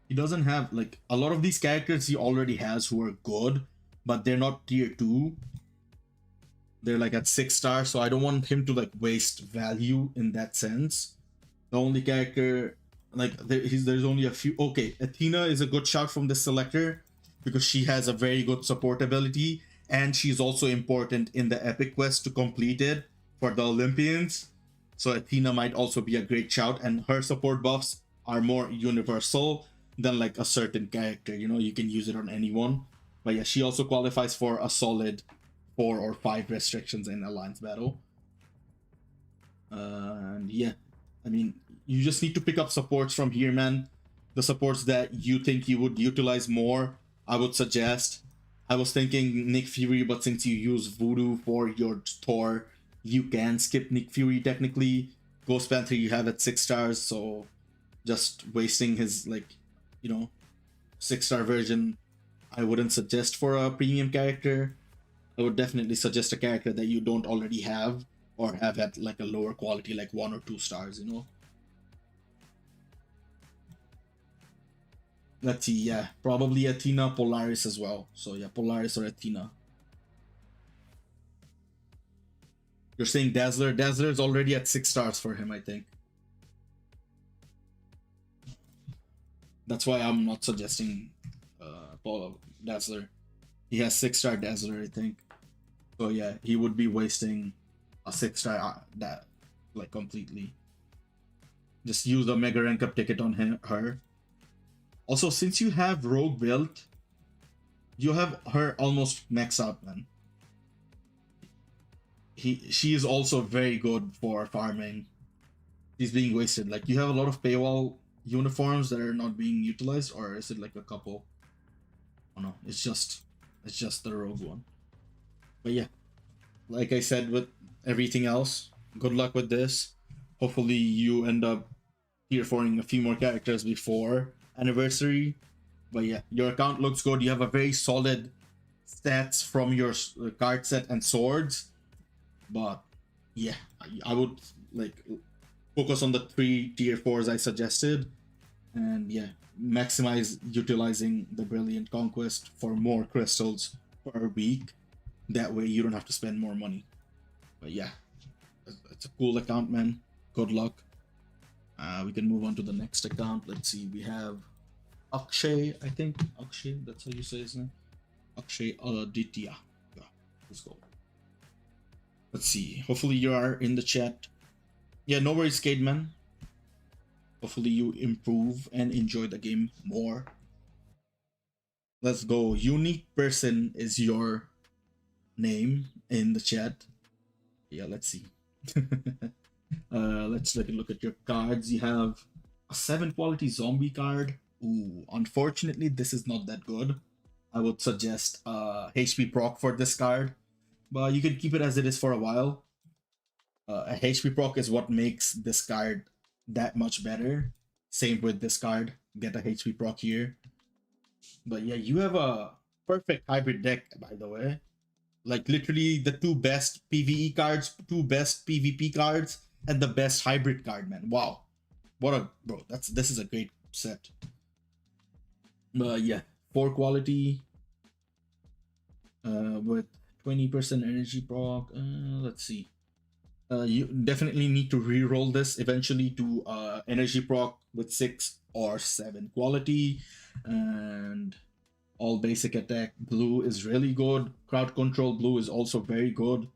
He doesn't have like a lot of these characters he already has who are good, but they're not tier 2. They're like at 6 stars, so I don't want him to like waste value in that sense. The only character like there's only a few. Okay, Athena is a good shout from this selector because she has a very good support ability and she's also important in the epic quest to complete it for the Olympians. So Athena might also be a great shout, and her support buffs are more universal than like a certain character. You know, you can use it on anyone. But yeah, she also qualifies for a solid 4 or 5 restrictions in alliance battle. And yeah, I mean, you just need to pick up supports from here, man. The supports that you think you would utilize more, I would suggest. I was thinking Nick Fury, but since you use Voodoo for your Thor, you can skip Nick Fury technically. Ghost Panther you have at 6 stars, so just wasting his like, you know, 6 star version, I wouldn't suggest for a premium character. I would definitely suggest a character that you don't already have or have at like a lower quality, like 1 or 2 stars, you know. Let's see, yeah, probably Athena, Polaris as well. So yeah, Polaris or Athena. You're saying Dazzler? Dazzler is already at 6 stars for him, I think. That's why I'm not suggesting Dazzler. He has 6 star Dazzler, I think. So yeah, he would be wasting a 6 star that like completely. Just use the Mega Rank Up ticket on her. Also, since you have Rogue built, you have her almost max out, man. She is also very good for farming. She's being wasted. Like you have a lot of paywall uniforms that are not being utilized, or is it like a couple? Oh no, it's just the Rogue one. But yeah, like I said with everything else, good luck with this. Hopefully you end up tier 4ing a few more characters before anniversary. But yeah, your account looks good. You have a very solid stats from your card set and swords. But yeah, I would like focus on the 3 tier 4s I suggested, and yeah, maximize utilizing the Brilliant Conquest for more crystals per week. That way you don't have to spend more money. But yeah, it's a cool account, man. Good luck. We can move on to the next account. Let's see, we have Akshay, I think. Akshay, that's how you say his name. Akshay Aditya. Yeah, let's go. Let's see. Hopefully you are in the chat. Yeah, no worries, Cademan. Hopefully you improve and enjoy the game more. Let's go. Unique person is your name in the chat. Yeah, let's see. Let's take a look at your cards. You have a 7 quality zombie card. Ooh, unfortunately, this is not that good. I would suggest HP proc for this card, but you can keep it as it is for a while. A HP proc is what makes this card that much better. Same with this card. Get a HP proc here. But yeah, you have a perfect hybrid deck, by the way. Like literally the 2 best PvE cards, 2 best PvP cards, and the best hybrid card, man. Wow. What a bro, this is a great set. Yeah, 4 quality with 20% energy proc. Let's see. You definitely need to re-roll this eventually to energy proc with 6 or 7 quality, and all basic attack. Blue is really good. Crowd control blue is also very good.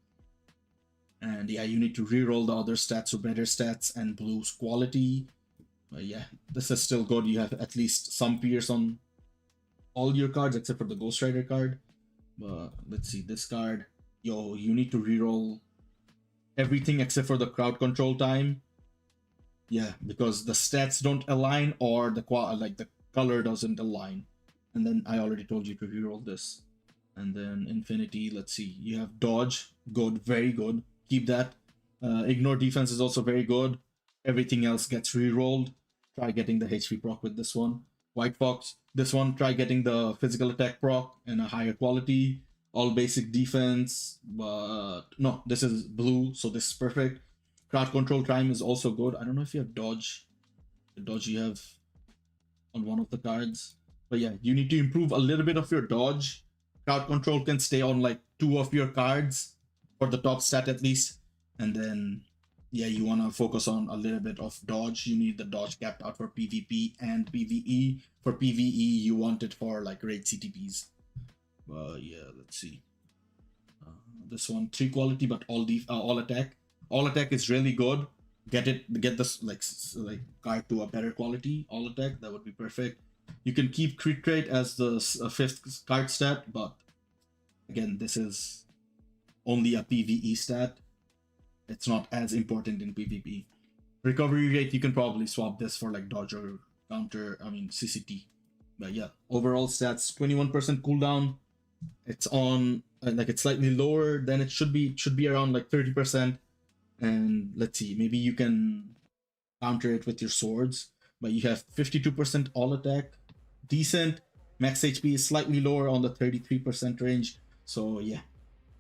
And yeah, you need to re-roll the other stats to better stats and blue's quality. But yeah, this is still good. You have at least some pierce on all your cards except for the Ghost Rider card. But let's see, this card. Yo, you need to re-roll everything except for the crowd control time. Yeah, because the stats don't align or the color doesn't align. And then I already told you to reroll this. And then Infinity, let's see. You have Dodge, good, very good. Keep that. Ignore Defense is also very good. Everything else gets rerolled. Try getting the HP proc with this one. White Fox, this one, try getting the physical attack proc and a higher quality. All basic defense, but no, this is blue, so this is perfect. Crowd control time is also good. I don't know if you have dodge. The dodge you have on one of the cards. But yeah, you need to improve a little bit of your dodge. Crowd control can stay on like 2 of your cards. for the top stat at least. And then yeah, you want to focus on a little bit of dodge. You need the dodge capped out for PvP and PvE. For PvE, you want it for like raid CTPs. Yeah, let's see. This one 3 quality, but all attack. All attack is really good. Get this like card to a better quality. All attack, that would be perfect. You can keep crit rate as the fifth card stat, but again, this is only a PvE stat. It's not as important in PvP. Recovery rate, you can probably swap this for like dodge or counter, I mean CCT. But yeah, overall stats 21% cooldown. It's on like it's slightly lower than it should be. It should be around like 30%. And let's see, maybe you can counter it with your swords. But you have 52% all attack, decent. Max HP is slightly lower on the 33% range. So yeah,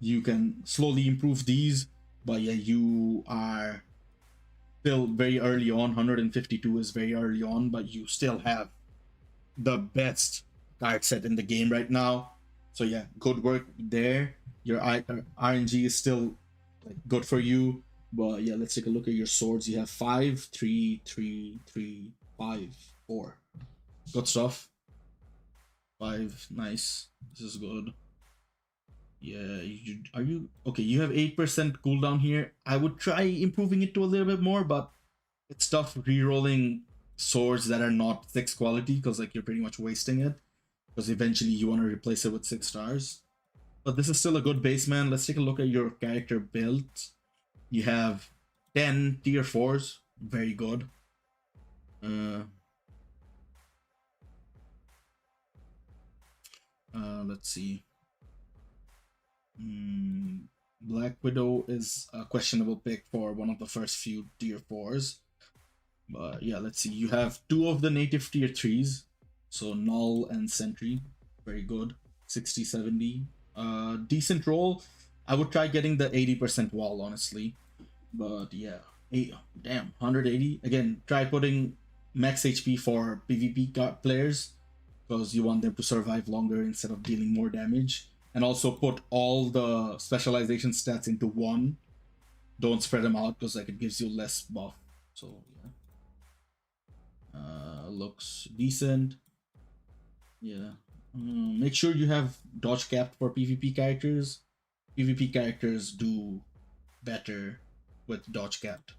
you can slowly improve these. But yeah, you are still very early on. 152 is very early on, but you still have the best card set in the game right now. So yeah, good work there. Your RNG is still like good for you. But yeah, let's take a look at your swords. You have 5, 3, 3, 3, 5, 4. Good stuff. 5, nice. This is good. Yeah, are you okay? You have 8% cooldown here. I would try improving it to a little bit more, but it's tough re-rolling swords that are not 6 quality because like you're pretty much wasting it. Because eventually you want to replace it with 6 stars. But this is still a good base, man. Let's take a look at your character build. You have 10 tier 4s. Very good. Let's see. Black Widow is a questionable pick for one of the first few tier 4s. But yeah, let's see. You have 2 of the native tier 3s. So Null and Sentry. Very good. 60, 70. Decent roll. I would try getting the 80% wall, honestly. But yeah. Damn, 180. Again, try putting max HP for PvP players. Because you want them to survive longer instead of dealing more damage. And also put all the specialization stats into one. Don't spread them out because like it gives you less buff. So yeah. Looks decent. Yeah. Make sure you have dodge capped for PvP characters. PvP characters do better with dodge capped.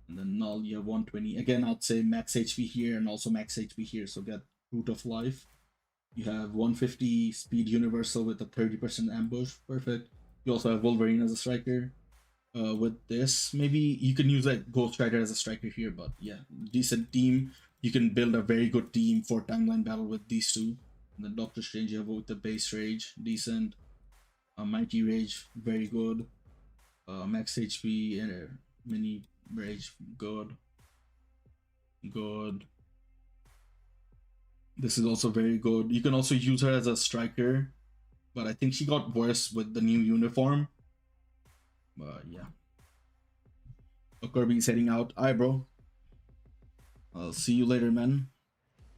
And then Null, you have 120. Again, I'd say max HP here and also max HP here. So get Root of Life. You have 150 speed universal with a 30% ambush. Perfect. You also have Wolverine as a striker. With this, maybe you can use like Ghost Rider as a striker here, but yeah, decent team. You can build a very good team for timeline battle with these two. And then Doctor Strange, you have with the base rage, decent. Mighty Rage, very good. Max HP and mini rage, good. Good. This is also very good. You can also use her as a striker, but I think she got worse with the new uniform. But yeah. Kirby's heading out. Alright, bro. I'll see you later, man.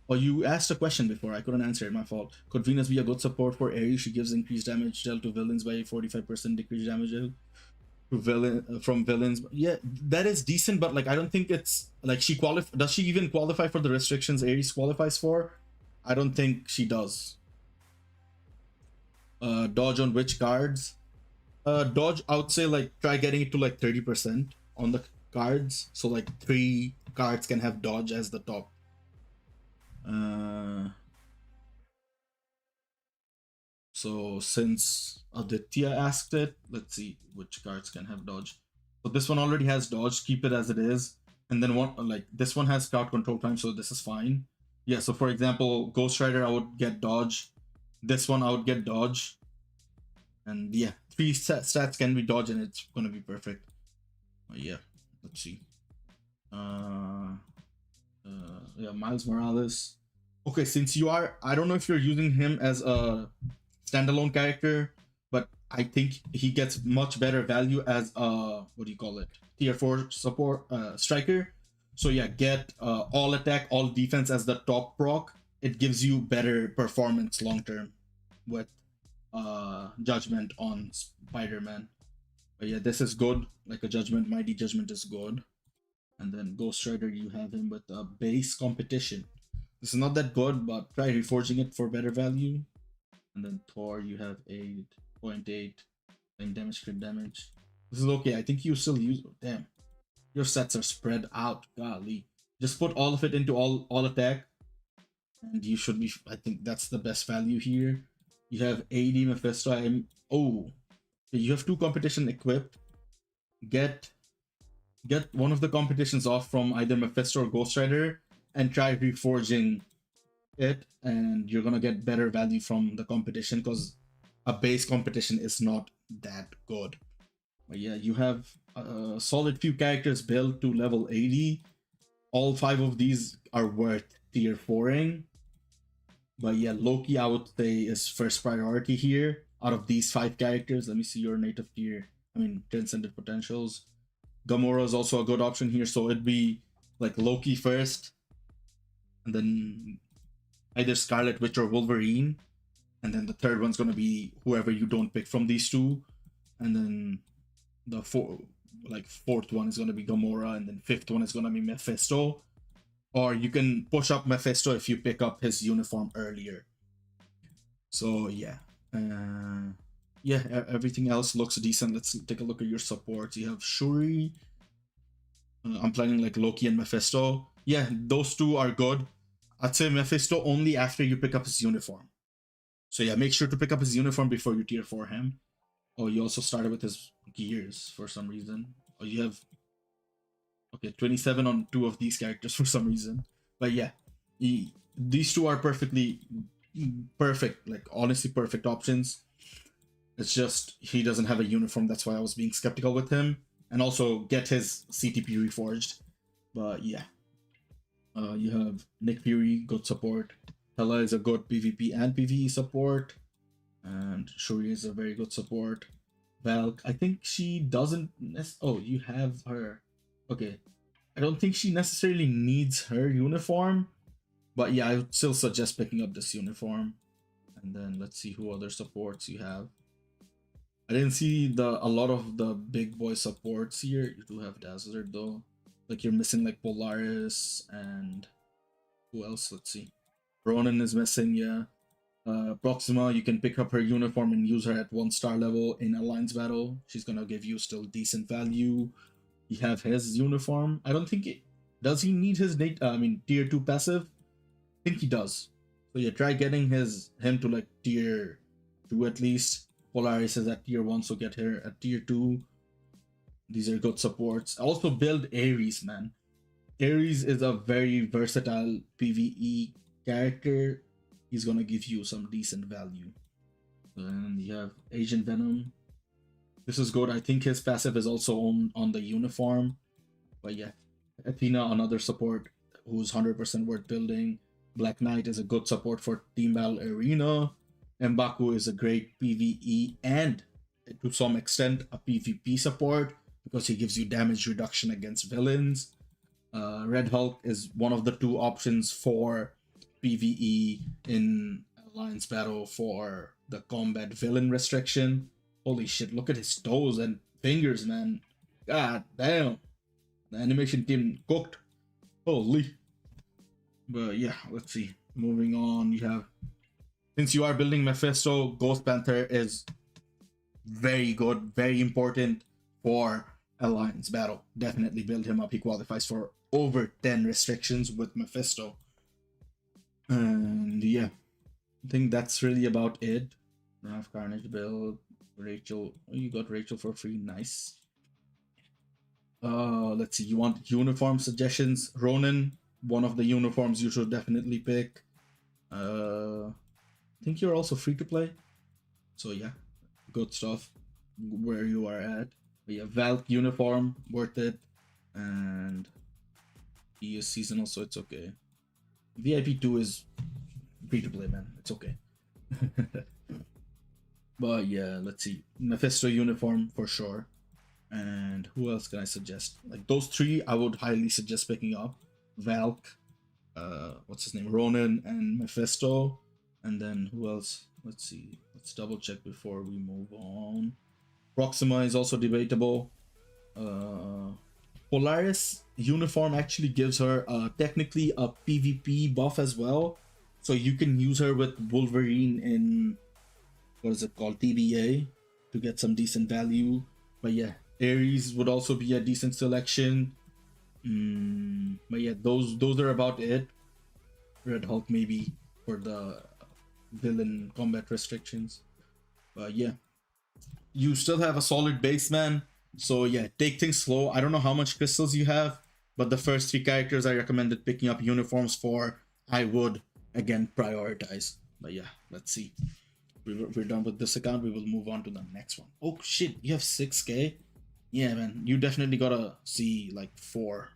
Oh, you asked a question before. I couldn't answer it. My fault. Could Venus be a good support for Ares? She gives increased damage dealt to villains by 45% decreased damage dealt to from villains. Yeah, that is decent, but like I don't think it's like she qualify. Does she even qualify for the restrictions Ares qualifies for? I don't think she does. Dodge on which cards? Dodge, I would say like try getting it to like 30% on the cards. So like 3 cards can have dodge as the top. So since Aditya asked it, let's see which cards can have dodge. So this one already has dodge, keep it as it is. And then one like this one has crowd control time, so this is fine. Yeah, so for example, Ghost Rider I would get dodge. This one I would get dodge. And yeah, 3 stats can be dodge and it's gonna be perfect. Yeah, let's see. Yeah, Miles Morales. Okay, since you are, I don't know if you're using him as a standalone character, but I think he gets much better value as a, what do you call it, tier 4 support striker. So yeah, get all attack, all defense as the top proc. It gives you better performance long term with Judgment on Spider-Man. But yeah, this is good. Like a Judgment, Mighty Judgment is good. And then Ghost Rider, you have him with a base competition. This is not that good, but try reforging it for better value. And then Thor, you have 8.8 damage, crit damage. This is okay. I think you still use. Damn, your sets are spread out. Golly, just put all of it into all attack, and you should be. I think that's the best value here. You have AD Mephisto. Oh, you have two competition equipped. Get one of the competitions off from either Mephisto or Ghost Rider, and try reforging it, and you're gonna get better value from the competition because a base competition is not that good. But yeah, you have a solid few characters built to level 80. All 5 of these are worth tier 4ing. But yeah, Loki I would say is first priority here. Out of these 5 characters, let me see your native tier. I mean, transcended potentials. Gamora is also a good option here, so it'd be like Loki first, and then either Scarlet Witch or Wolverine, and then the third one's gonna be whoever you don't pick from these two, and then the fourth one is gonna be Gamora, and then fifth one is gonna be Mephisto. Or you can push up Mephisto if you pick up his uniform earlier. So yeah, yeah, everything else looks decent. Let's take a look at your supports. You have Shuri. I'm planning like Loki and Mephisto. Yeah, those two are good. I'd say Mephisto only after you pick up his uniform. So yeah, make sure to pick up his uniform before you tier 4 him. Oh, you also started with his gears for some reason. Oh, you have okay 27 on 2 of these characters for some reason. But yeah, these two are perfectly perfect, like honestly perfect options. It's just he doesn't have a uniform. That's why I was being skeptical with him. And also get his CTP reforged. But yeah, you have Nick Fury, good support. Hela is a good PvP and PvE support. And Shuri is a very good support. Valk, I think she doesn't. Oh, you have her. Okay, I don't think she necessarily needs her uniform, but yeah, I would still suggest picking up this uniform. And then let's see who other supports you have. I didn't see a lot of the big boy supports here. You do have Dazzler though. Like you're missing like Polaris and who else? Let's see. Ronan is missing, yeah. Proxima, you can pick up her uniform and use her at 1-star level in Alliance battle. She's gonna give you still decent value. You have his uniform. I don't think it does. He need his tier 2 passive. I think he does. So yeah, try getting him to like tier 2 at least. Polaris is at tier 1, so get her at tier 2. These are good supports. Also build Ares, man. Ares is a very versatile PvE character. He's gonna give you some decent value. And you have Agent Venom. This is good. I think his passive is also on the uniform. But yeah, Athena, another support who's 100% worth building. Black Knight is a good support for Team Battle Arena. M'Baku is a great PvE and to some extent a PvP support because he gives you damage reduction against villains. Red Hulk is one of the 2 options for PvE in Alliance Battle for the combat villain restriction. Holy shit, look at his toes and fingers, man. God damn. The animation team cooked. Holy. But yeah, let's see. Moving on, you have. Since you are building Mephisto, Ghost Panther is very good, very important for Alliance Battle. Definitely build him up. He qualifies for over 10 restrictions with Mephisto. And yeah, I think that's really about it. Have Carnage build. Rachel. Oh, you got Rachel for free. Nice. Let's see. You want uniform suggestions? Ronan, one of the uniforms you should definitely pick. I think you're also free to play. So yeah, good stuff. Where you are at. We have Valk uniform, worth it. And he is seasonal, so it's okay. VIP 2 is free to play, man. It's okay. But yeah, let's see. Mephisto uniform for sure. And who else can I suggest? Like those 3, I would highly suggest picking up. Valk, what's his name? Ronan and Mephisto. And then who else? Let's see. Let's double check before we move on. Proxima is also debatable. Polaris uniform actually gives her technically a PvP buff as well, so you can use her with Wolverine in what is it called, TBA, to get some decent value. But yeah, Ares would also be a decent selection. But yeah, those are about it. Red Hulk maybe for the villain combat restrictions. But yeah, you still have a solid base, man. So yeah, take things slow. I don't know how much crystals you have, but the first three characters I recommended picking up uniforms for, I would again prioritize. But yeah, let's see. We're done with this account. We will move on to the next one. Oh shit, you have 6K? Yeah, man, you definitely gotta see like 4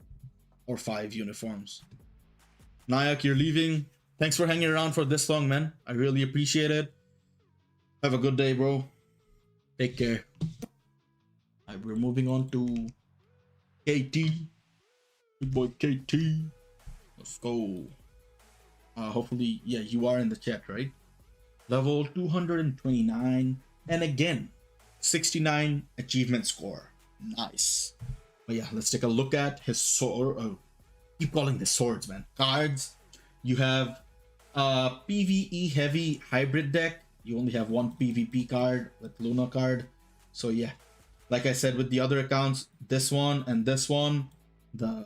or 5 uniforms. Nayak, you're leaving. Thanks for hanging around for this long, man. I really appreciate it. Have a good day, bro. Take care. Alright, we're moving on to KT. Big boy KT. Let's go. Hopefully, yeah, you are in the chat, right? Level 229. And again, 69 achievement score. Nice. But yeah, let's take a look at his sword. Keep calling this swords, man. Cards. You have a PvE heavy hybrid deck. You only have one PvP card with Luna card. So yeah, like I said with the other accounts, this one and this one, the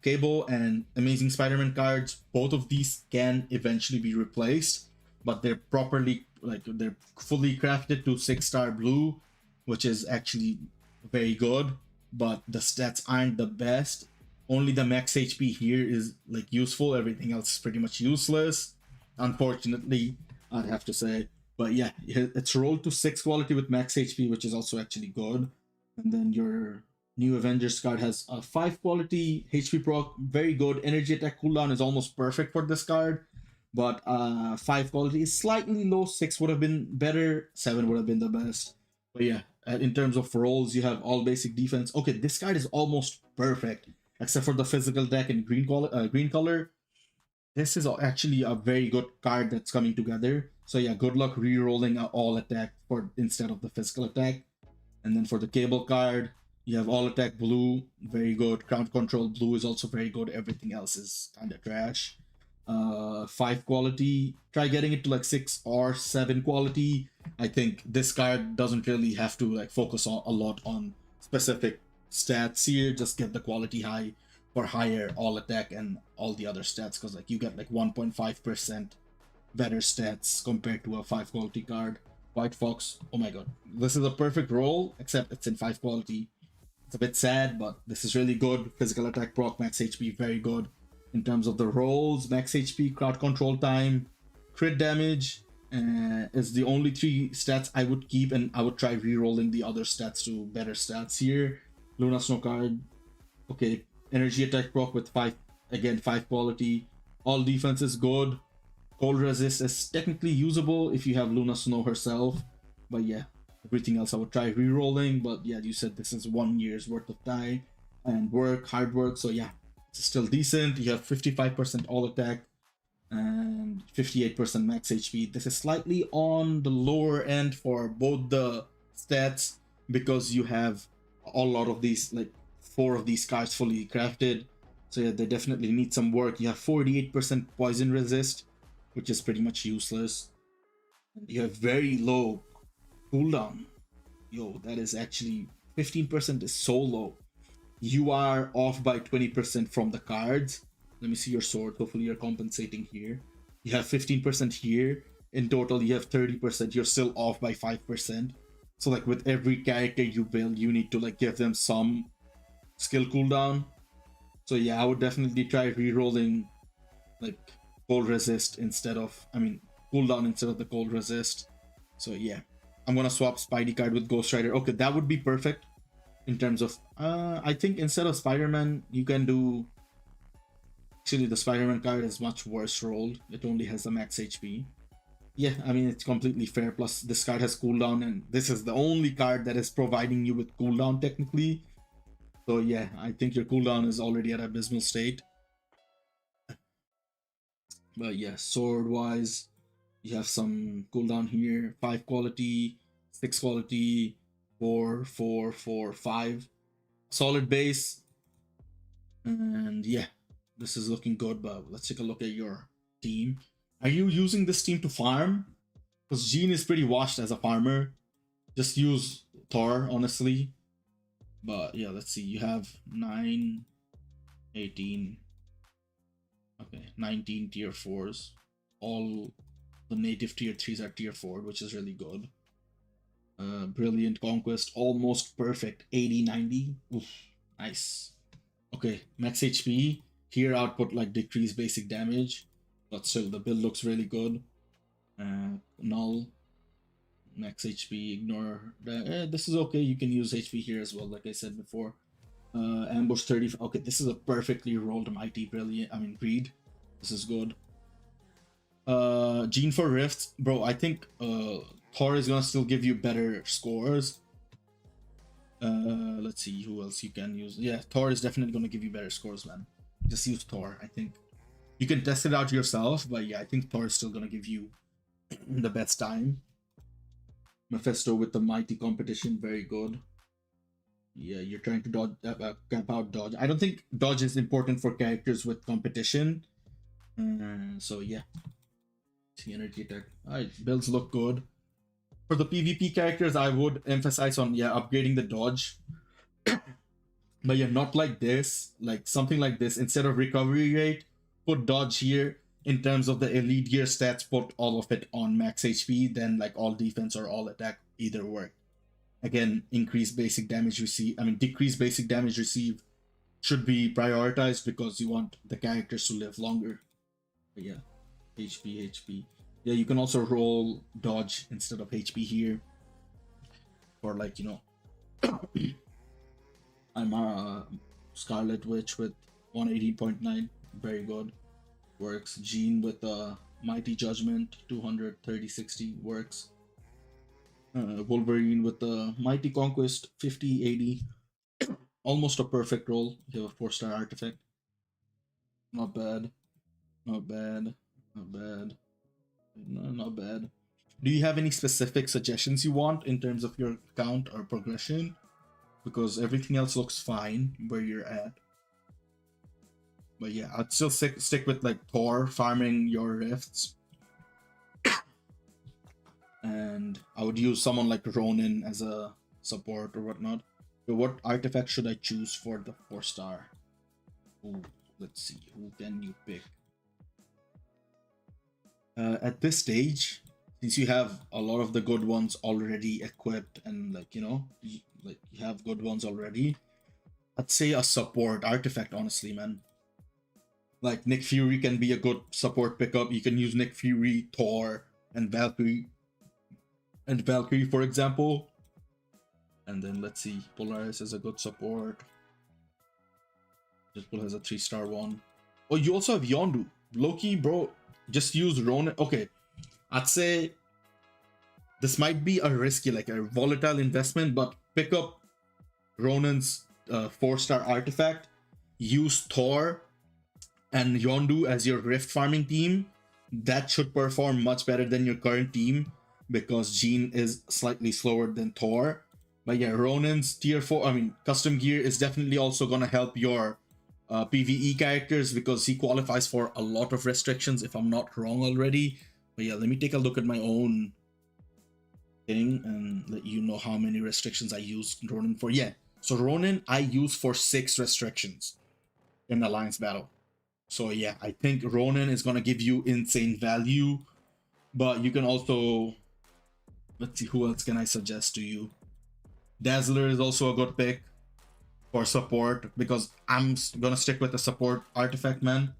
Cable and Amazing Spider-Man cards, both of these can eventually be replaced, but they're properly, like, they're fully crafted to 6-star blue, which is actually very good, but the stats aren't the best. Only the max HP here is like useful. Everything else is pretty much useless, unfortunately, I'd have to say. But yeah, it's rolled to 6 quality with max HP, which is also actually good. And then your new Avengers card has a 5 quality HP proc, very good. Energy attack cooldown is almost perfect for this card, but 5 quality is slightly low. 6 would have been better, 7 would have been the best. But yeah, in terms of rolls, you have all basic defense. Okay, this card is almost perfect, except for the physical deck in green color. This is actually a very good card that's coming together. So yeah, good luck re-rolling all attack for instead of the physical attack. And then for the Cable card, you have all attack blue, very good. Crowd control blue is also very good. Everything else is kind of trash. 5 quality. Try getting it to like 6 or 7 quality. I think this card doesn't really have to like focus on a lot on specific stats here. Just get the quality high for higher all attack and all the other stats, because like you get like 1.5% better stats compared to a 5 quality card. White Fox, oh my god, this is a perfect roll, except it's in 5 quality. It's a bit sad, but this is really good. Physical attack proc, max HP, very good. In terms of the rolls, max HP, crowd control time, crit damage is the only 3 stats I would keep, and I would try re-rolling the other stats to better stats here. Luna Snow card, okay, energy attack proc with 5, again 5 quality. All defense is good. Cold resist is technically usable if you have Luna Snow herself, but yeah, everything else I would try re-rolling. But yeah, you said this is 1 year's worth of time and hard work, so yeah, it's still decent. You have 55% all attack and 58% max HP. This is slightly on the lower end for both the stats, because you have a lot of these, like 4 of these cards fully crafted. So yeah, they definitely need some work. You have 48% poison resist, which is pretty much useless. And you have very low cooldown. Yo, that is actually 15% is so low. You are off by 20% from the cards. Let me see your sword. Hopefully you're compensating here. You have 15% here. In total, you have 30%. You're still off by 5%. So like with every character you build, you need to like give them some skill cooldown. So yeah, I would definitely try re-rolling like cold resist instead of, cooldown instead of the cold resist. So yeah, I'm gonna swap Spidey card with Ghost Rider. Okay, that would be perfect in terms of, I think instead of Spider-Man, you can do, actually the Spider-Man card is much worse rolled. It only has a max HP. Yeah, it's completely fair. Plus this card has cooldown, and this is the only card that is providing you with cooldown technically. So yeah, I think your cooldown is already at abysmal state. But yeah, sword wise, you have some cooldown here, 5 quality, 6 quality, 4, 4, 4, 5. Solid base. And yeah, this is looking good, but let's take a look at your team. Are you using this team to farm? Because Jean is pretty washed as a farmer. Just use Thor, honestly. But yeah, let's see. You have 9, 18. Okay, 19 tier 4s. All the native tier 3s are tier 4, which is really good. Brilliant Conquest, almost perfect. 80, 90. Oof, nice. Okay, max HP. Here output like decrease basic damage. But still, the build looks really good. Null. Max HP, ignore that. This is okay. You can use HP here as well, like I said before. Ambush 30. Okay, this is a perfectly rolled mighty brilliant. I mean, greed. This is good. Gene for Rifts, bro. I think Thor is gonna still give you better scores. Let's see who else you can use. Yeah, Thor is definitely gonna give you better scores, man. Just use Thor. I think you can test it out yourself, but yeah, I think Thor is still gonna give you the best time. Mephisto with the mighty competition, very good. Yeah, you're trying to dodge, camp out dodge. I don't think dodge is important for characters with competition. So yeah, energy attack. Alright, builds look good. For the PvP characters, I would emphasize on upgrading the dodge. But yeah, not like this. Like something like this. Instead of recovery rate, put dodge here. In terms of the elite gear stats, put all of it on max HP. Then like all defense or all attack either work. Again, increase basic damage receive. I mean, decrease basic damage received should be prioritized because you want the characters to live longer. But yeah, HP. Yeah, you can also roll dodge instead of HP here. Or like, you know, I'm a Scarlet Witch with 180.9. Very good. Works. Jean with Mighty Judgment, 230-60. Works. Wolverine with the Mighty Conquest, 50-80. Almost a perfect roll. You have a 4-star artifact. Not bad. Not bad. Not bad. No, not bad. Do you have any specific suggestions you want in terms of your count or progression? Because everything else looks fine where you're at. But yeah, I'd still stick with like Thor farming your rifts. And I would use someone like Ronin as a support or whatnot. So what artifact should I choose for the 4-star? Ooh, let's see. Who can you pick? At this stage, since you have a lot of the good ones already equipped and like, you know, you have good ones already, I'd say a support artifact, honestly, man. Like Nick Fury can be a good support pickup. You can use Nick Fury, Thor, and Valkyrie. And Valkyrie, for example. And then let's see, Polaris is a good support. Deadpool has a 3-star one. Oh, you also have Yondu. Loki, bro, just use Ronin. Okay, I'd say this might be a risky, like a volatile investment, but pick up Ronin's 4-star artifact. Use Thor and Yondu as your rift farming team. That should perform much better than your current team because Jean is slightly slower than Thor. But yeah, Ronin's tier 4, I mean, custom gear is definitely also gonna help your PvE characters because he qualifies for a lot of restrictions if I'm not wrong already. But yeah, let me take a look at my own thing and let you know how many restrictions I use Ronin for. Yeah, so Ronin I use for 6 restrictions in Alliance Battle. So yeah, I think Ronin is gonna give you insane value, but you can also, let's see, who else can I suggest to you? Dazzler is also a good pick for support because I'm gonna stick with the support artifact, man.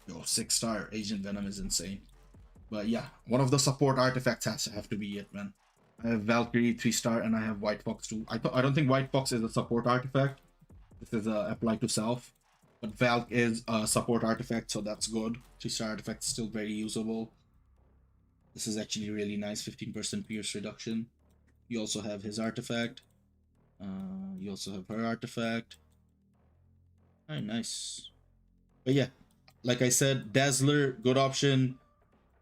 Yo, 6-star Agent Venom is insane. But yeah, one of the support artifacts has to have to be it, man. I have Valkyrie 3-star and I have White Fox too. I don't think White Fox is a support artifact. This is apply to self. But Valk is a support artifact, so that's good. 3-star artifact is still very usable. This is actually really nice, 15% pierce reduction. You also have his artifact. You also have her artifact. Alright, nice. But yeah, like I said, Dazzler, good option.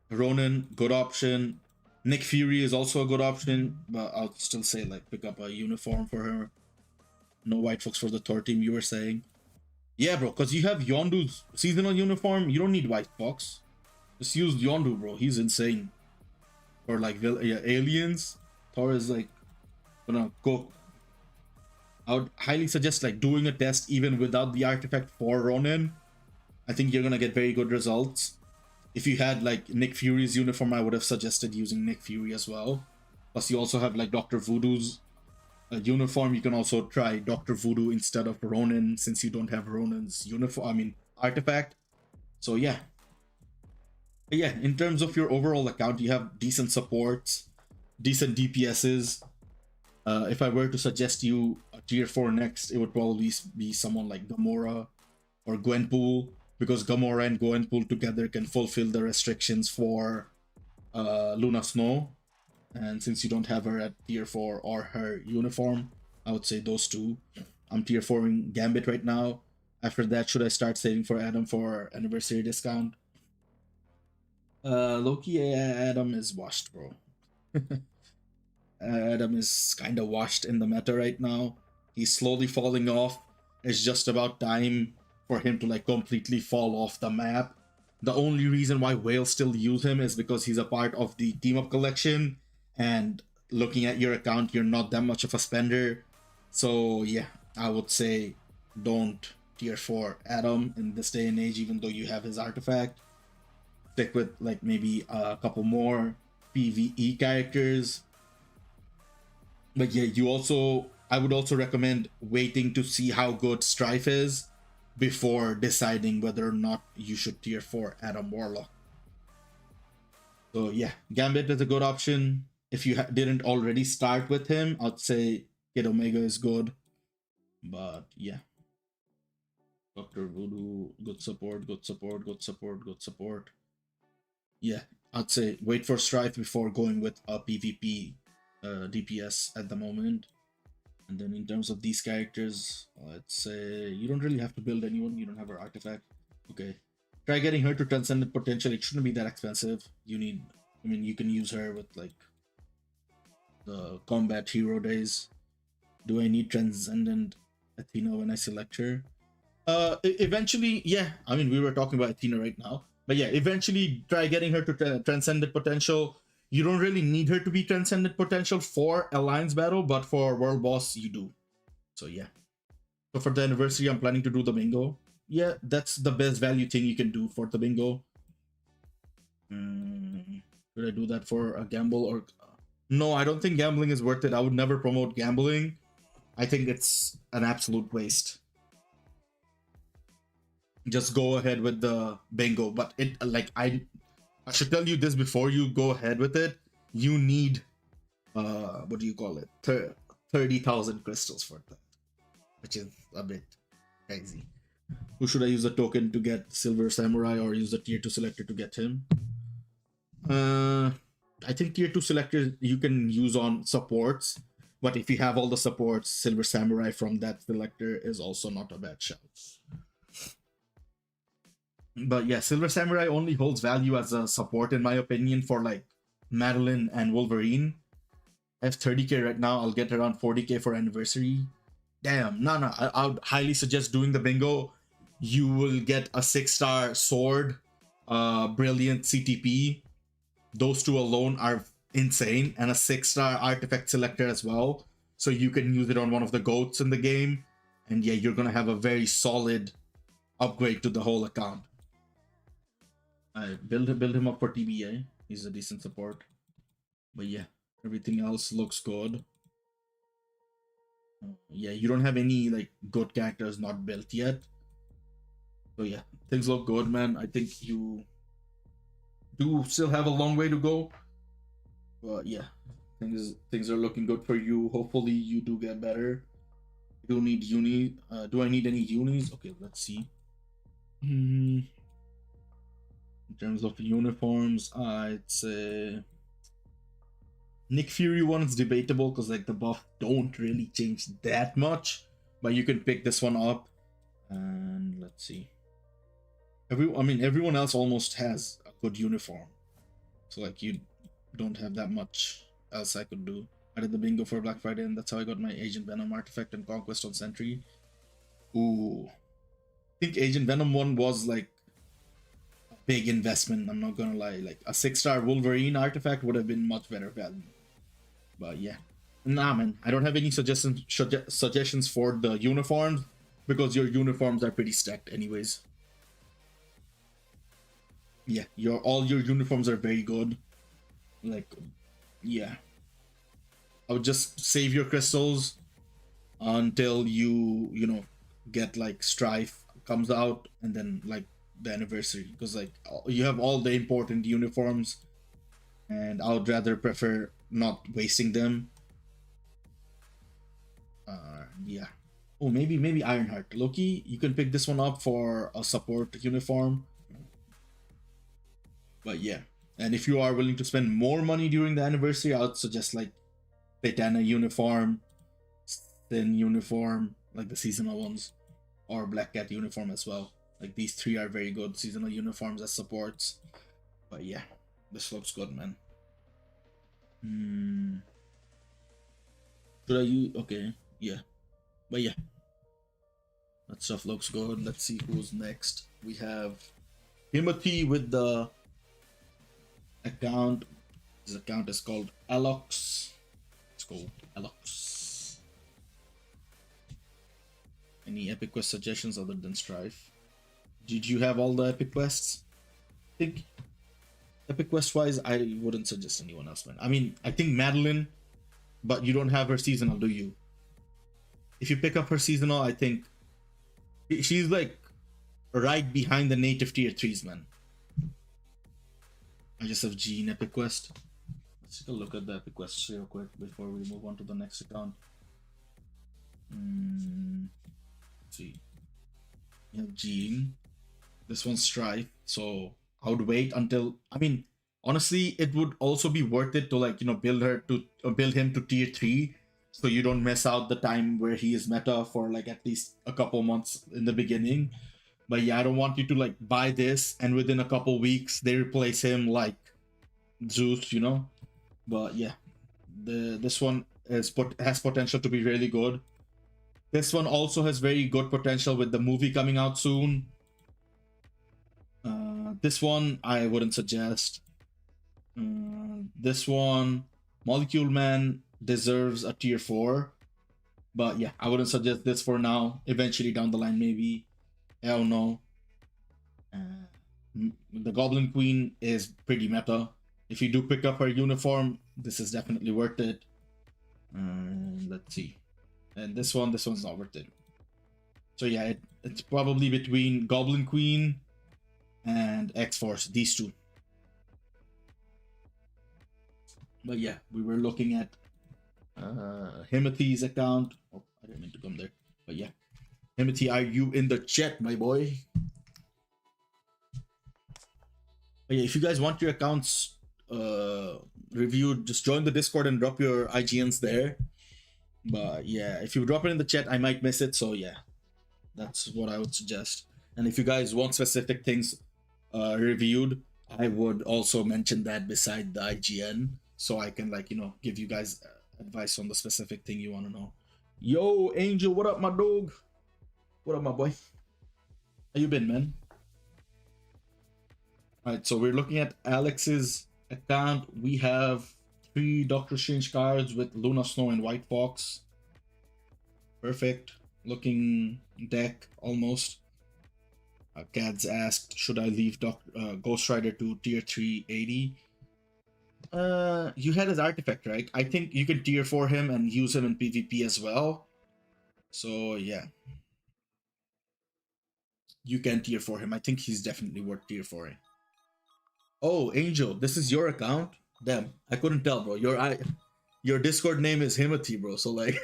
Ronin, good option. Nick Fury is also a good option, but I'll still say like pick up a uniform for her. No white folks for the Thor team, you were saying. Yeah, bro, because you have Yondu's seasonal uniform. You don't need white fox. Just use Yondu, bro. He's insane. Or like yeah, aliens. Thor is like gonna cook. I would highly suggest like doing a test even without the artifact for Ronin. I think you're gonna get very good results. If you had like Nick Fury's uniform, I would have suggested using Nick Fury as well. Plus, you also have like Dr. Voodoo's uniform. You can also try Dr. Voodoo instead of Ronin since you don't have Ronin's uniform. I mean artifact. So yeah. But yeah, in terms of your overall account, you have decent supports, decent DPSs. If I were to suggest you a tier 4 next, it would probably be someone like Gamora or Gwenpool, because Gamora and Gwenpool together can fulfill the restrictions for Luna Snow. And since you don't have her at tier 4 or her uniform, I would say those two. I'm tier 4ing Gambit right now. After that, should I start saving for Adam for anniversary discount? Loki Adam is washed, bro. Adam is kind of washed in the meta right now. He's slowly falling off. It's just about time for him to like completely fall off the map. The only reason why whales still use him is because he's a part of the team up collection, and looking at your account, you're not that much of a spender. So yeah, I would say don't tier 4 Adam in this day and age, even though you have his artifact. Stick with like maybe a couple more PvE characters. But yeah, I would also recommend waiting to see how good Strife is before deciding whether or not you should tier 4 Adam Warlock. So yeah, Gambit is a good option. If you didn't already start with him, I'd say Kid Omega is good. But yeah. Dr. Voodoo, good support, good support, good support, good support. Yeah, I'd say wait for Strife before going with a PvP DPS at the moment. And then in terms of these characters, let's say you don't really have to build anyone. You don't have her artifact. Okay. Try getting her to Transcendent Potential. It shouldn't be that expensive. You can use her with like the combat hero days. Do I need Transcendent Athena when I select her? Eventually, yeah. I mean, we were talking about Athena right now. But yeah, eventually try getting her to Transcendent Potential. You don't really need her to be Transcendent Potential for Alliance Battle, but for World Boss, you do. So yeah. So for the anniversary, I'm planning to do the bingo. Yeah, that's the best value thing you can do for the bingo. Should I do that for a gamble or... No, I don't think gambling is worth it. I would never promote gambling. I think it's an absolute waste. Just go ahead with the bingo. But it like I should tell you this before you go ahead with it. You need what do you call it? 30,000 crystals for that, which is a bit crazy. Who should I use the token to get Silver Samurai, or use the tier 2 selector to get him? I think tier 2 selector you can use on supports, but if you have all the supports, Silver Samurai from that selector is also not a bad shout. But yeah, Silver Samurai only holds value as a support in my opinion for like Madeline and Wolverine. I have 30k right now. I'll get around 40k for anniversary. Damn, no. I would highly suggest doing the bingo. You will get a 6-star sword, brilliant CTP. Those two alone are insane, and a 6-star artifact selector as well. So you can use it on one of the goats in the game. And yeah, you're gonna have a very solid upgrade to the whole account. I build him up for TBA. He's a decent support. But yeah, everything else looks good. Yeah, you don't have any like good characters not built yet. So yeah, things look good, man. I think you do still have a long way to go. But yeah, things are looking good for you. Hopefully you do get better. You do need uni. Do I need any unis? Okay, let's see. In terms of uniforms, I'd say Nick Fury one is debatable because like the buff don't really change that much, but you can pick this one up. And let's see. Everyone else almost has a good uniform, so like don't have that much else I could do. I did the bingo for Black Friday, and that's how I got my Agent Venom artifact and Conquest on Sentry. Ooh, I think Agent Venom one was like a big investment. I'm not gonna lie. Like a 6-star Wolverine artifact would have been much better value. But yeah, nah, man. I don't have any suggestions for the uniforms because your uniforms are pretty stacked, anyways. Yeah, all your uniforms are very good. Like, yeah, I would just save your crystals until you get like Strife comes out, and then like the anniversary, because like you have all the important uniforms, and I would rather prefer not wasting them. Yeah. Oh, maybe Ironheart. Loki, you can pick this one up for a support uniform. But yeah. And if you are willing to spend more money during the anniversary, I would suggest like Petana uniform, Sin uniform, like the seasonal ones, or Black Cat uniform as well. Like these three are very good seasonal uniforms as supports. But yeah, this looks good, man. Should I use? Okay, yeah. But yeah, that stuff looks good. Let's see who's next. We have Timothy with the account. His account is called Alox. Let's go, Alox. Any epic quest suggestions other than Strife? Did you have all the epic quests? I think epic quest wise, I wouldn't suggest anyone else, man. I mean, I think Madeline, but you don't have her seasonal, do you? If you pick up her seasonal, I think she's like right behind the native tier 3s, man. I just have G in epic quest. Let's take a look at the epic quests real quick before we move on to the next account. Let's see. You have Jean. This one's Strife. So I would wait until. I mean, honestly, it would also be worth it to like build him to tier 3, so you don't miss out the time where he is meta for like at least a couple months in the beginning. But yeah, I don't want you to like buy this and within a couple weeks they replace him like Zeus, But yeah, this one has potential to be really good. This one also has very good potential with the movie coming out soon. This one I wouldn't suggest. This one, Molecule Man, deserves a tier 4. But yeah, I wouldn't suggest this for now. Eventually down the line, maybe. Hell no. The Goblin Queen is pretty meta. If you do pick up her uniform, this is definitely worth it. Let's see. And this one's not worth it. So yeah, it's probably between Goblin Queen and X-Force, these two. But yeah, we were looking at Himothy's account. Oh, I didn't mean to come there. But yeah, Himothy, are you in the chat, my boy? But yeah, if you guys want your accounts reviewed, just join the Discord and drop your IGNs there. But yeah, if you drop it in the chat, I might miss it. So yeah, that's what I would suggest. And if you guys want specific things reviewed, I would also mention that beside the IGN, so I can like give you guys advice on the specific thing you want to know. Yo, Angel, what up, my dog? What up, my boy? How you been, man? All right, so we're looking at Alex's account. We have 3 Doctor Strange cards with Luna Snow and White Fox. Perfect looking deck, almost. Cads asked, should I leave Ghost Rider to tier 380? You had his artifact, right? I think you can tier 4 him and use him in PvP as well. So yeah, you can tier 4 him. I think he's definitely worth tier 4. Oh, Angel, this is your account? Damn, I couldn't tell, bro. Your Discord name is Himothy, bro. So like,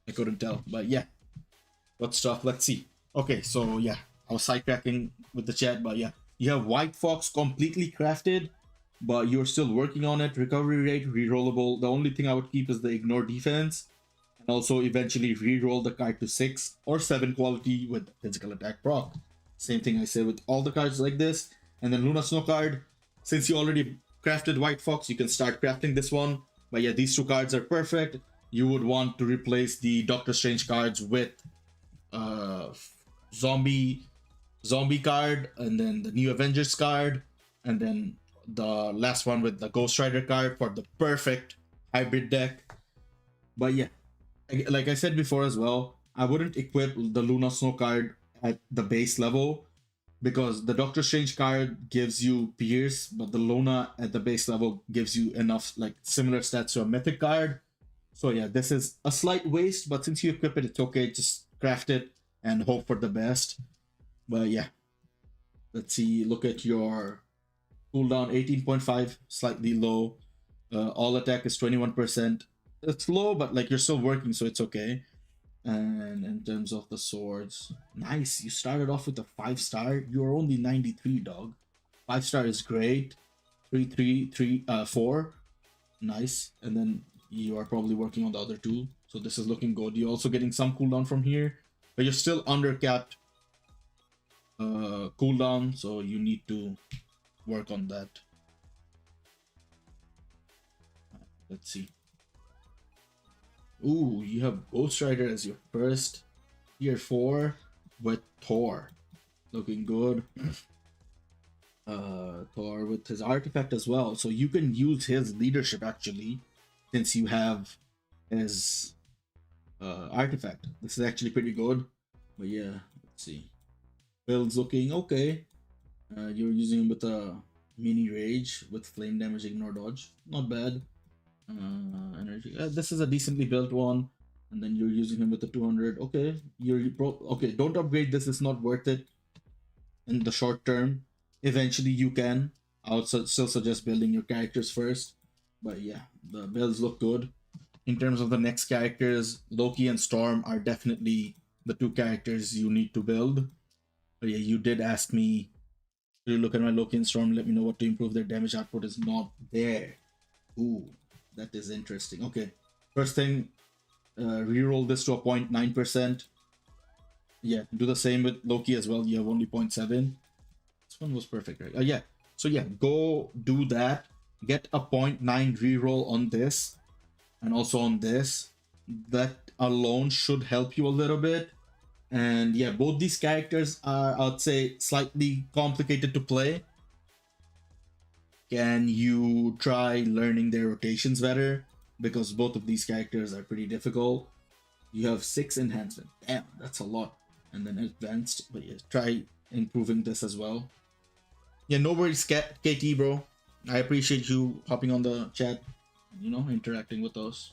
I couldn't tell. But yeah, good stuff. Let's see. Okay, so yeah, I was sidetracking with the chat, but yeah, you have White Fox completely crafted, but you're still working on it. Recovery rate, rerollable. The only thing I would keep is the ignore defense, and also eventually reroll the card to 6 or 7 quality with physical attack proc. Same thing I say with all the cards like this. And then Luna Snow card, since you already crafted White Fox, you can start crafting this one. But yeah, these two cards are perfect. You would want to replace the Doctor Strange cards with uh zombie zombie card, and then the new Avengers card, and then the last one with the Ghost Rider card for the perfect hybrid deck. But yeah, like I said before as well, I wouldn't equip the Luna Snow card at the base level because the Doctor Strange card gives you Pierce, but the Luna at the base level gives you enough like similar stats to a Mythic card. So yeah, this is a slight waste, but since you equip it, it's okay. Just craft it and hope for the best. But yeah, let's see. Look at your cooldown 18.5, slightly low. All attack is 21%. It's low, but like you're still working, so it's okay. And in terms of the swords, nice. You started off with a 5-star. You're only 93, dog. 5-star is great. 4. Nice. And then you are probably working on the other two. So this is looking good. You're also getting some cooldown from here, but you're still undercapped cooldown, so you need to work on that. Let's see. Ooh, you have Ghost Rider as your first tier 4 with Thor. Looking good. Thor with his artifact as well. So you can use his leadership actually, since you have his artifact. This is actually pretty good. But yeah, let's see. Build's looking okay. You're using him with a mini rage with flame damage, ignore dodge. Not bad. Energy. This is a decently built one, and then you're using him with the 200. Okay, okay. Don't upgrade this. It's not worth it in the short term. Eventually, you can. I would still suggest building your characters first. But yeah, the builds look good. In terms of the next characters, Loki and Storm are definitely the two characters you need to build. But yeah, you did ask me to look at my Loki and Storm. Let me know what to improve. Their damage output is not there. Ooh, that is interesting. Okay, first thing, reroll this to a 0.9%. Yeah, do the same with Loki as well. You have only 0.7. This one was perfect, right? Yeah. So yeah, go do that. Get a 0.9 reroll on this and also on this. That alone should help you a little bit. And yeah, both these characters are, I'd say, slightly complicated to play. Can you try learning their rotations better? Because both of these characters are pretty difficult. You have 6 enhancement. Damn, that's a lot. And then advanced. But yeah, try improving this as well. Yeah, no worries, KT, bro. I appreciate you hopping on the chat, you know, interacting with us.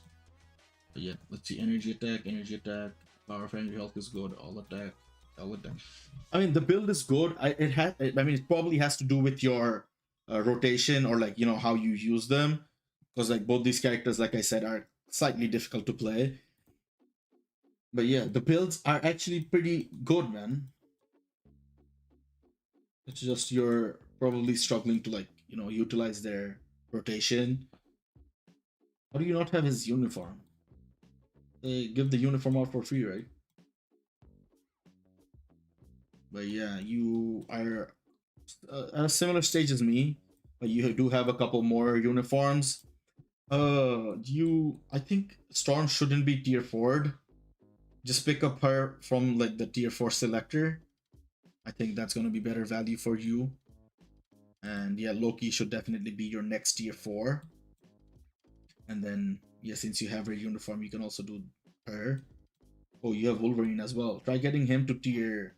But yeah, let's see. Energy attack. Power of energy health is good. All attack. I mean, the build is good. I mean, it probably has to do with your rotation or like, you know, how you use them. Because like both these characters, like I said, are slightly difficult to play. But yeah, the builds are actually pretty good, man. It's just you're probably struggling to like, you know, utilize their rotation. How do you not have his uniform? They give the uniform out for free, right? But yeah, you are at a similar stage as me, but you do have a couple more uniforms. I think Storm shouldn't be tier 4. Just pick up her from like the tier 4 selector. I think that's gonna be better value for you. And yeah, Loki should definitely be your next tier 4. And then yeah, since you have her uniform, you can also do her. Oh, you have Wolverine as well. Try getting him to tier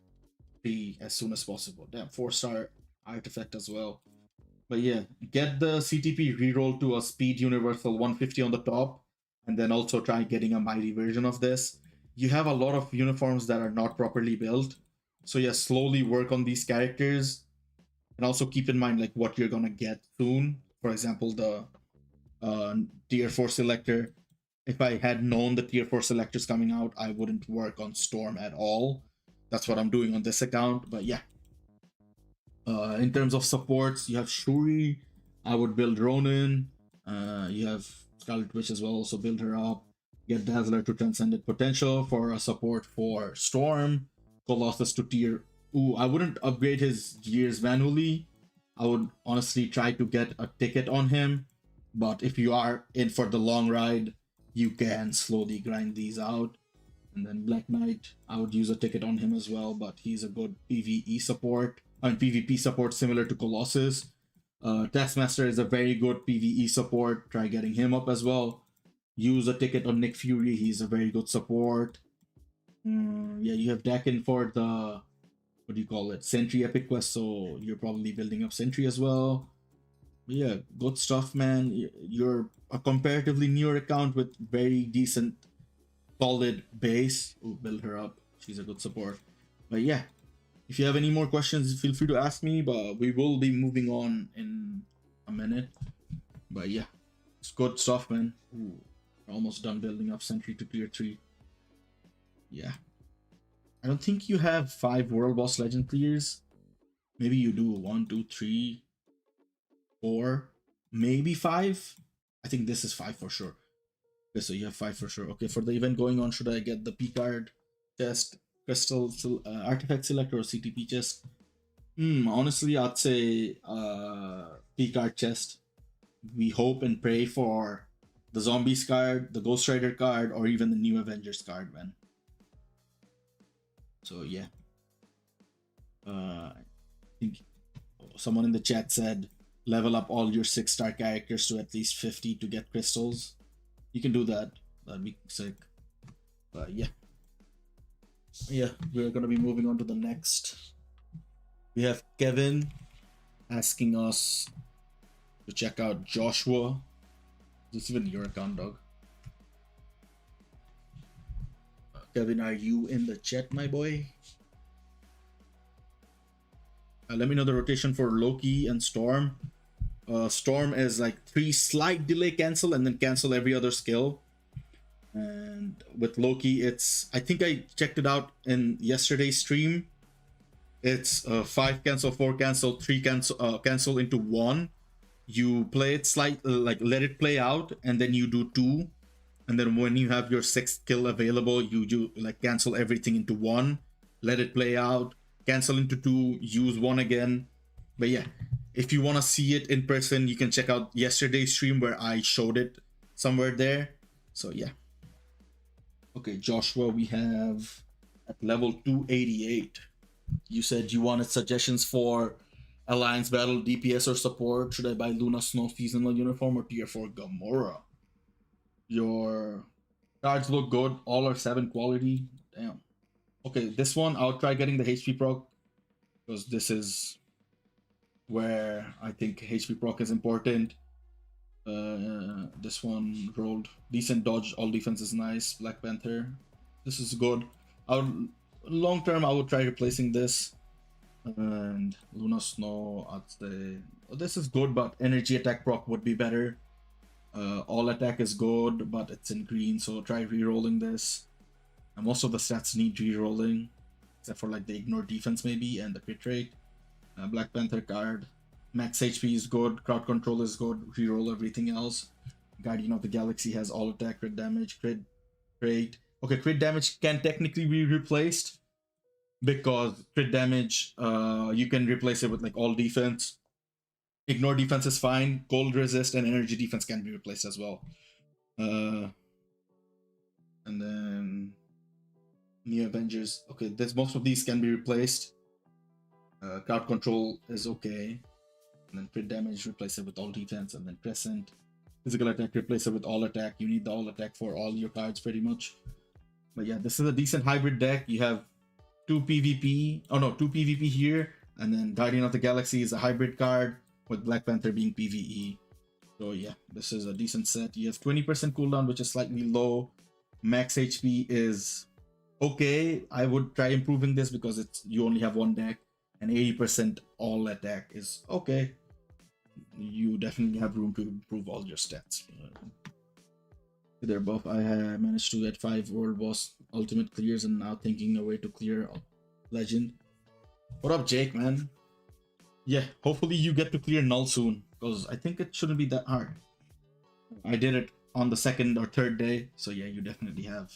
3 as soon as possible. Damn, 4-star artifact as well. But yeah, get the CTP reroll to a speed universal 150 on the top, and then also try getting a mighty version of this. You have a lot of uniforms that are not properly built. So yeah, slowly work on these characters. And also keep in mind like what you're gonna get soon. For example, the tier 4 selector. If I had known the tier 4 selectors coming out, I wouldn't work on Storm at all. That's what I'm doing on this account. But yeah, in terms of supports, you have Shuri. I would build Ronin. You have Scarlet Witch as well, so build her up. Get Dazzler to Transcendent Potential for a support for Storm. Colossus to tier. Ooh, I wouldn't upgrade his gears manually. I would honestly try to get a ticket on him. But if you are in for the long ride, you can slowly grind these out. And then Black Knight, I would use a ticket on him as well, but he's a good PvE support. And PvP support similar to Colossus. Taskmaster is a very good PvE support. Try getting him up as well. Use a ticket on Nick Fury. He's a very good support. Yeah, you have Dakin for the, what do you call it, Sentry Epic Quest, so you're probably building up Sentry as well. But yeah, good stuff, man. You're a comparatively newer account with very decent, solid base. Ooh, build her up. She's a good support. But yeah, if you have any more questions, feel free to ask me, but we will be moving on in a minute. But yeah, it's good stuff, man. Ooh, we're almost done building up Sentry to tier 3. Yeah. I don't think you have 5 World Boss Legend clears. Maybe you do 1, 2, 3, 4, maybe 5. I think this is 5 for sure. Okay, so you have 5 for sure. Okay, for the event going on, should I get the P card chest, crystal artifact selector, or CTP chest? Honestly, I'd say P card chest. We hope and pray for the Zombies card, the Ghost Rider card, or even the new Avengers card, man. So yeah. I think someone in the chat said level up all your 6-star characters to at least 50 to get crystals. You can do that. That'd be sick. But yeah. Yeah, we're gonna be moving on to the next. We have Kevin asking us to check out Joshua. Is this even your account, dog? Kevin, are you in the chat, my boy? Let me know the rotation for Loki and Storm. Storm is like 3 slight delay cancel and then cancel every other skill. And with Loki, it's, I think I checked it out in yesterday's stream. It's 5 cancel, 4 cancel, 3 cancel, cancel into 1. You play it like let it play out, and then you do 2. And then when you have your 6th kill available, you like cancel everything into 1, let it play out, cancel into 2, use 1 again. But yeah, if you want to see it in person, you can check out yesterday's stream where I showed it somewhere there. So yeah. Okay, Joshua, we have at level 288. You said you wanted suggestions for Alliance Battle, DPS, or support. Should I buy Luna Snow seasonal uniform or tier 4 Gamora? Your cards look good. All are 7 quality. Damn. Okay, this one I'll try getting the HP proc, because this is where I think HP proc is important. This one rolled decent dodge. All defense is nice. Black Panther. This is good. Long term, I would try replacing this. And Luna Snow, I'd say this is good, but energy attack proc would be better. All attack is good, but it's in green, so try re-rolling this. And most of the stats need re-rolling, except for like the ignore defense maybe and the crit rate. Black Panther card, max HP is good, crowd control is good, re-roll everything else. Guardian of the Galaxy has all attack, crit damage, crit rate. Okay, crit damage can technically be replaced, because crit damage, you can replace it with like all defense. Ignore defense is fine. Cold resist and energy defense can be replaced as well. And then New Avengers. Okay, there's most of these can be replaced. Crowd control is okay. And then crit damage, replace it with all defense. And then Crescent. Physical attack, replace it with all attack. You need the all attack for all your cards pretty much. But yeah, this is a decent hybrid deck. You have 2 PvP. Oh no, 2 PvP here. And then Guardian of the Galaxy is a hybrid card, with Black Panther being PvE. So yeah, this is a decent set. You have 20% cooldown, which is slightly low. Max HP is okay. I would try improving this because it's you only have 1 deck, and 80% all attack is okay. You definitely have room to improve all your stats. They're buff. I have managed to get 5 World Boss Ultimate clears and now thinking a way to clear Legend. What up, Jake, man? Yeah, hopefully you get to clear Null soon, because I think it shouldn't be that hard. I did it on the 2nd or 3rd day, so yeah, you definitely have.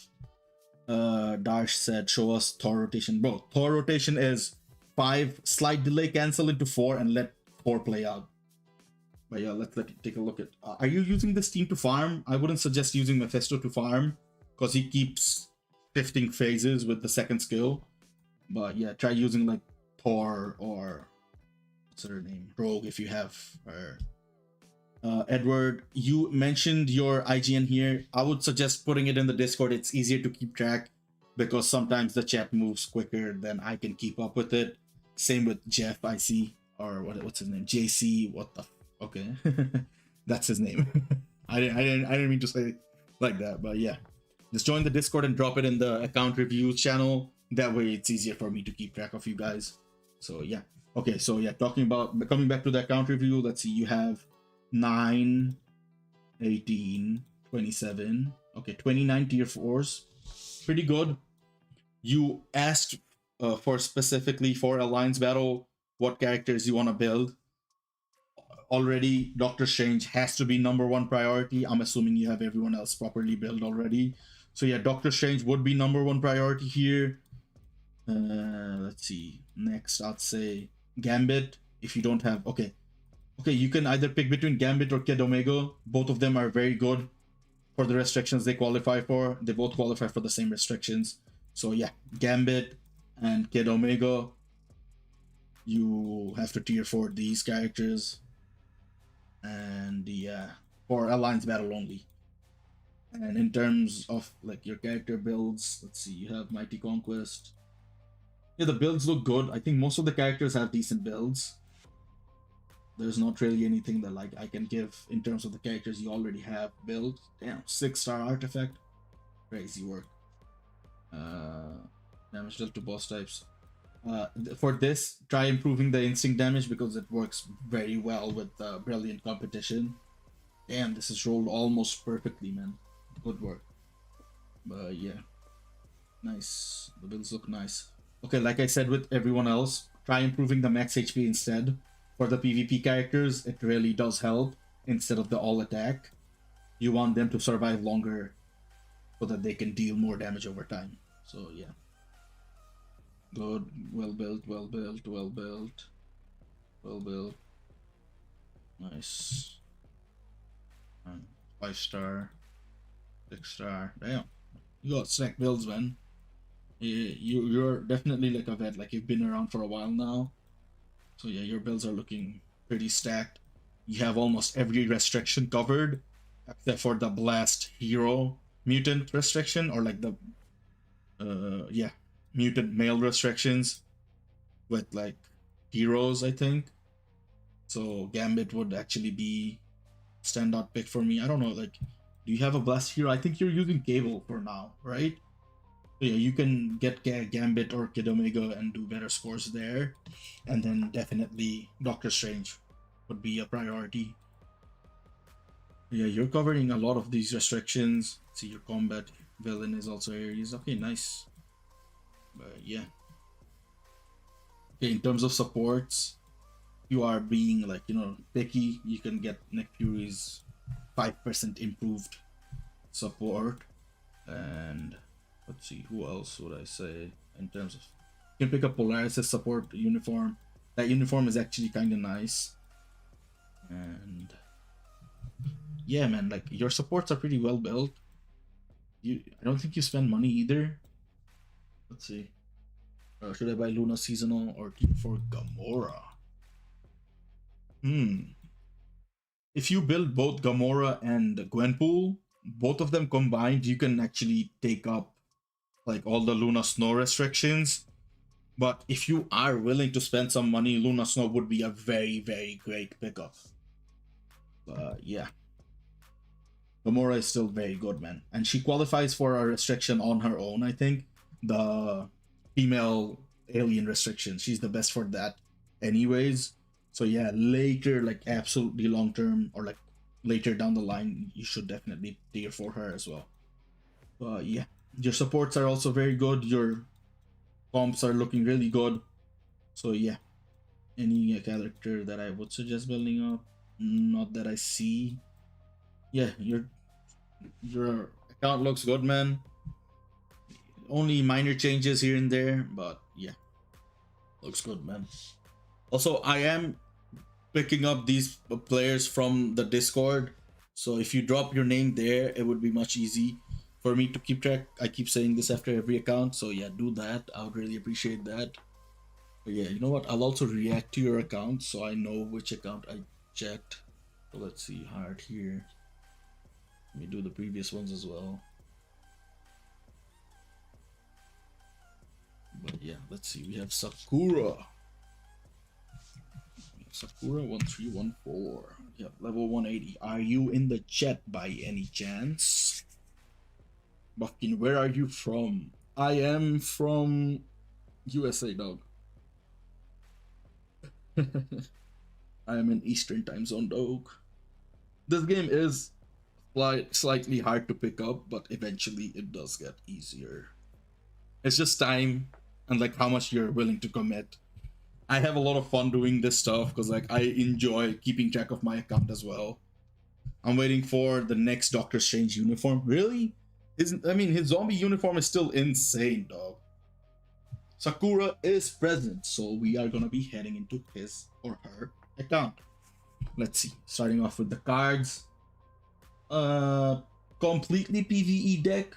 Darsh said, show us Thor rotation. Bro, Thor rotation is 5 slight delay cancel into 4 and let core play out. But yeah, let's take a look at. Are you using this team to farm? I wouldn't suggest using Mephisto to farm because he keeps shifting phases with the second skill. But yeah, try using like Thor or what's her name, Rogue if you have her. Edward, you mentioned your IGN here. I would suggest putting it in the Discord. It's easier to keep track because sometimes the chat moves quicker than I can keep up with it. Same with Jeff, I see, or what's his name, JC. What the? Okay, that's his name. I didn't mean to say it like that, but yeah, just join the Discord and drop it in the account reviews channel. That way, it's easier for me to keep track of you guys. So yeah, okay. So yeah, coming back to the account review. Let's see, you have 9, 18, 27. Okay, 29 tier 4s. Pretty good. You asked for specifically for Alliance Battle what characters you want to build. Already, Doctor Strange has to be #1 priority. I'm assuming you have everyone else properly built already. So yeah, Doctor Strange would be #1 priority here. Let's see. Next, I'd say Gambit. If you don't have... Okay, you can either pick between Gambit or Kid Omega. Both of them are very good for the restrictions they qualify for. They both qualify for the same restrictions. So yeah, Gambit and Kid Omega. You have to tier 4 these characters. And yeah, for Alliance Battle only. And in terms of like your character builds, let's see, you have Mighty Conquest. Yeah, the builds look good. I think most of the characters have decent builds. There's not really anything that like I can give in terms of the characters you already have built. Damn, 6-star artifact. Crazy work. Damage dealt to boss types. For this, try improving the instinct damage because it works very well with Brilliant Competition. Damn, this is rolled almost perfectly, man. Good work. But yeah, nice. The builds look nice. Okay, like I said with everyone else, try improving the max HP instead. For the PvP characters, it really does help instead of the all attack. You want them to survive longer so that they can deal more damage over time. So yeah. Good, well built. Nice. 5-star, 6-star. Damn, you got stacked builds, man. You're definitely like a vet. Like you've been around for a while now. So yeah, your builds are looking pretty stacked. You have almost every restriction covered, except for the Blast Hero Mutant restriction, or like the yeah, mutant male restrictions with like heroes, I think. So Gambit would actually be standout pick for me. I don't know, like, do you have a Blast Hero? I think you're using Cable for now, right? So yeah, you can get Gambit or Kid Omega and do better scores there. And then definitely Doctor Strange would be a priority. Yeah, you're covering a lot of these restrictions. See, your combat villain is also Ares. Okay, nice. But yeah. Okay, in terms of supports, you are being like, picky. You can get Nick Fury's 5% improved support. And let's see, who else would I say in terms of... You can pick up Polaris' support uniform. That uniform is actually kind of nice. And yeah, man, like your supports are pretty well built. I don't think you spend money either. Let's see. Should I buy Luna Seasonal or keep for Gamora? If you build both Gamora and Gwenpool, both of them combined, you can actually take up like all the Luna Snow restrictions. But if you are willing to spend some money, Luna Snow would be a very, very great pickup. Yeah. Gamora is still very good, man. And she qualifies for a restriction on her own, I think. The female alien restriction. She's the best for that anyways. So yeah, later, like absolutely long term or like later down the line, you should definitely tier for her as well. Yeah, your supports are also very good. Your comps are looking really good. So yeah, any character that I would suggest building up, not that I see. Yeah, your account looks good, man. Only minor changes here and there, but yeah, looks good, man. Also, I am picking up these players from the Discord. So if you drop your name there, it would be much easy for me to keep track. I keep saying this after every account, so yeah, do that. I would really appreciate that. But yeah, you know what? I'll also react to your account so I know which account I checked. So let's see, hard here. Let me do the previous ones as well. But yeah, let's see. We have Sakura. Sakura 1314. Yeah, level 180. Are you in the chat by any chance? Bufkin, where are you from? I am from USA, dog. I am in Eastern time zone, dog. This game is slightly hard to pick up, but eventually it does get easier. It's just time and like how much you're willing to commit. I have a lot of fun doing this stuff because like I enjoy keeping track of my account as well. I'm waiting for the next Doctor Strange uniform. Really? His zombie uniform is still insane, dog. Sakura is present, so we are gonna be heading into his or her account. Let's see. Starting off with the cards. Completely PvE deck.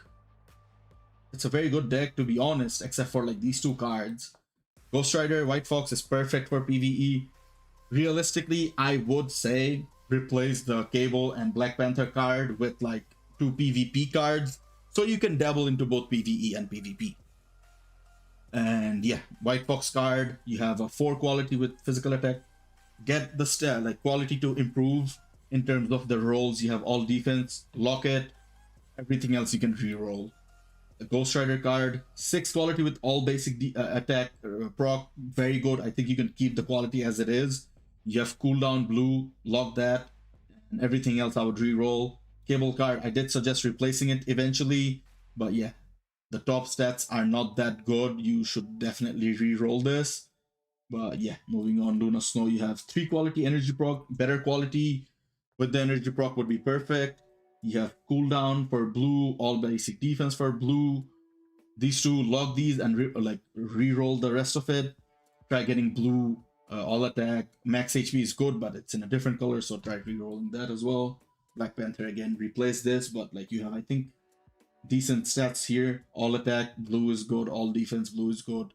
It's a very good deck to be honest, except for like these two cards. Ghost Rider, White Fox is perfect for PvE. Realistically, I would say replace the Cable and Black Panther card with like two PvP cards, so you can dabble into both PvE and PvP. And yeah, White Fox card, you have a 4 quality with physical attack. Get the like quality to improve in terms of the rolls. You have all defense, lock it, everything else you can re-roll. A Ghost Rider card, 6 quality with all basic attack proc, very good. I think you can keep the quality as it is. You have cooldown blue, lock that, and everything else I would re-roll. Cable card, I did suggest replacing it eventually, but yeah, the top stats are not that good. You should definitely re-roll this. But yeah, moving on, Luna Snow, you have 3 quality energy proc, better quality with the energy proc would be perfect. You have cooldown for blue, all basic defense for blue. These two, log these and re-roll the rest of it. Try getting blue, all attack. Max HP is good, but it's in a different color, so try re-rolling that as well. Black Panther again, replace this, but like you have, I think, decent stats here. All attack, blue is good. All defense, blue is good.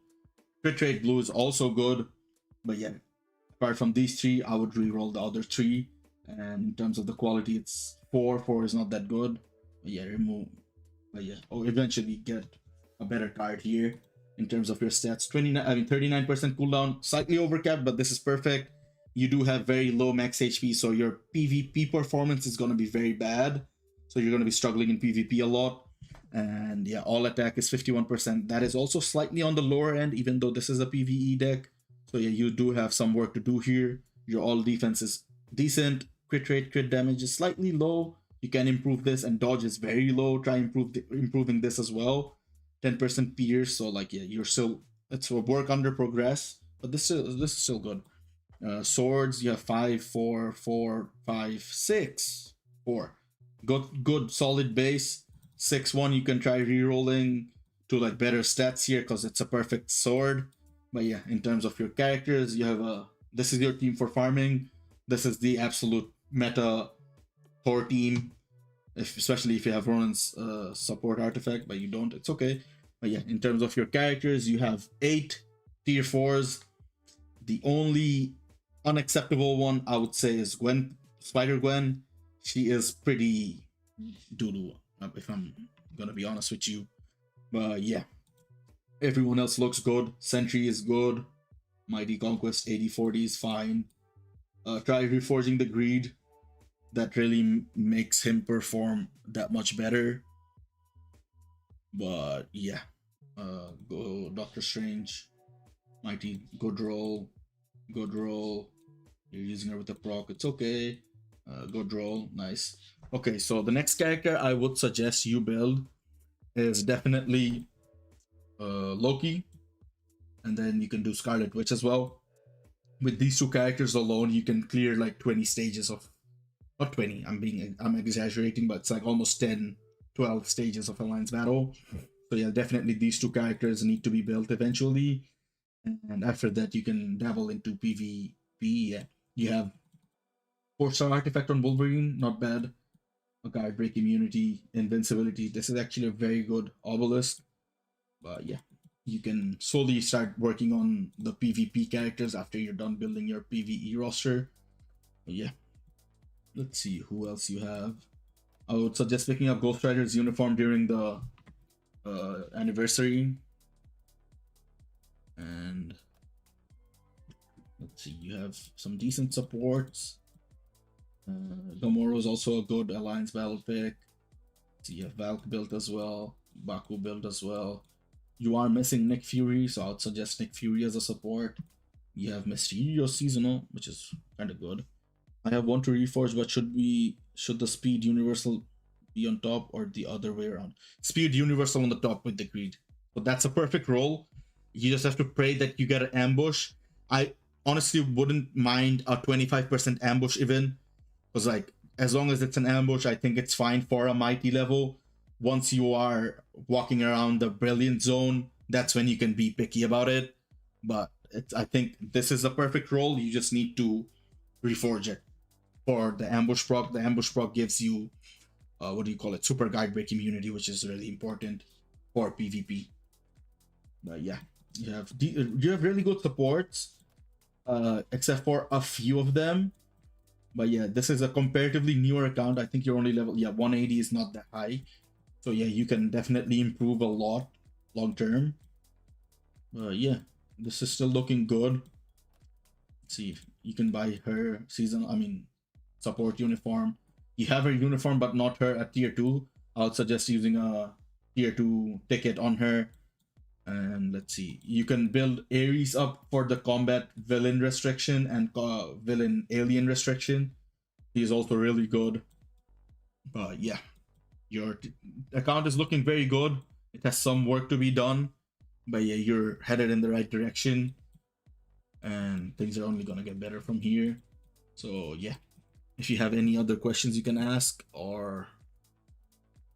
Crit rate, blue is also good. But yeah, apart from these three, I would re-roll the other three. And in terms of the quality, it's 4. 4 is not that good. But yeah, remove. But yeah, eventually get a better card here in terms of your stats. 39% cooldown, slightly overcapped, but this is perfect. You do have very low max HP, so your PvP performance is going to be very bad. So you're going to be struggling in PvP a lot. And yeah, all attack is 51%. That is also slightly on the lower end, even though this is a PvE deck. So yeah, you do have some work to do here. Your all defense is decent. Crit rate, crit damage is slightly low. You can improve this, and dodge is very low. Try improving this as well. 10% pierce. So like yeah, you're still, it's a work under progress, but this is still good. Swords, you have 5, 4, 4, 5, 6, 4. Good solid base. 6-1 you can try re-rolling to like better stats here because it's a perfect sword. But yeah, in terms of your characters, you have this is your team for farming. This is the absolute meta Thor team, especially if you have Ronan's support artifact, but you don't, it's okay. But yeah, in terms of your characters, you have 8 tier 4s. The only unacceptable one I would say is Spider-Gwen. She is pretty doo-doo, if I'm gonna be honest with you. But yeah, everyone else looks good. Sentry is good. Mighty Conquest 8040 is fine. Try reforging the Greed. That really makes him perform that much better. But yeah, go Doctor Strange. Mighty, good roll. Good roll. You're using her with the proc. It's okay. Good roll. Nice. Okay, so the next character I would suggest you build is definitely Loki. And then you can do Scarlet Witch as well. With these two characters alone, you can clear like 20 stages of, not 20, I'm exaggerating, but it's like almost 10, 12 stages of Alliance Battle. So yeah, definitely these two characters need to be built eventually. And after that, you can dabble into PvP. Yeah. You have 4-star artifact on Wolverine, not bad. A guard break immunity, invincibility. This is actually a very good obelisk. But yeah, you can slowly start working on the PvP characters after you're done building your PvE roster. But yeah, let's see who else you have. I would suggest picking up Ghost Rider's uniform during the anniversary. And let's see, you have some decent supports. Gamora is also a good alliance battle pick. So you have Valk built as well, Baku built as well. You are missing Nick Fury, so I would suggest Nick Fury as a support. You have Mysterio seasonal, which is kind of good. I have one to reforge, but should the speed universal be on top or the other way around? Speed universal on the top with the greed. But that's a perfect roll. You just have to pray that you get an ambush. I honestly wouldn't mind a 25% ambush even. Because like as long as it's an ambush, I think it's fine for a mighty level. Once you are walking around the brilliant zone, that's when you can be picky about it. But I think this is a perfect roll. You just need to reforge it for the ambush proc. The ambush proc gives you what do you call it? Super guide break immunity, which is really important for PvP. But yeah, you have really good supports, except for a few of them. But yeah, this is a comparatively newer account. I think you're only level 180 is not that high. So yeah, you can definitely improve a lot long term. Yeah, this is still looking good. Let's see if you can buy her support uniform. You have her uniform, but not her at tier 2. I would suggest using a tier 2 ticket on her. And let's see, you can build Ares up for the combat villain restriction and villain alien restriction. He is also really good. But yeah, your account is looking very good. It has some work to be done, but yeah, you're headed in the right direction, and things are only gonna get better from here. So yeah, if you have any other questions, you can ask, or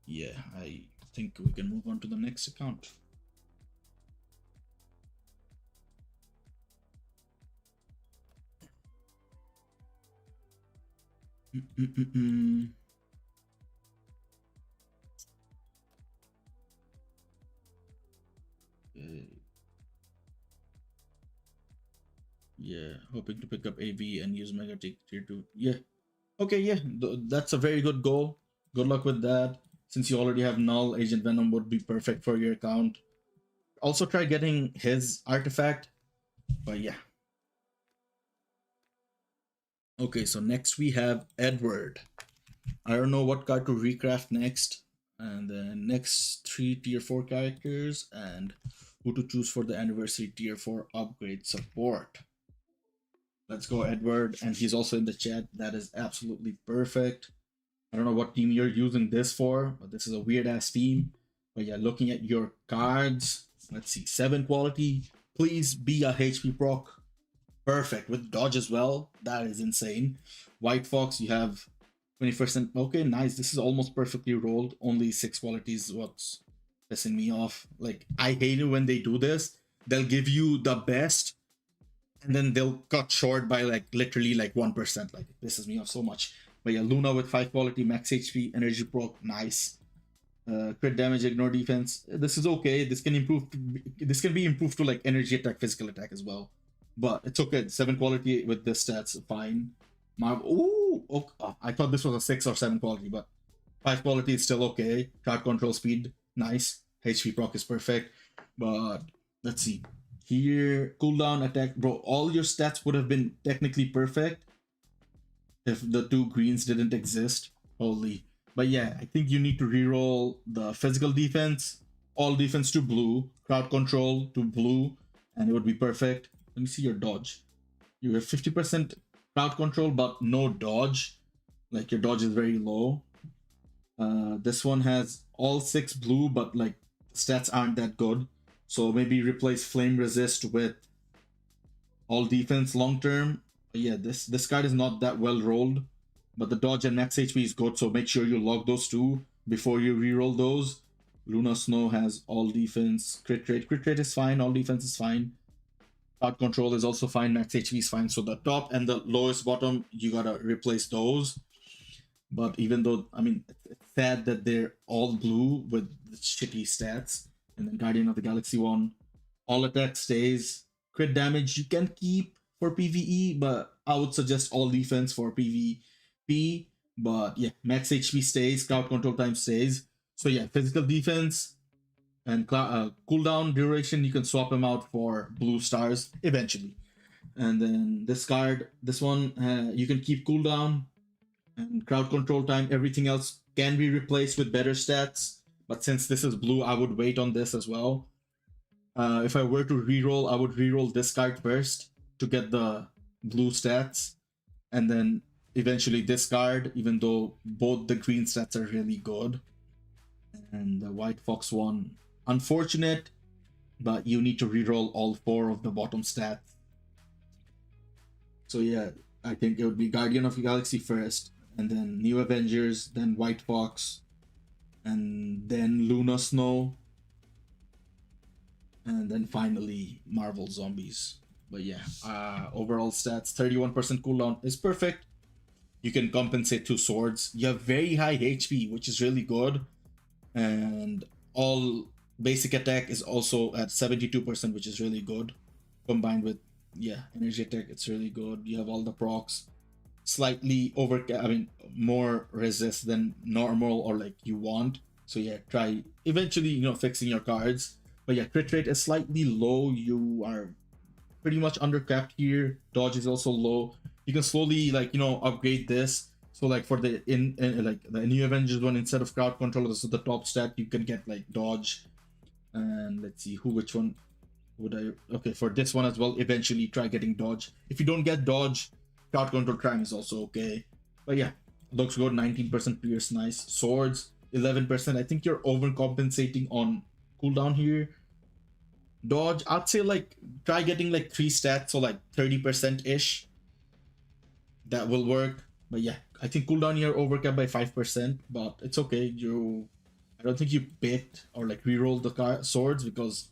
yeah, I think we can move on to the next account. Yeah, hoping to pick up AV and use Mega Tier 2. Yeah. Okay, yeah, that's a very good goal. Good luck with that. Since you already have Null, Agent Venom would be perfect for your account. Also try getting his artifact. But yeah. Okay, so next we have Edward. I don't know what card to recraft next. And then next 3 tier 4 characters and who to choose for the anniversary tier 4 upgrade support. Let's go, Edward. And he's also in the chat. That is absolutely perfect. I don't know what team you're using this for, but this is a weird ass team. But yeah, looking at your cards, let's see, 7 quality. Please be a HP proc. Perfect with dodge as well. That is insane. White Fox, you have 20%. Okay, nice. This is almost perfectly rolled. Only 6 qualities. What's pissing me off? Like, I hate it when they do this. They'll give you the best, and then they'll cut short by like literally like 1%. Like, it pisses me off so much. But yeah, Luna with 5 quality, max HP, energy proc, nice. Crit damage, ignore defense. This is okay. This can improve. This can be improved to like energy attack, physical attack as well. But it's okay. 7 quality with this stats, fine. Ooh, okay. Oh, I thought this was a 6 or 7 quality, but 5 quality is still okay. Card control speed, nice. HP proc is perfect. But let's see. Here, cooldown, attack, bro. All your stats would have been technically perfect if the 2 greens didn't exist. Holy. But yeah, I think you need to reroll the physical defense, all defense to blue, crowd control to blue, and it would be perfect. Let me see your dodge. You have 50% crowd control, but no dodge. Like your dodge is very low. This one has all 6 blue, but like stats aren't that good. So maybe replace flame resist with all defense long term. Yeah, this card is not that well rolled, but the dodge and max HP is good, so make sure you log those two before you reroll those. Luna Snow has all defense, crit rate. Crit rate is fine, all defense is fine. Crowd control is also fine. Max HP is fine. So the top and the lowest bottom, you gotta replace those. But even though, I mean, it's sad that they're all blue with the shitty stats. And then Guardian of the Galaxy one, all attack stays. Crit damage you can keep for PvE, but I would suggest all defense for PvP. But yeah, max HP stays, crowd control time stays. So yeah, physical defense and cooldown duration, you can swap them out for blue stars eventually. And then this card, this one, you can keep cooldown and crowd control time. Everything else can be replaced with better stats. But since this is blue, I would wait on this as well. If I were to reroll, I would reroll this card first to get the blue stats, and then eventually this card, even though both the green stats are really good. And the White Fox one, unfortunate, but you need to reroll all 4 of the bottom stats. So yeah, I think it would be Guardian of the Galaxy first, and then New Avengers, then White Fox, and then Luna Snow, and then finally Marvel Zombies. But yeah, overall stats, 31% cooldown is perfect. You can compensate 2 swords. You have very high HP, which is really good. And all basic attack is also at 72%, which is really good. Combined with, yeah, energy attack, it's really good. You have all the procs. Slightly more resist than normal or like you want. So yeah, try eventually, fixing your cards. But yeah, crit rate is slightly low. You are pretty much undercapped here. Dodge is also low. You can slowly upgrade this. So like for the like the New Avengers one, instead of crowd control, this is the top stat. You can get like dodge. And let's see which one would I. Okay, for this one as well. Eventually try getting dodge. If you don't get dodge, crowd control crime is also okay. But yeah, looks good. 19% pierce, nice. Swords 11%. I think you're overcompensating on cooldown here. Dodge, I'd say like try getting like 3 stats, so like 30% ish. That will work. But yeah, I think cooldown here overcapped by 5%, but it's okay. I don't think you picked or like reroll the swords because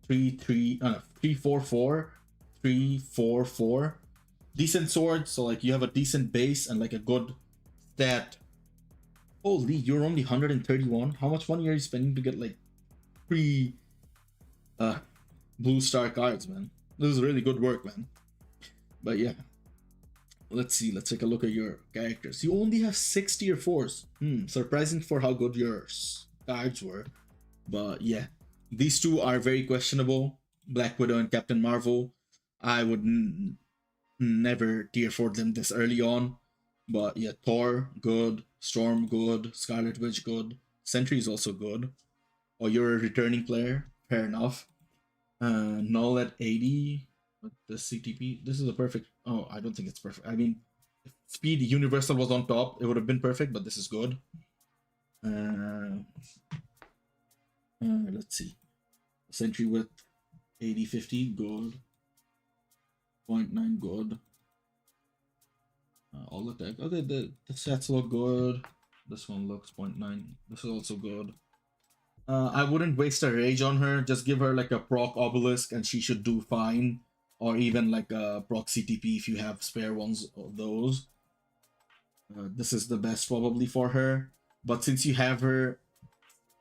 3 4 4 3 4 4 decent swords. So like you have a decent base and like a good stat. Holy, you're only 131. How much money are you spending to get like 3 blue star cards, man? This is really good work, man. But yeah, let's see. Let's take a look at your characters. You only have 6 tier 4s. Surprising for how good your cards were. But yeah, these 2 are very questionable. Black Widow and Captain Marvel. I would never tier 4 them this early on. But yeah, Thor, good. Storm, good. Scarlet Witch, good. Sentry is also good. Or you're a returning player. Fair enough. Null at 80. The CTP. This is a perfect. Oh, I don't think it's perfect. I mean, if Speed Universal was on top, it would have been perfect, but this is good. Let's see. Sentry with 80-50, good. 0.9, good. All attack. Okay, the stats look good. This one looks 0.9. This is also good. I wouldn't waste a rage on her. Just give her like a proc obelisk and she should do fine. Or even like a proc CTP if you have spare ones of those. This is the best probably for her. But since you have her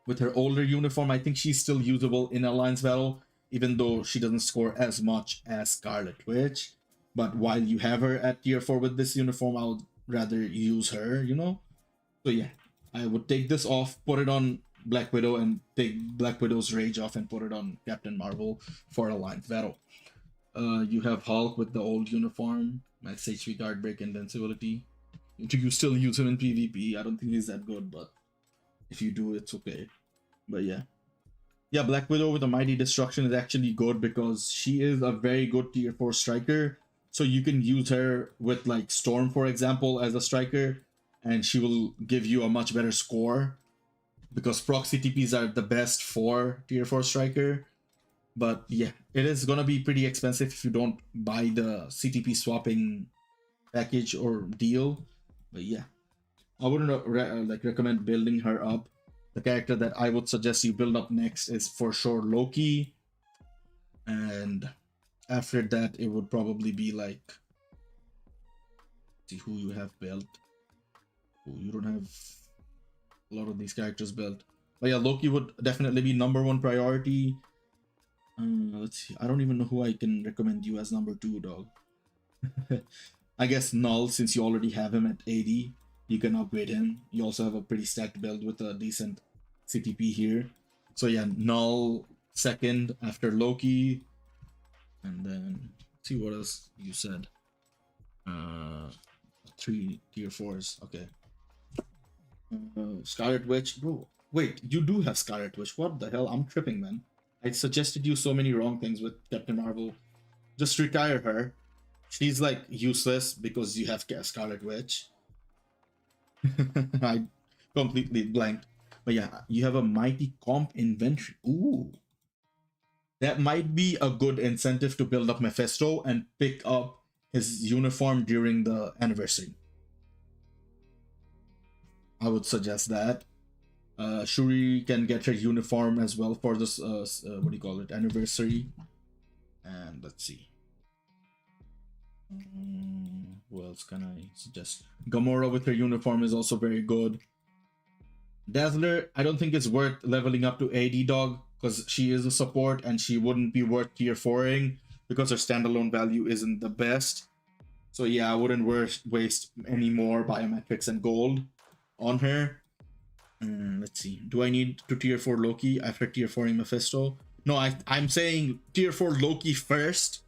with her older uniform, I think she's still usable in Alliance Battle. Even though she doesn't score as much as Scarlet Witch. But while you have her at tier 4 with this uniform, I would rather use her, So yeah, I would take this off, put it on Black Widow, and take Black Widow's rage off and put it on Captain Marvel for Alliance Battle. You have Hulk with the old uniform, max HP, guard break, invincibility. You still use him in PvP. I don't think he's that good, but if you do, it's okay. But yeah. Yeah, Black Widow with a Mighty Destruction is actually good because she is a very good tier 4 striker. So you can use her with like Storm, for example, as a striker, and she will give you a much better score because proc CTPs are the best for tier 4 striker. But yeah, it is gonna be pretty expensive if you don't buy the CTP swapping package or deal. But yeah, I wouldn't recommend building her up. The character that I would suggest you build up next is for sure Loki. And After that, it would probably be like, see who you have built. Oh, you don't have a lot of these characters built. But yeah, Loki would definitely be number one priority. Let's see. I don't even know who I can recommend you as number two, dog. I guess Null, since you already have him at 80, you can upgrade him. You also have a pretty stacked build with a decent CTP here. So yeah, Null second after Loki. And then see what else you said. 3 tier 4s. Okay. Scarlet Witch. Bro, wait, you do have Scarlet Witch. What the hell? I'm tripping, man. I suggested you so many wrong things with Captain Marvel. Just retire her. She's like useless because you have Scarlet Witch. I completely blanked. But yeah, you have a mighty comp inventory. Ooh. That might be a good incentive to build up Mephisto and pick up his uniform during the anniversary. I would suggest that. Shuri can get her uniform as well for this, what do you call it, anniversary. And let's see. Who else can I suggest? Gamora with her uniform is also very good. Dazzler, I don't think it's worth leveling up to AD dog because she is a support and she wouldn't be worth tier 4ing because her standalone value isn't the best. So yeah, I wouldn't waste any more biometrics and gold on her. Let's see. Do I need to tier 4 Loki after tier 4ing Mephisto? No, I'm saying tier 4 Loki first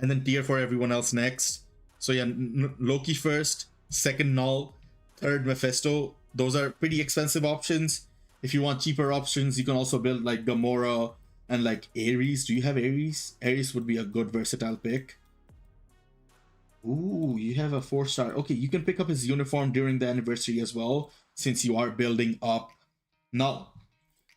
and then tier 4 everyone else next. So yeah, Loki first, second Null, third Mephisto. Those are pretty expensive options. If you want cheaper options, you can also build like Gamora and like Ares. Do you have Ares? Ares would be a good versatile pick. Ooh, you have a 4-star. Okay, you can pick up his uniform during the anniversary as well, since you are building up Null.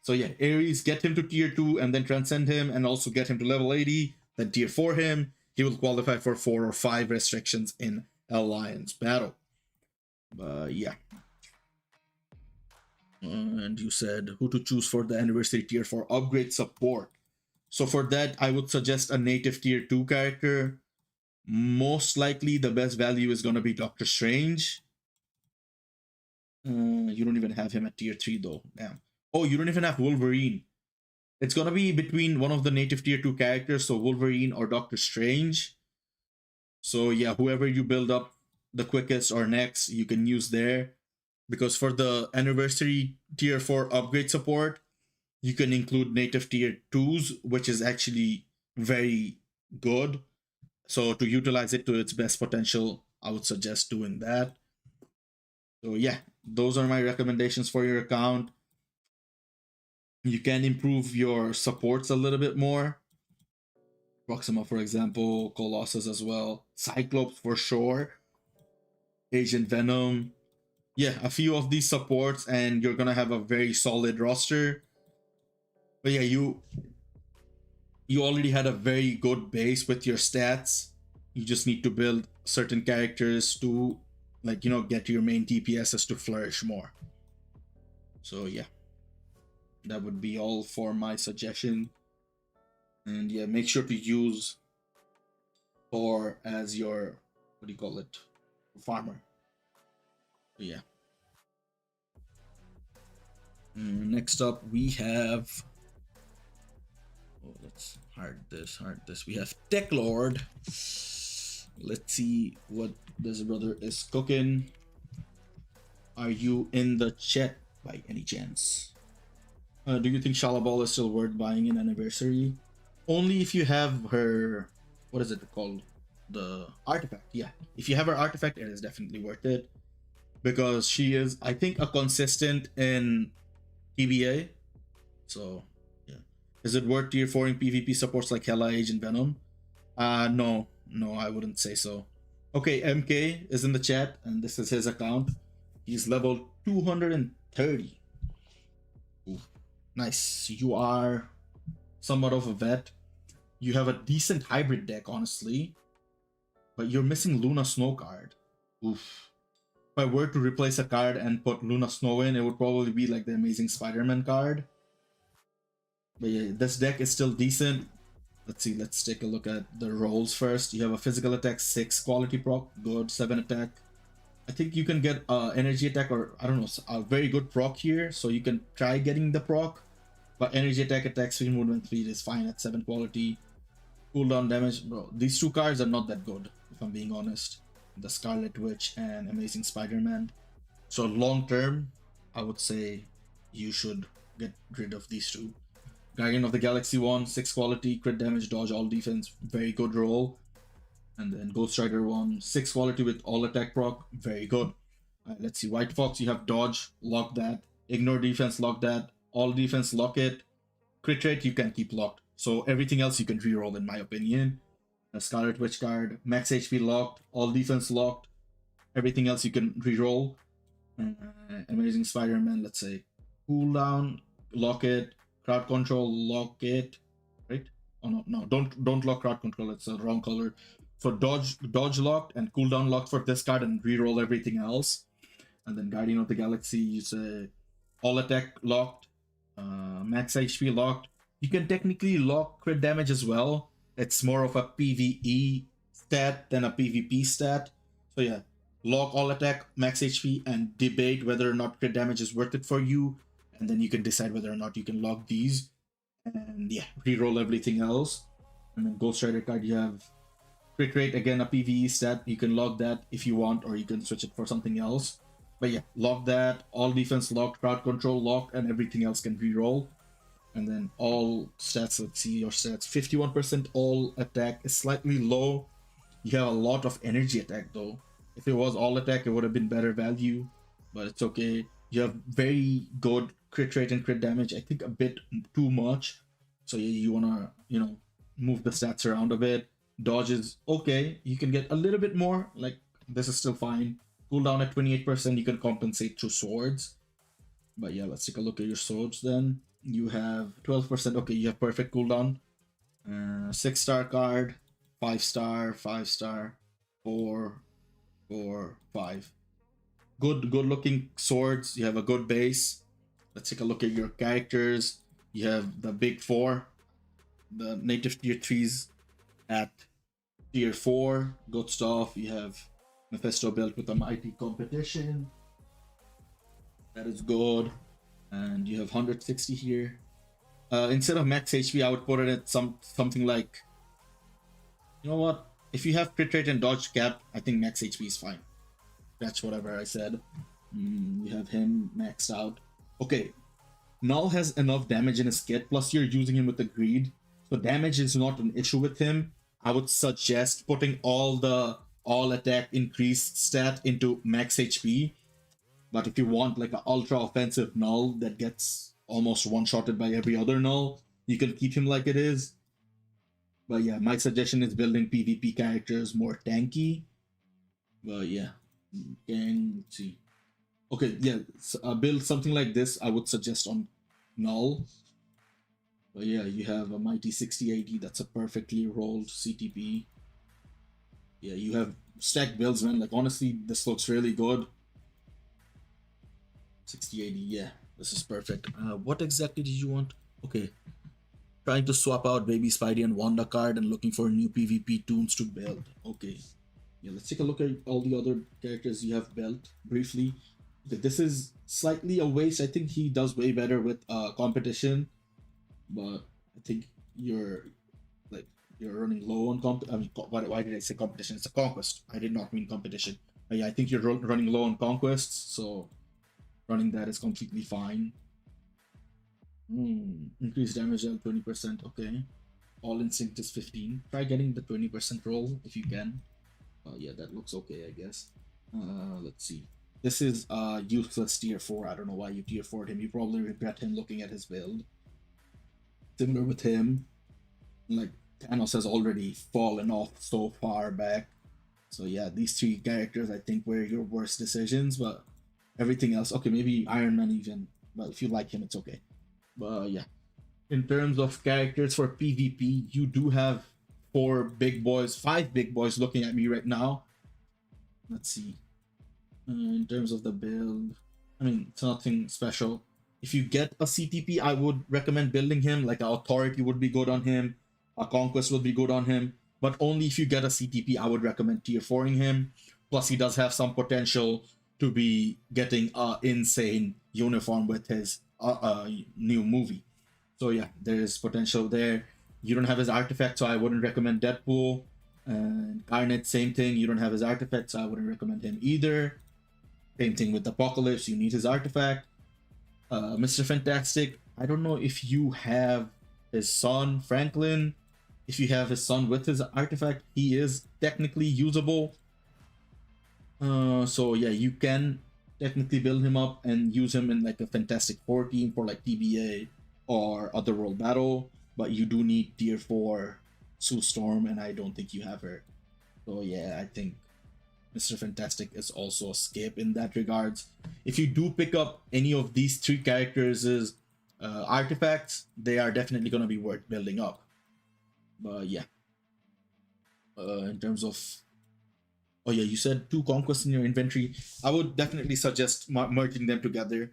So yeah, Ares, get him to tier 2 and then transcend him and also get him to level 80, then tier 4 him. He will qualify for 4 or 5 restrictions in Alliance battle. Yeah. And you said who to choose for the anniversary tier 4 upgrade support. So for that, I would suggest a native tier 2 character. Most likely, the best value is going to be Doctor Strange. You don't even have him at tier 3 though. Damn. Oh, you don't even have Wolverine. It's going to be between one of the native tier 2 characters, so Wolverine or Doctor Strange. So yeah, whoever you build up the quickest or next, you can use there. Because for the anniversary tier 4 upgrade support, you can include native tier 2s, which is actually very good. So to utilize it to its best potential, I would suggest doing that. So yeah, those are my recommendations for your account. You can improve your supports a little bit more. Proxima, for example, Colossus as well, Cyclops for sure, Agent Venom. Yeah, a few of these supports and you're gonna have a very solid roster. But yeah, you already had a very good base with your stats. You just need to build certain characters to, like, you know, get your main DPSs to flourish more. So yeah, that would be all for my suggestion. And yeah, make sure to use Thor as your, what do you call it, farmer. So yeah. Next up, we have, oh, let's hard this. We have Tech Lord. Let's see what this brother is cooking. Are you in the chat by any chance? Do you think Shalabal is still worth buying in anniversary? Only if you have her, what is it called? The artifact. Yeah, if you have her artifact, it is definitely worth it. Because she is, I think, a consistent in TBA. So, yeah. Is it worth tier 4 in PvP supports like Hela, Agent Venom? No, I wouldn't say so. Okay, MK is in the chat, and this is his account. He's level 230. Ooh, nice. You are somewhat of a vet. You have a decent hybrid deck, honestly. But you're missing Luna Snow card. Oof. If I were to replace a card and put Luna Snow in, it would probably be like the Amazing Spider-Man card. But yeah, this deck is still decent. Let's see, let's take a look at the rolls first. You have a physical attack 6 quality proc, good, 7 attack. I think you can get energy attack, or I don't know, a very good proc here, so you can try getting the proc. But energy attack, attack speed, movement speed is fine at 7 quality. Cooldown damage, bro, these two cards are not that good, if I'm being honest. The Scarlet Witch and Amazing Spider-Man. So long term, I would say you should get rid of these two. Guardian of the Galaxy 1, 6 quality, crit damage, dodge, all defense, very good roll. And then Ghost Rider 1, 6 quality with all attack proc, very good. Let's see, White Fox, you have dodge, lock that. Ignore defense, lock that. All defense, lock it. Crit rate, you can keep locked. So everything else you can reroll, in my opinion. A Scarlet Witch card, max HP locked, all defense locked. Everything else you can reroll. Amazing Spider-Man, let's say cooldown, lock it. Crowd control, lock it. Right? Oh no, don't lock crowd control. It's a wrong color. So dodge locked and cooldown locked for this card, and reroll everything else. And then Guardian of the Galaxy, you say all attack locked, max HP locked. You can technically lock crit damage as well. It's more of a PvE stat than a PvP stat. So yeah, lock all attack, max HP, and debate whether or not crit damage is worth it for you. And then you can decide whether or not you can lock these. And yeah, reroll everything else. And then Ghost Rider card, you have crit rate, again a PvE stat. You can lock that if you want, or you can switch it for something else. But yeah, lock that, all defense locked, crowd control locked, and everything else can reroll. And then all stats, let's see your stats. 51% all attack is slightly low. You have a lot of energy attack though. If it was all attack, it would have been better value, but it's okay. You have very good crit rate and crit damage. I think a bit too much. So yeah, you wanna, move the stats around a bit. Dodge is okay. You can get a little bit more. Like, this is still fine. Cooldown at 28%. You can compensate through swords. But yeah, let's take a look at your swords then. You have 12%. Okay, you have perfect cooldown. 6-star card, 5-star, 5-star, 4, 4, 5. Good looking swords. You have a good base. Let's take a look at your characters. You have the big 4, the native tier 3s at tier 4. Good stuff. You have Mephisto built with a mighty competition. That is good. And you have 160 here. Instead of max HP, I would put it at something like, you know what? If you have crit rate and dodge cap, I think max HP is fine. That's whatever I said. You have him maxed out. Okay, Null has enough damage in his kit, plus you're using him with the greed, so damage is not an issue with him. I would suggest putting all attack increased stat into max HP. But if you want like an ultra offensive Null that gets almost one-shotted by every other Null, you can keep him like it is. But yeah, my suggestion is building PvP characters more tanky. But yeah, let's see. Okay, yeah, so, build something like this I would suggest on Null. But yeah, you have a mighty 6080. That's a perfectly rolled CTP. Yeah, you have stacked builds, man. Like, honestly, this looks really good. 6080, yeah, this is perfect. What exactly did you want? Okay, trying to swap out Baby Spidey and Wanda card and looking for new PvP tunes to build. Okay, yeah, let's take a look at all the other characters you have built briefly. Okay, this is slightly a waste. I think he does way better with competition, but I think you're running low on why did I say competition? It's a conquest. I did not mean competition. But yeah, I think you're running low on conquests, so running that is completely fine. Increased damage at 20%. Okay. All instinct is 15. Try getting the 20% roll if you can. Yeah, that looks okay, I guess. Let's see. This is useless tier 4. I don't know why you tier 4'd him. You probably regret him looking at his build. Similar with him. Like, Thanos has already fallen off so far back. So yeah, these 3 characters I think were your worst decisions, but everything else, okay, maybe Iron Man even, but if you like him, it's okay. But yeah, in terms of characters for PvP, you do have 5 big boys looking at me right now. Let's see. In terms of the build, I mean, it's nothing special. If you get a CTP, I would recommend building him. Like, an authority would be good on him. A Conquest will be good on him, but only if you get a CTP, I would recommend tier 4ing him. Plus, he does have some potential to be getting a insane uniform with his new movie. So yeah, there is potential there. You don't have his artifact, so I wouldn't recommend Deadpool. And Garnet, same thing. You don't have his artifact, so I wouldn't recommend him either. Same thing with Apocalypse. You need his artifact. Mr. Fantastic. I don't know if you have his son Franklin. If you have his son with his artifact, he is technically usable. So yeah, you can technically build him up and use him in like a Fantastic Four team for like TBA or Otherworld Battle, but you do need tier 4 Sue Storm, and I don't think you have her. So yeah, I think Mr. Fantastic is also a skip in that regards. If you do pick up any of these 3 characters' artifacts, they are definitely going to be worth building up. But yeah, in terms of, oh yeah, you said 2 conquests in your inventory. I would definitely suggest merging them together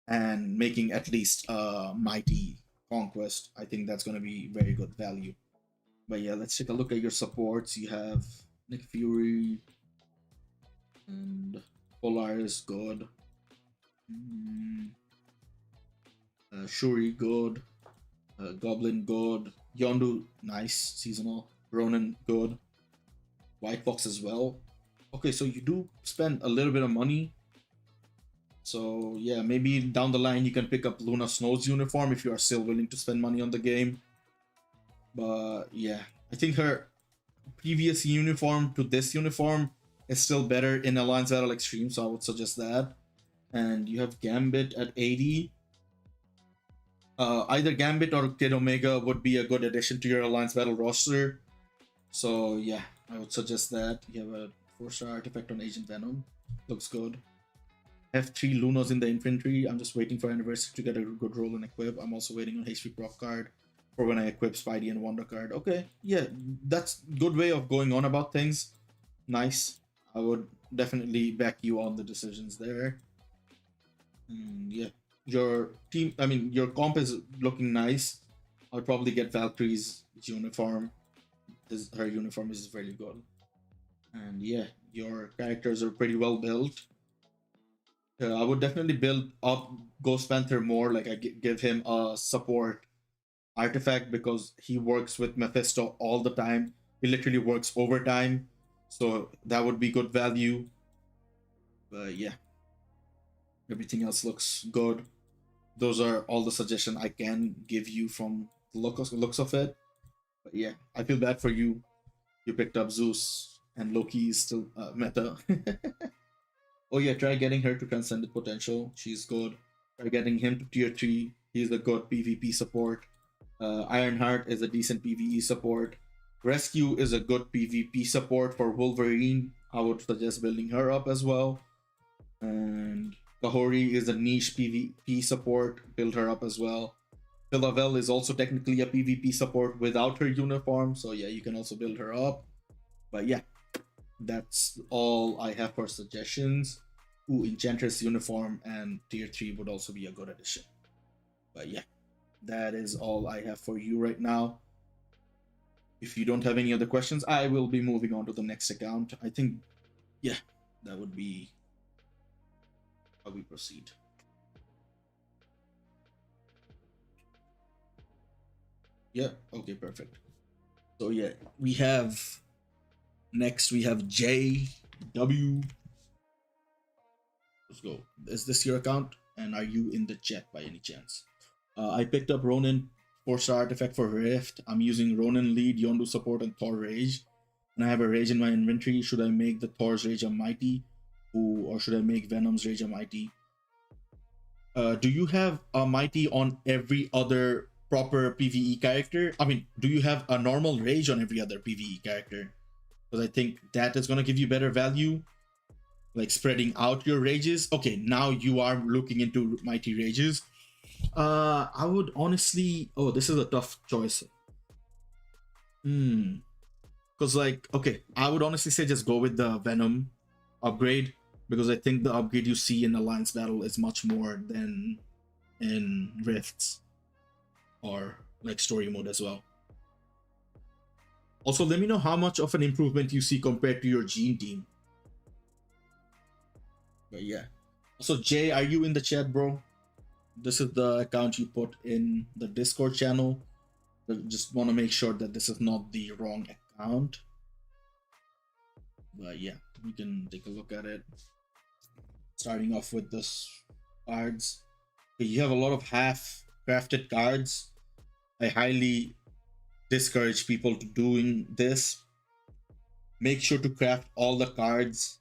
and making at least a mighty conquest. I think that's going to be very good value. But yeah, let's take a look at your supports. You have Nick Fury and Polaris, good. Shuri, good. Goblin, good. Yondu, nice, seasonal. Ronin, good. White Fox as well. Okay, so you do spend a little bit of money. So yeah, maybe down the line you can pick up Luna Snow's uniform if you are still willing to spend money on the game. But yeah, I think her previous uniform to this uniform is still better in Alliance Battle Extreme, so I would suggest that. And you have Gambit at 80. Either Gambit or Kid Omega would be a good addition to your Alliance Battle roster. So yeah, I would suggest that. You have a 4-star artifact on Agent Venom. Looks good. F3 Lunos in the infantry. I'm just waiting for Anniversary to get a good roll and equip. I'm also waiting on HP Proc card for when I equip Spidey and Wanda card. Okay, yeah, that's good way of going on about things. Nice. I would definitely back you on the decisions there. Yeah, your team, I mean, your comp is looking nice. I'll probably get Valkyrie's uniform. Her uniform is very good. And yeah, your characters are pretty well built. I would definitely build up Ghost Panther more. Like I give him a support artifact because he works with Mephisto all the time. He literally works overtime, so that would be good value. But yeah, everything else looks good. Those are all the suggestions I can give you from the looks of it. But yeah, I feel bad for you. You picked up Zeus, and Loki is still meta. Oh yeah, try getting her to Transcended Potential. She's good. Try getting him to tier 3. He's a good PvP support. Ironheart is a decent PvE support. Rescue is a good PvP support for Wolverine. I would suggest building her up as well. And Kahori is a niche PvP support. Build her up as well. Philavel is also technically a PvP support without her uniform. So yeah, you can also build her up. But yeah, that's all I have for suggestions. Ooh, Enchantress uniform and tier 3 would also be a good addition. But yeah, that is all I have for you right now. If you don't have any other questions, I will be moving on to the next account. I think, yeah, that would be how we proceed. Yeah, okay, perfect. So yeah, we have next we have JW. Let's go. Is this your account? And are you in the chat by any chance? I picked up Ronin 4-star artifact for Rift. I'm using Ronin lead, Yondu support, and Thor Rage. And I have a Rage in my inventory. Should I make the Thor's Rage a Mighty? Or should I make Venom's Rage a Mighty? Do you have a Mighty on every other proper PvE character? I mean, do you have a normal Rage on every other PvE character? Because I think that is going to give you better value. Like spreading out your rages. Okay, now you are looking into Mighty Rages. I would honestly, oh, this is a tough choice. Because like, okay, I would honestly say just go with the Venom upgrade, because I think the upgrade you see in Alliance Battle is much more than in Rifts or like story mode as well. Also, let me know how much of an improvement you see compared to your Gene team. But yeah. Also, Jay, are you in the chat, bro? This is the account you put in the Discord channel. I just want to make sure that this is not the wrong account. But yeah, we can take a look at it. Starting off with this cards. You have a lot of half crafted cards. I highly discourage people to doing this. Make sure to craft all the cards.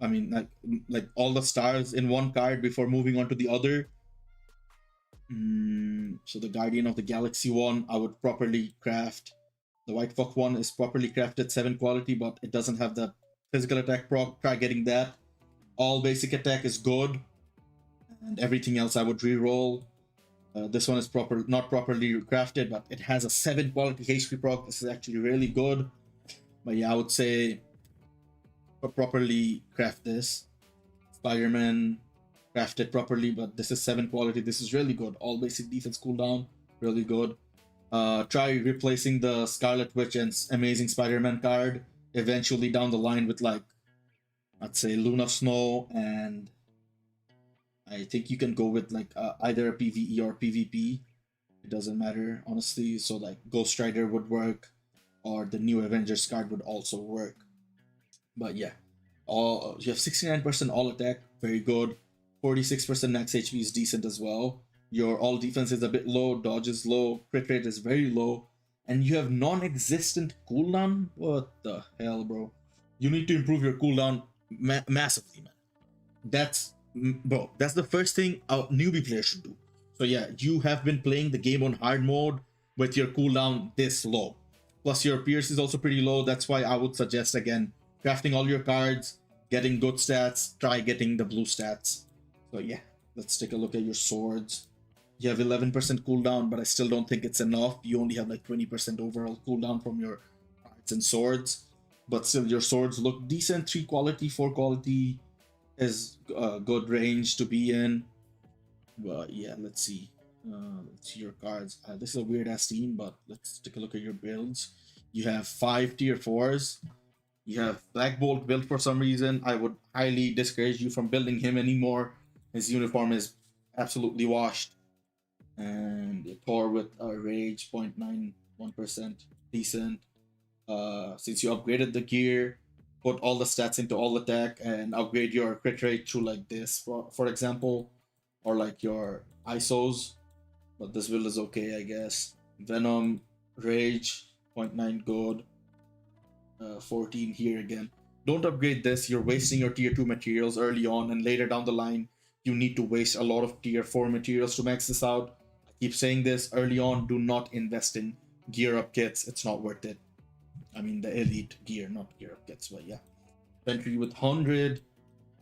I mean, like all the stars in one card before moving on to the other. So the Guardian of the Galaxy one, I would properly craft. The White Fuck one is properly crafted 7 quality, but it doesn't have the physical attack proc. Try getting that. All basic attack is good, and everything else I would re-roll. This one is not properly crafted, but it has a 7 quality HP proc. This is actually really good. But yeah, I would say properly craft this. Spider-Man, craft it properly, but this is 7 quality. This is really good. All basic defense cooldown, really good. Try replacing the Scarlet Witch and Amazing Spider-Man card eventually down the line with, like, I'd say Luna Snow, and I think you can go with like either a PvE or PvP. It doesn't matter, honestly. So like Ghost Rider would work, or the new Avengers card would also work. But yeah, all you have 69% all attack, very good. 46% max HP is decent as well. Your all defense is a bit low, dodge is low, crit rate is very low, and you have non-existent cooldown. What the hell, bro? You need to improve your cooldown massively, man. Bro, that's the first thing a newbie player should do. So yeah, you have been playing the game on hard mode with your cooldown this low. Plus your Pierce is also pretty low. That's why I would suggest, again, crafting all your cards, getting good stats, try getting the blue stats. So yeah, let's take a look at your swords. You have 11% cooldown, but I still don't think it's enough. You only have like 20% overall cooldown from your cards and swords. But still, your swords look decent. 3 quality, 4 quality is a good range to be in. But yeah, let's see. Let's see your cards. This is a weird ass team, but let's take a look at your builds. You have 5 tier 4s. You have Black Bolt built for some reason. I would highly discourage you from building him anymore. His uniform is absolutely washed. And Thor with a rage 0.91%, decent. Since you upgraded the gear, put all the stats into all attack and upgrade your crit rate to like this, for example, or like your ISOs. But this build is okay, I guess. Venom, Rage, 0.9 good. 14 here again. Don't upgrade this. You're wasting your tier 2 materials early on, and later down the line, you need to waste a lot of tier 4 materials to max this out. I keep saying this early on, do not invest in gear up kits. It's not worth it. I mean, the elite gear, not gear up kits, but yeah. Inventory with 100.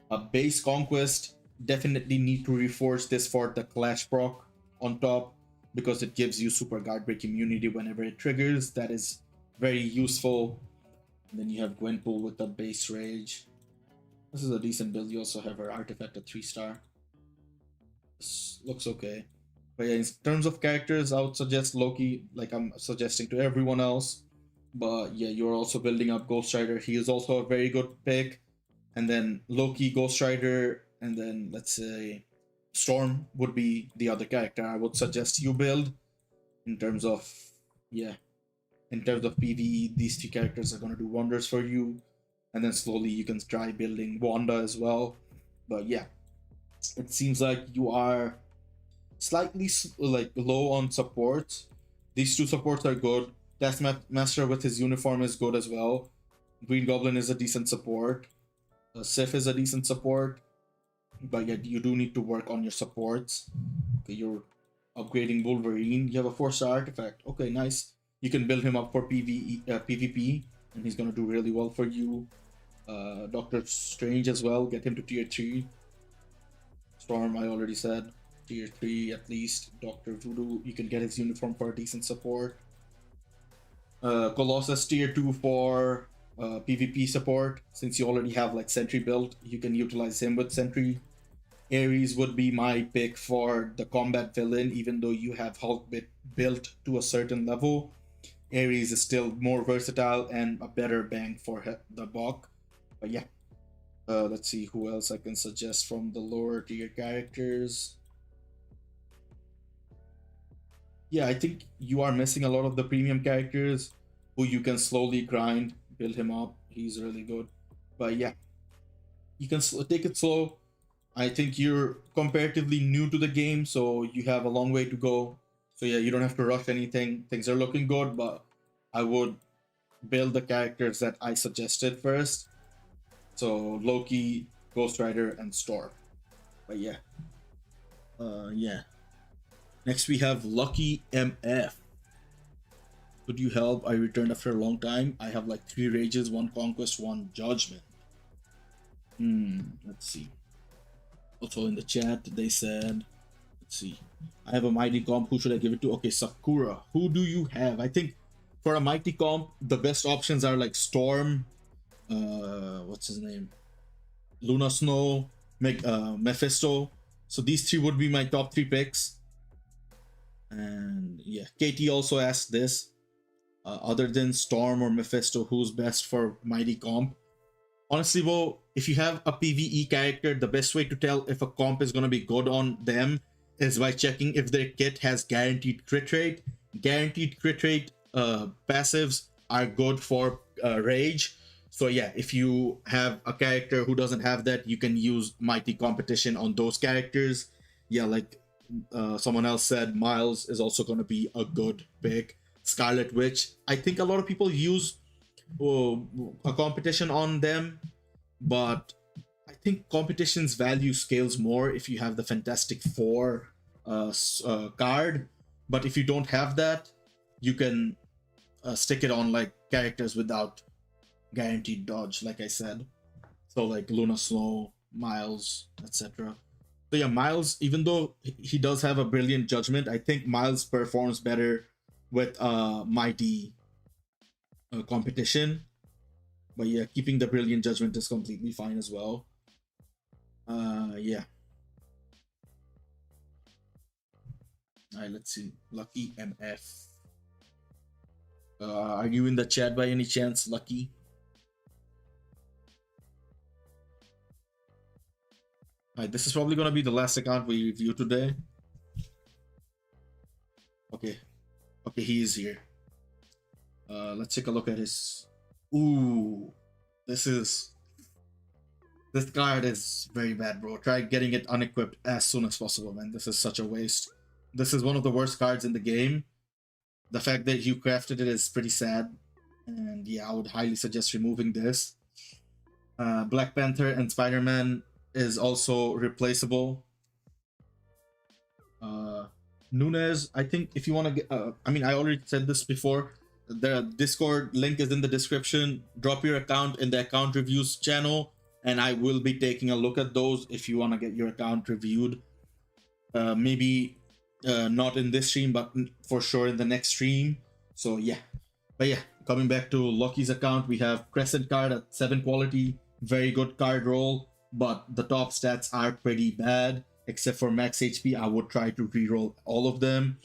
A base conquest. Definitely need to reforge this for the Clash proc on top, because it gives you super guard break immunity whenever it triggers. That is very useful. And then you have Gwenpool with the base rage. This is a decent build. You also have her artifact at 3-star. This looks okay. But yeah, in terms of characters, I would suggest Loki, like I'm suggesting to everyone else. But yeah, you're also building up Ghost Rider. He is also a very good pick. And then Loki, Ghost Rider, and then let's say Storm would be the other character I would suggest you build. In terms of, yeah, in terms of PvE, these 2 characters are going to do wonders for you. And then slowly you can try building Wanda as well. But yeah, it seems like you are slightly like low on support. These 2 supports are good. Taskmaster with his uniform is good as well. Green Goblin is a decent support. Sif is a decent support. But yet you do need to work on your supports. Okay, you're upgrading Wolverine. You have a 4-star artifact. Okay, nice. You can build him up for PvP, and he's gonna do really well for you. Doctor Strange as well. Get him to tier 3. Storm, I already said, tier 3 at least. Doctor Voodoo, you can get his uniform for a decent support. Colossus tier 2 for PvP support. Since you already have like Sentry built, you can utilize him with Sentry. Ares would be my pick for the combat villain, even though you have Hulk built to a certain level. Ares is still more versatile and a better bang for the buck. But yeah, let's see who else I can suggest from the lower tier characters. Yeah, I think you are missing a lot of the premium characters who you can slowly grind, build him up. He's really good. But yeah, you can take it slow. I think you're comparatively new to the game, so you have a long way to go. So yeah, you don't have to rush anything. Things are looking good, but I would build the characters that I suggested first. So Loki, Ghost Rider, and Storm. But yeah, yeah. Next we have Lucky MF. Could you help? I returned after a long time. I have like 3 rages, 1 conquest, 1 judgment. Let's see. Also in the chat, they said, let's see. I have a mighty comp. Who should I give it to? Okay, Sakura. Who do you have? I think for a mighty comp, the best options are like Storm. What's his name? Luna Snow, Mephisto. So these 3 would be my top 3 picks. And yeah, Katie also asked this. Other than Storm or Mephisto, who's best for mighty comp? Honestly, Bo, if you have a PvE character, the best way to tell if a comp is going to be good on them is by checking if their kit has guaranteed crit rate. Guaranteed crit rate passives are good for rage. So yeah, if you have a character who doesn't have that, you can use mighty competition on those characters. Yeah, like someone else said, Miles is also going to be a good pick. Scarlet Witch. I think a lot of people use a competition on them, but I think competition's value scales more if you have the Fantastic Four card. But if you don't have that, you can stick it on like characters without guaranteed dodge, like I said. So like Luna Snow, Miles, etc. So yeah, Miles, even though he does have a brilliant judgment, I think Miles performs better with mighty competition. But yeah, keeping the brilliant judgment is completely fine as well. Yeah. Alright, let's see. Lucky MF. Are you in the chat by any chance, Lucky? Alright, this is probably gonna be the last account we review today. Okay. Okay, he is here. Let's take a look at his. Ooh, this card is very bad, bro. Try getting it unequipped as soon as possible, man. This is such a waste. This is one of the worst cards in the game. The fact that you crafted it is pretty sad. And yeah, I would highly suggest removing this. Black Panther and Spider-Man is also replaceable. Nunez, I think if you want to get, I mean, I already said this before. The Discord link is in the description. Drop your account in the account reviews channel, and I will be taking a look at those if you want to get your account reviewed. Maybe not in this stream, but for sure in the next stream. So yeah. But yeah, coming back to Lucky's account, we have Crescent card at 7 quality. Very good card roll, but the top stats are pretty bad. Except for max HP, I would try to reroll all of them.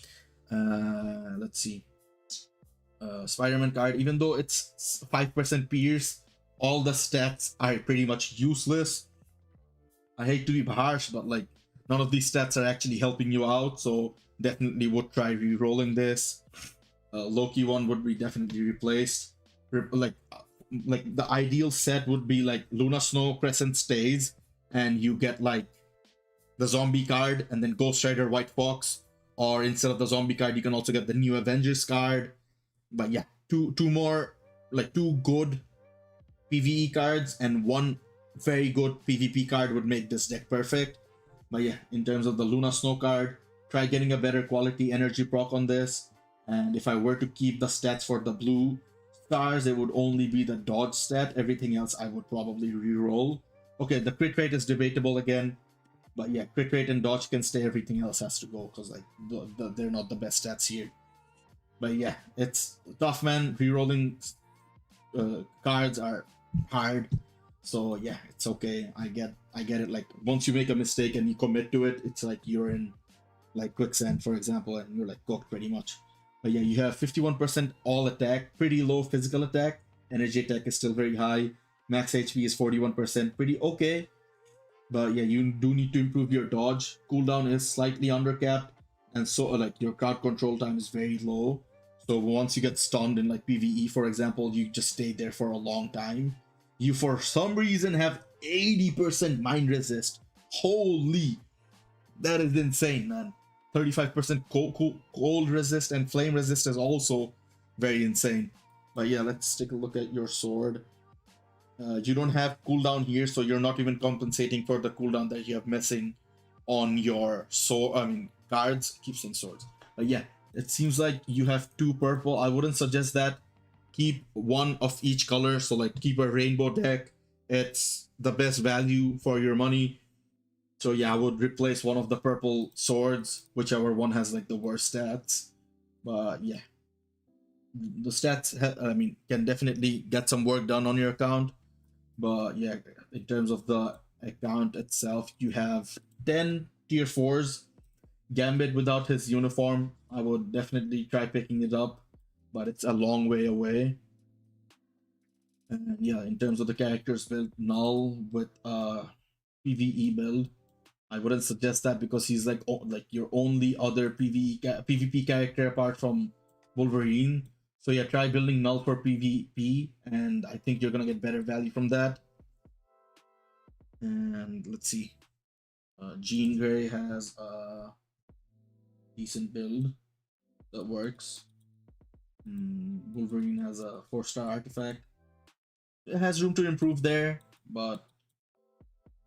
Let's see. Spider-Man card, even though it's 5% pierce, all the stats are pretty much useless. I hate to be harsh, but like none of these stats are actually helping you out, so definitely would try re-rolling this. Loki one would be definitely replaced. Like the ideal set would be like Luna Snow, Crescent stays, and you get like the zombie card and then Ghost Rider, White Fox, or instead of the zombie card, you can also get the new Avengers card. But yeah, two good PvE cards and 1 very good PvP card would make this deck perfect. But yeah, in terms of the Luna Snow card, try getting a better quality energy proc on this. And if I were to keep the stats for the blue stars, it would only be the dodge stat. Everything else I would probably re-roll. Okay, the crit rate is debatable again. But yeah, crit rate and dodge can stay. Everything else has to go because like they're not the best stats here. But yeah, it's tough, man. Rerolling cards are hard. So yeah, it's okay. I get it. Like once you make a mistake and you commit to it, it's like you're in like quicksand, for example, and you're like cooked pretty much. But yeah, you have 51% all attack, pretty low physical attack. Energy attack is still very high. Max HP is 41%, pretty okay. But yeah, you do need to improve your dodge. Cooldown is slightly undercapped, and so like your crowd control time is very low. So once you get stunned in like PvE, for example, you just stay there for a long time. You for some reason have 80% mind resist. Holy, that is insane, man. 35% cold resist and flame resist is also very insane. But yeah, let's take a look at your sword. You don't have cooldown here, so you're not even compensating for the cooldown that you have missing on your sword. I mean, cards. Keep saying swords. But yeah, it seems like you have two purple. I wouldn't suggest that. Keep one of each color. So like keep a rainbow deck. It's the best value for your money. So yeah, I would replace one of the purple swords, whichever one has like the worst stats. But yeah, the stats I mean can definitely get some work done on your account. But yeah, in terms of the account itself, you have 10 tier 4s. Gambit without his uniform, I would definitely try picking it up, but it's a long way away. And yeah, in terms of the characters build, Null with PvE build, I wouldn't suggest that because he's like your only other PvP character apart from Wolverine. So yeah, try building Null for PvP, and I think you're gonna get better value from that. And let's see, Jean Grey has a decent build that works. Wolverine has a 4-star artifact. It has room to improve there, but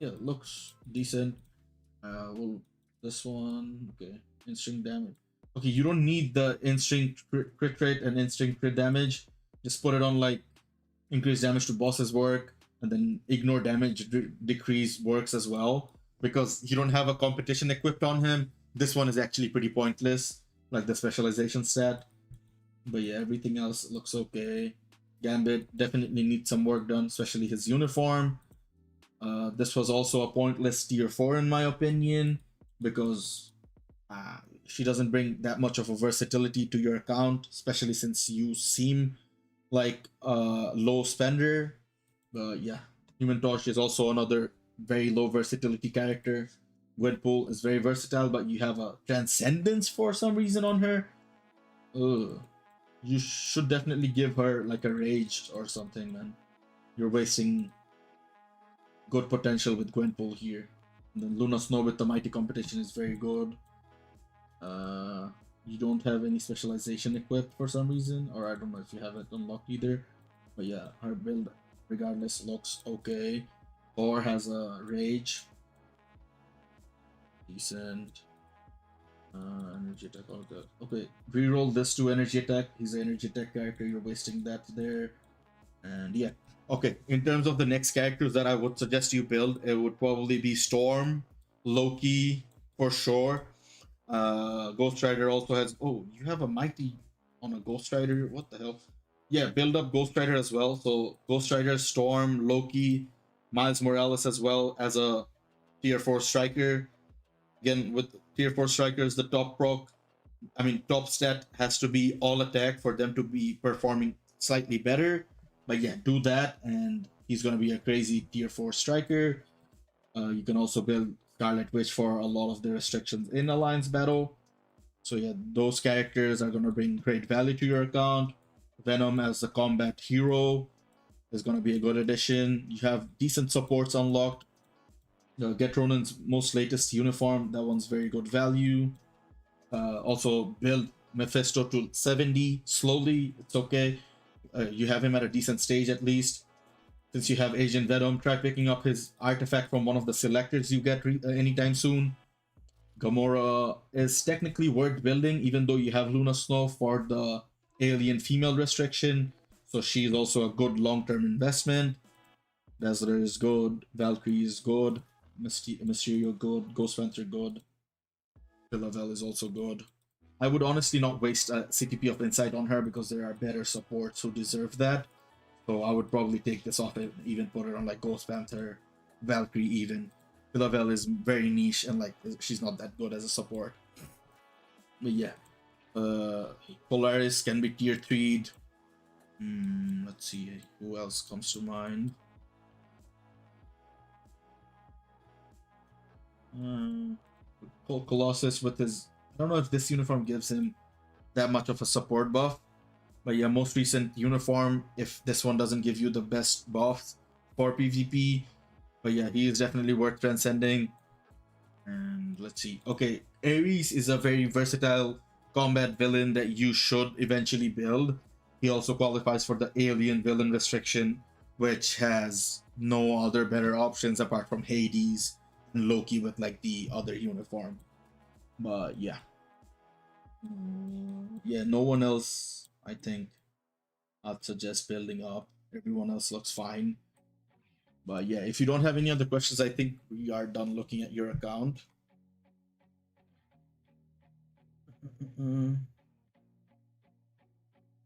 yeah, it looks decent. Well, this one, okay, instinct damage. Okay, you don't need the instinct crit rate and instinct crit damage. Just put it on like increase damage to bosses work, and then ignore damage decrease works as well. Because you don't have a competition equipped on him, this one is actually pretty pointless, like the specialization stat. But yeah, everything else looks okay. Gambit definitely needs some work done, especially his uniform. This was also a pointless tier 4 in my opinion, because she doesn't bring that much of a versatility to your account, especially since you seem like a low spender. But yeah, Human Torch is also another very low versatility character. Gwenpool is very versatile, but you have a Transcendence for some reason on her. Ugh. You should definitely give her like a Rage or something, man. You're wasting good potential with Gwenpool here. And then Luna Snow with the Mighty Competition is very good. You don't have any specialization equipped for some reason, or I don't know if you have it unlocked either. But yeah, her build regardless looks okay. Thor has a Rage. Decent. Energy attack, all good. Okay, reroll this to energy attack. He's an energy attack character, you're wasting that there. And yeah. Okay, in terms of the next characters that I would suggest you build, it would probably be Storm, Loki, for sure. Ghost Rider also has. Oh, you have a mighty on a Ghost Rider. What the hell? Yeah, build up Ghost Rider as well. So Ghost Rider, Storm, Loki, Miles Morales as well as a tier 4 striker. Again, with tier 4 strikers, the top proc, I mean, top stat has to be all attack for them to be performing slightly better. But yeah, do that, and he's gonna be a crazy tier 4 striker. You can also build Scarlet Witch for a lot of the restrictions in Alliance Battle. So yeah, those characters are gonna bring great value to your account. Venom as a combat hero is gonna be a good addition. You have decent supports unlocked. Get Ronin's most latest uniform, that one's very good value. Also build Mephisto to 70 slowly, it's okay. You have him at a decent stage at least. Since you have Agent Venom, try picking up his artifact from one of the selectors you get anytime soon. Gamora is technically worth building, even though you have Luna Snow for the alien female restriction. So she's also a good long-term investment. Dazzler is good, Valkyrie is good, Mysterio good, Ghost Panther good, Philavel is also good. I would honestly not waste a CTP of Insight on her because there are better supports who deserve that. So I would probably take this off and even put it on like Ghost Panther, Valkyrie even. Philavel is very niche and like she's not that good as a support. But yeah. Uh, Polaris can be tier 3. Let's see who else comes to mind. Uh, Colossus with his. I don't know if this uniform gives him that much of a support buff, but yeah, most recent uniform. If this one doesn't give you the best buffs for PvP, but yeah, he is definitely worth transcending. And let's see. Okay, Ares is a very versatile combat villain that you should eventually build. He also qualifies for the alien villain restriction, which has no other better options apart from Hades and Loki with like the other uniform. But yeah. Yeah, no one else I think I'd suggest building up. Everyone else looks fine. But yeah, if you don't have any other questions, I think we are done looking at your account.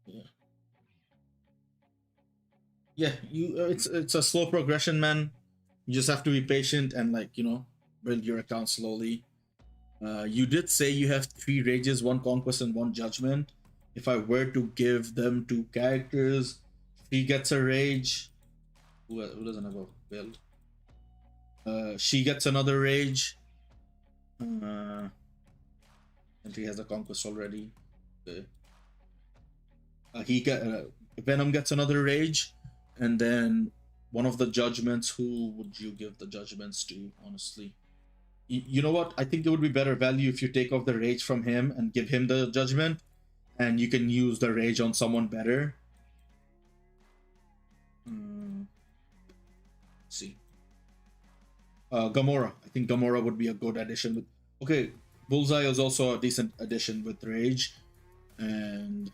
Yeah. Yeah, you it's a slow progression, man. You just have to be patient and build your account slowly. You did say you have 3 rages, 1 conquest, and 1 judgment. If I were to give them to characters, he gets a rage. Who doesn't have a build? She gets another rage. And he has a conquest already. Okay. He get Venom gets another rage, and then one of the judgments. Who would you give the judgments to? Honestly, you know what? I think it would be better value if you take off the rage from him and give him the judgment, and you can use the rage on someone better. Let's see, Gamora. I think Gamora would be a good addition. Okay, Bullseye is also a decent addition with rage, and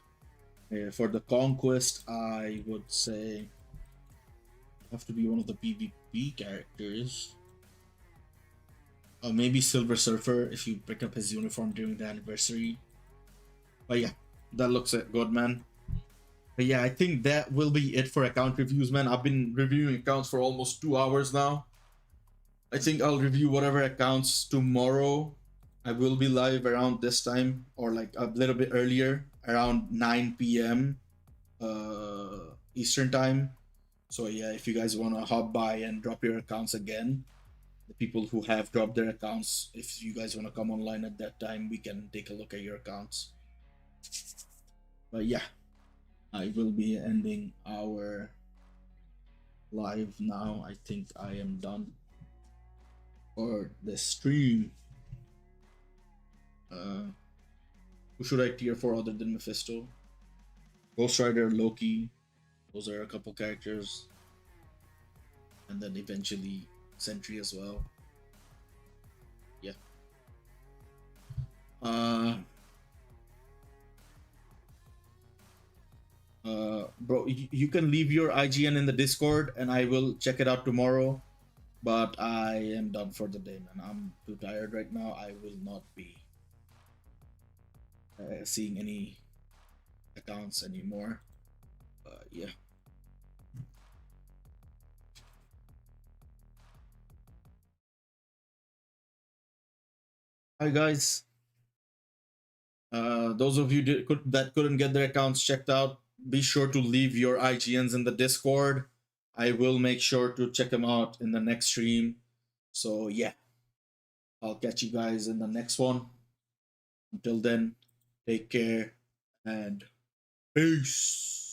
for the conquest, I would say have to be one of the PvP characters. Maybe Silver Surfer if you pick up his uniform during the anniversary. But yeah, that looks good, man. But yeah, I think that will be it for account reviews, man. I've been reviewing accounts for almost 2 hours now. I think I'll review whatever accounts tomorrow. I will be live around this time or like a little bit earlier, around 9 p.m. Eastern time. So yeah, if you guys want to hop by and drop your accounts again, the people who have dropped their accounts, if you guys want to come online at that time, we can take a look at your accounts. But yeah, I will be ending our live now. I think I am done for the stream. Who should I tier for other than Mephisto? Ghost Rider, Loki. Those are a couple characters. And then eventually Sentry as well. Yeah. Uh bro, you can leave your IGN in the Discord and I will check it out tomorrow. But I am done for the day, man. I'm too tired right now. I will not be seeing any accounts anymore. Yeah. Hi guys. Those of you that couldn't get their accounts checked out, be sure to leave your IGNs in the Discord. I will make sure to check them out in the next stream. So yeah, I'll catch you guys in the next one. Until then, take care and peace.